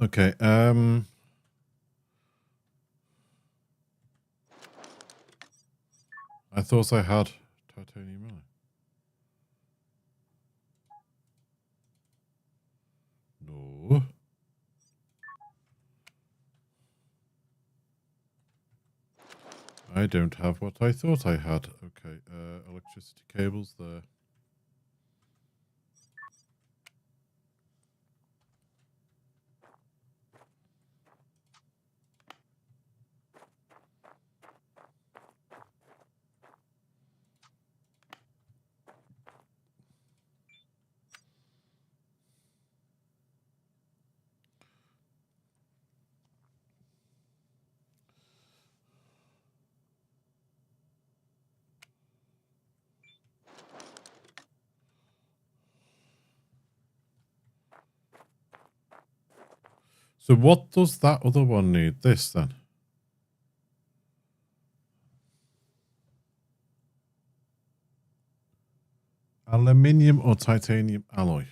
Okay. I thought I had titanium alloy. No. I don't have what I thought I had. Okay. Electricity cables there. So what does that other one need? This then? Aluminium or titanium alloy?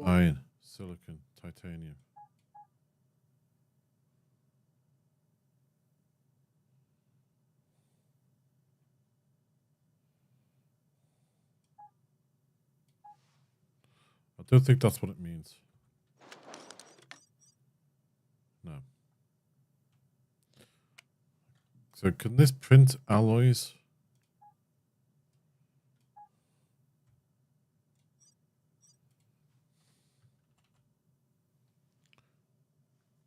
Iron, silicon, titanium. I don't think that's what it means. No. So can this print alloys?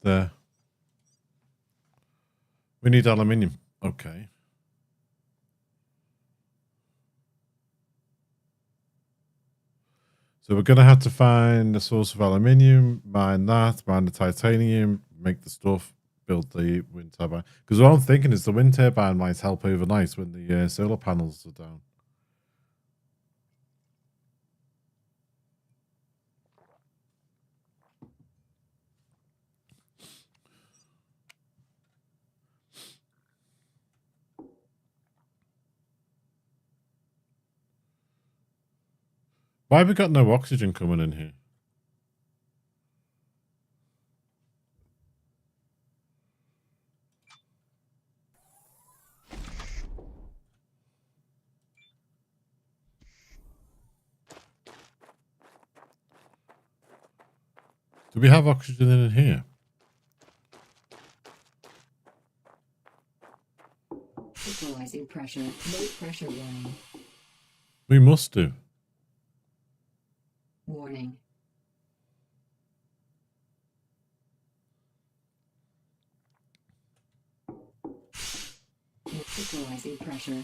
There. We need aluminium. Okay. So we're going to have to find a source of aluminium, mine that, mine the titanium, make the stuff, build the wind turbine. Because what I'm thinking is the wind turbine might help overnight when the solar panels are down. Why have we got no oxygen coming in here? Do we have oxygen in here? Equalizing pressure. Low pressure warning. We must do. Warning. Equalizing pressure.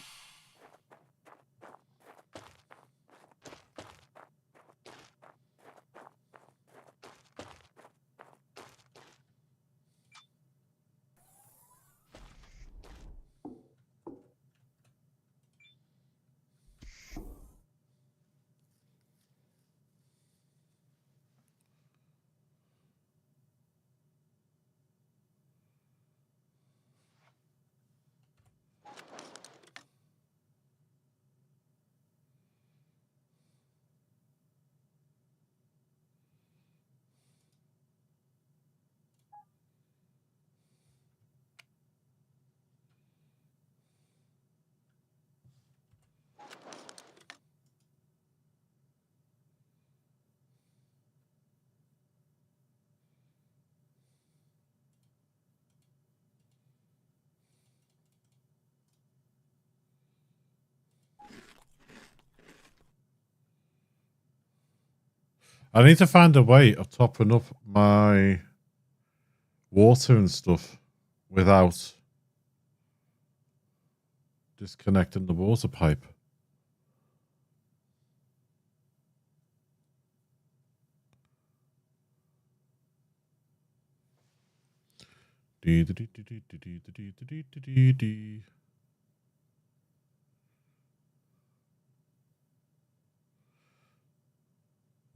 I need to find a way of topping up my water and stuff without disconnecting the water pipe.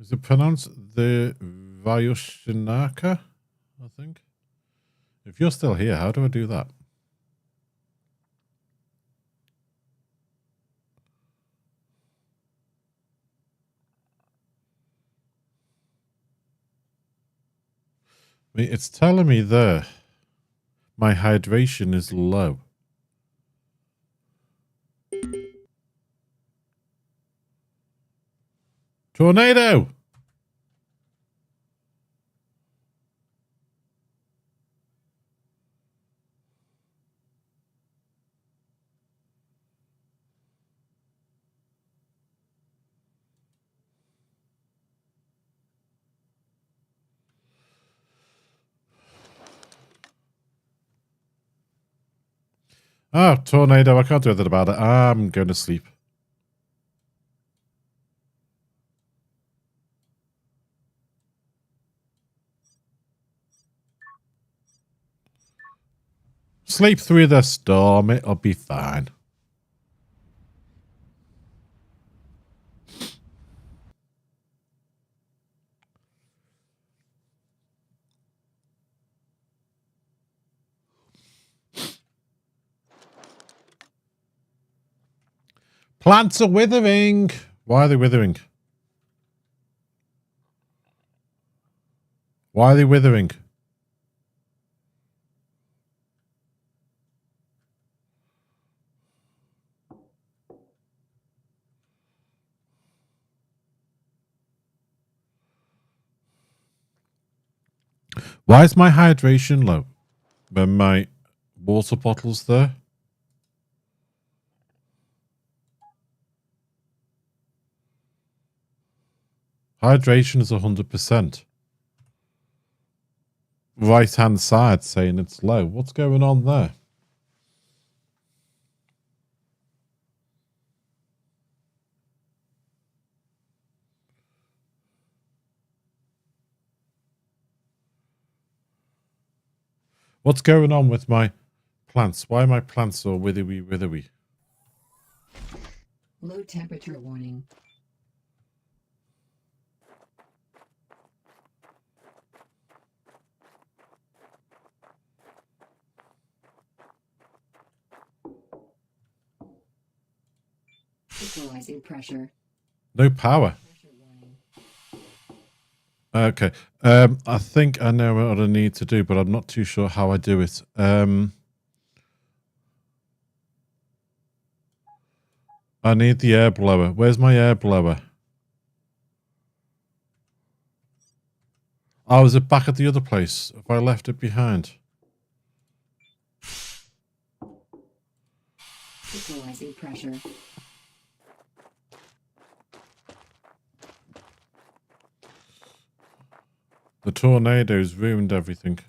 Is it pronounced the Vyoshinaka? I think. If you're still here, how do I do that? I mean, it's telling me there my hydration is low. Tornado! Ah, tornado, I can't do anything about it. I'm going to sleep. Sleep through the storm, it'll be fine. Plants are withering. Why are they withering? Why are they withering? Why is my hydration low when my water bottle's there? Hydration is 100%. Right hand side saying it's low. What's going on there? What's going on with my plants? Why are my plants so withery? Low temperature warning. Equalizing pressure. No power. Pressure warning. Okay. I think I know what I need to do, but I'm not too sure how I do it. I need the air blower. Where's my air blower? Oh, is it back at the other place? Have I left it behind? Equalizing pressure. The tornadoes ruined everything.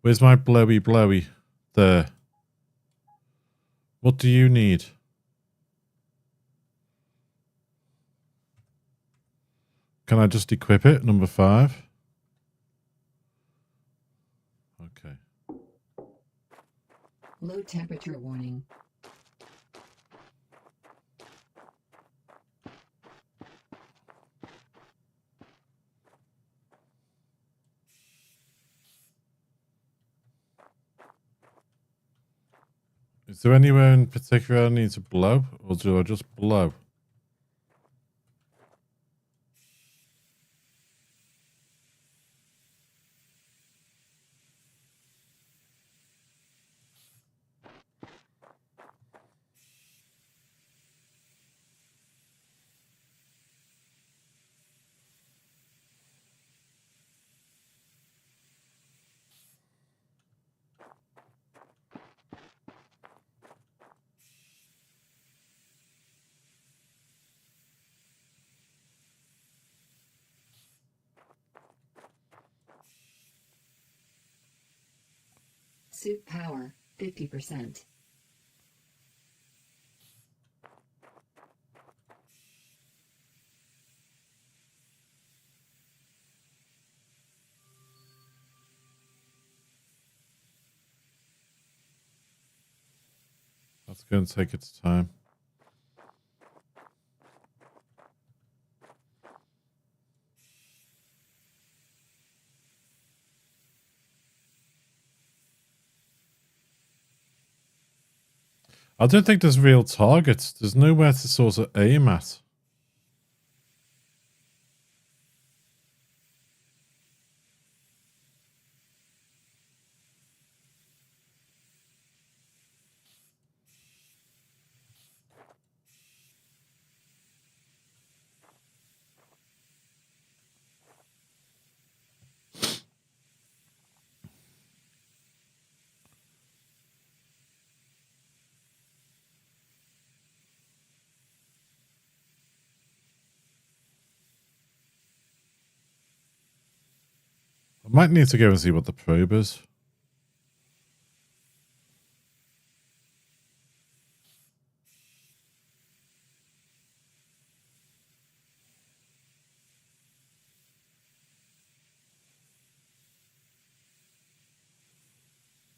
Where's my blowy? There. What do you need? Can I just equip it? Number 5. Okay. Low temperature warning. Is there anywhere in particular I need to blow? Or do I just blow? Suit power 50%. That's going to take its time. I don't think there's real targets. There's nowhere to sort of aim at. I might need to go and see what the probe is.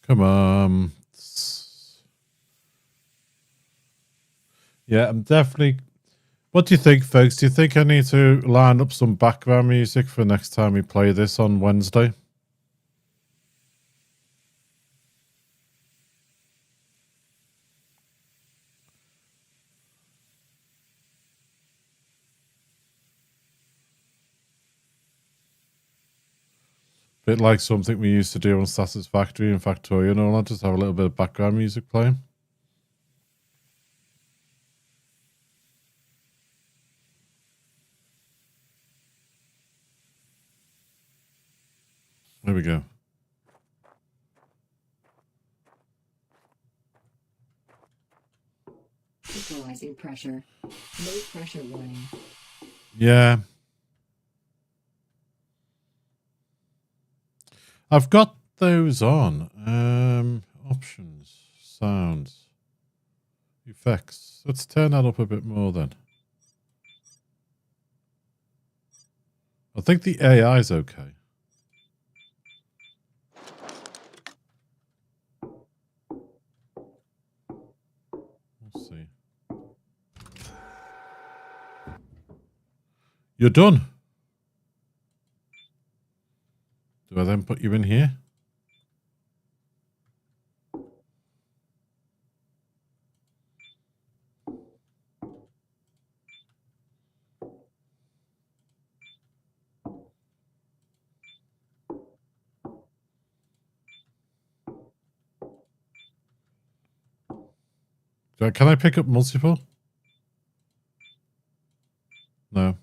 Come on. Yeah, I'm definitely... What do you think, folks? Do you think I need to line up some background music for next time we play this on Wednesday? Bit like something we used to do on Satisfactory and Factorio and all that. Just have a little bit of background music playing. There we go. Equalizing pressure. Low pressure warning. Yeah. I've got those on. Options, sounds, effects. Let's turn that up a bit more then. I think the AI is okay. Let's see. You're done. Do I then put you in here? Can I pick up multiple? No.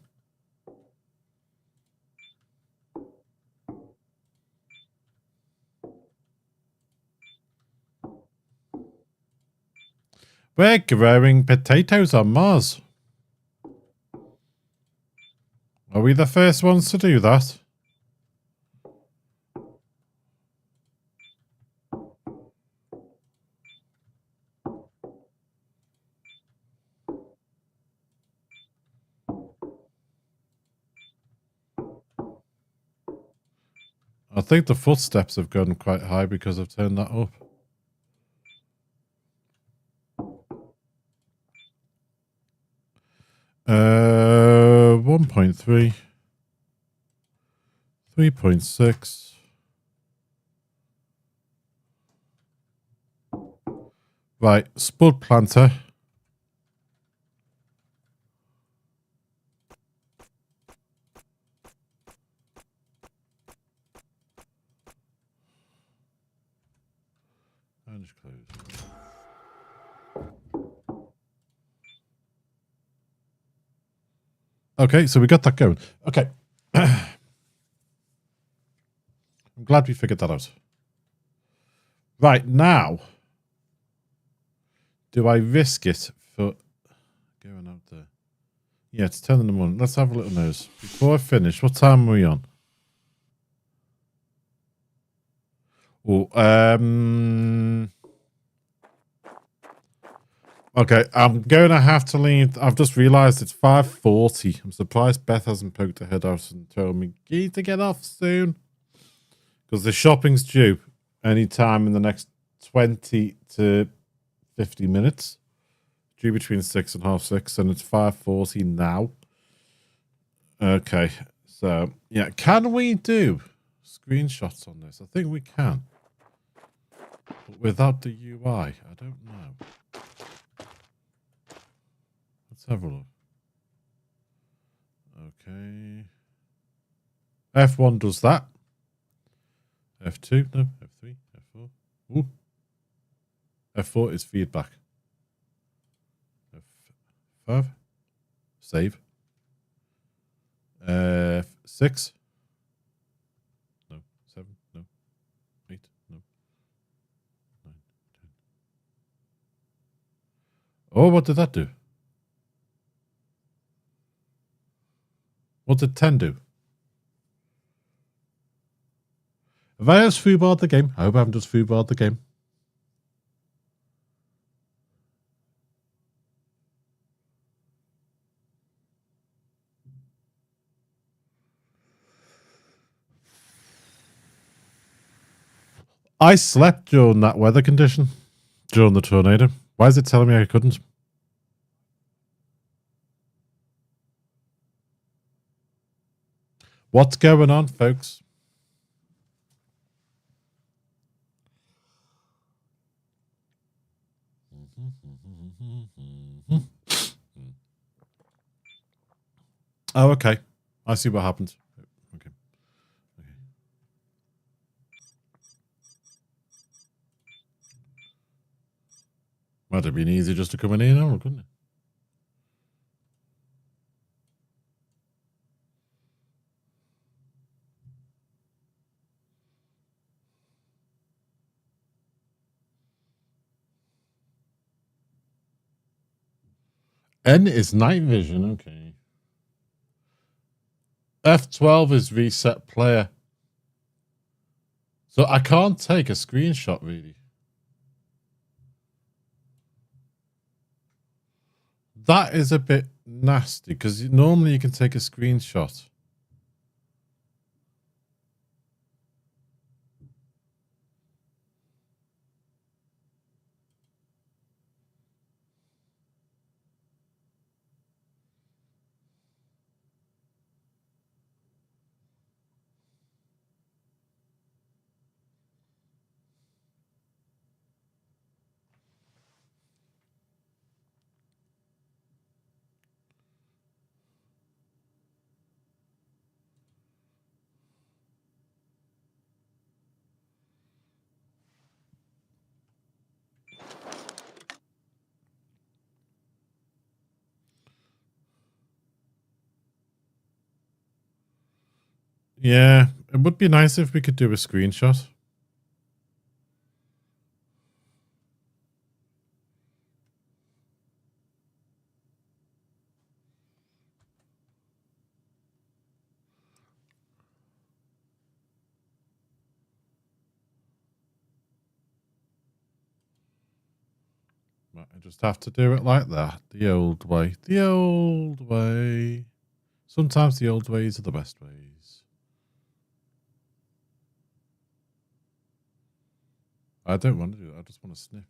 We're growing potatoes on Mars. Are we the first ones to do that? I think the footsteps have gone quite high because I've turned that up. Uh, 1.3, 3.6. Right, spud planter. And just close. Okay, so we got that going. Okay. I'm glad we figured that out. Right, now, do I risk it for going out there? Yeah, it's 10 in the morning. Let's have a little nose. Before I finish, what time are we on? Oh, okay, I'm going to have to leave. I've just realised it's 5:40. I'm surprised Beth hasn't poked her head out and told me, you need to get off soon. Because the shopping's due any time in the next 20 to 50 minutes. Due between 6 and half 6, and it's 5:40 now. Okay, so yeah, can we do screenshots on this? I think we can. But without the UI, I don't know. Let's have a look. Okay. F1 does that. F2, no, F3, F4. Ooh. F4 is feedback. F5, save. F6, no. 7, no. 8, no. 9, 10. Oh, what did that do? What did 10 do? Have I just foobarred the game? I hope I haven't just foobarred the game. I slept during that weather condition, during the tornado. Why is it telling me I couldn't? What's going on, folks? Oh, okay. I see what happened. Okay. Might have been easy just to come in here now, couldn't it? N is night vision, okay. F12 is reset player. So I can't take a screenshot, really. That is a bit nasty, because normally you can take a screenshot. Yeah, it would be nice if we could do a screenshot. Right, I just have to do it like that. The old way. The old way. Sometimes the old ways are the best ways. I don't want to do that. I just want to snip.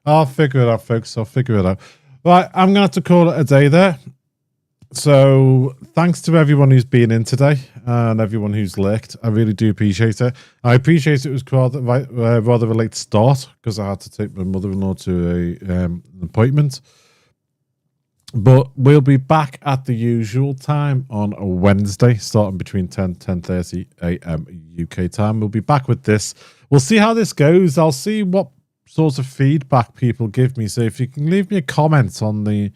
I'll figure it out, folks. I'll figure it out. Right, I'm going to have to call it a day there. So thanks to everyone who's been in today and everyone who's lurked. I really do appreciate it. I appreciate it was rather a late start because I had to take my mother-in-law to an appointment. But we'll be back at the usual time on a Wednesday, starting between 10:30 a.m. UK time. We'll be back with this. We'll see how this goes. I'll see what sorts of feedback people give me. So if you can leave me a comment on the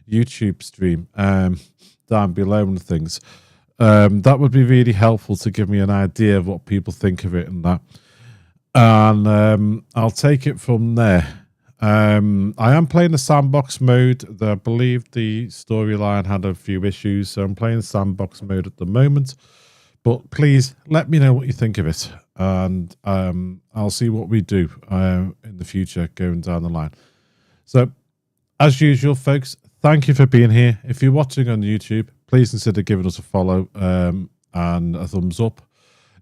YouTube stream down below and things, that would be really helpful to give me an idea of what people think of it and that. And I'll take it from there. I am playing the sandbox mode. I believe the storyline had a few issues, so I'm playing sandbox mode at the moment. But please let me know what you think of it, and I'll see what we do in the future going down the line. So, as usual, folks, thank you for being here. If you're watching on YouTube, please consider giving us a follow and a thumbs up.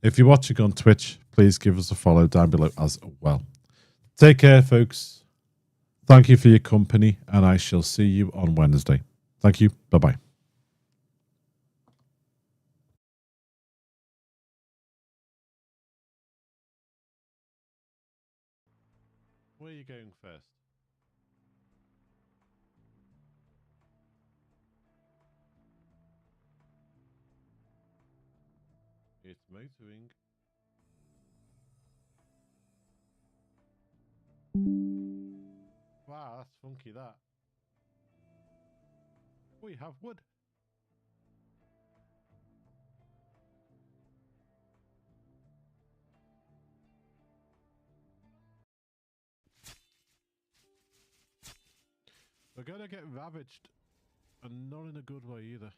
If you're watching on Twitch, please give us a follow down below as well. Take care, folks. Thank you for your company, and I shall see you on Wednesday. Thank you. Bye-bye. Where are you going first? It's motoring. Wow, that's funky, that. We have wood. We're going to get ravaged, and not in a good way either.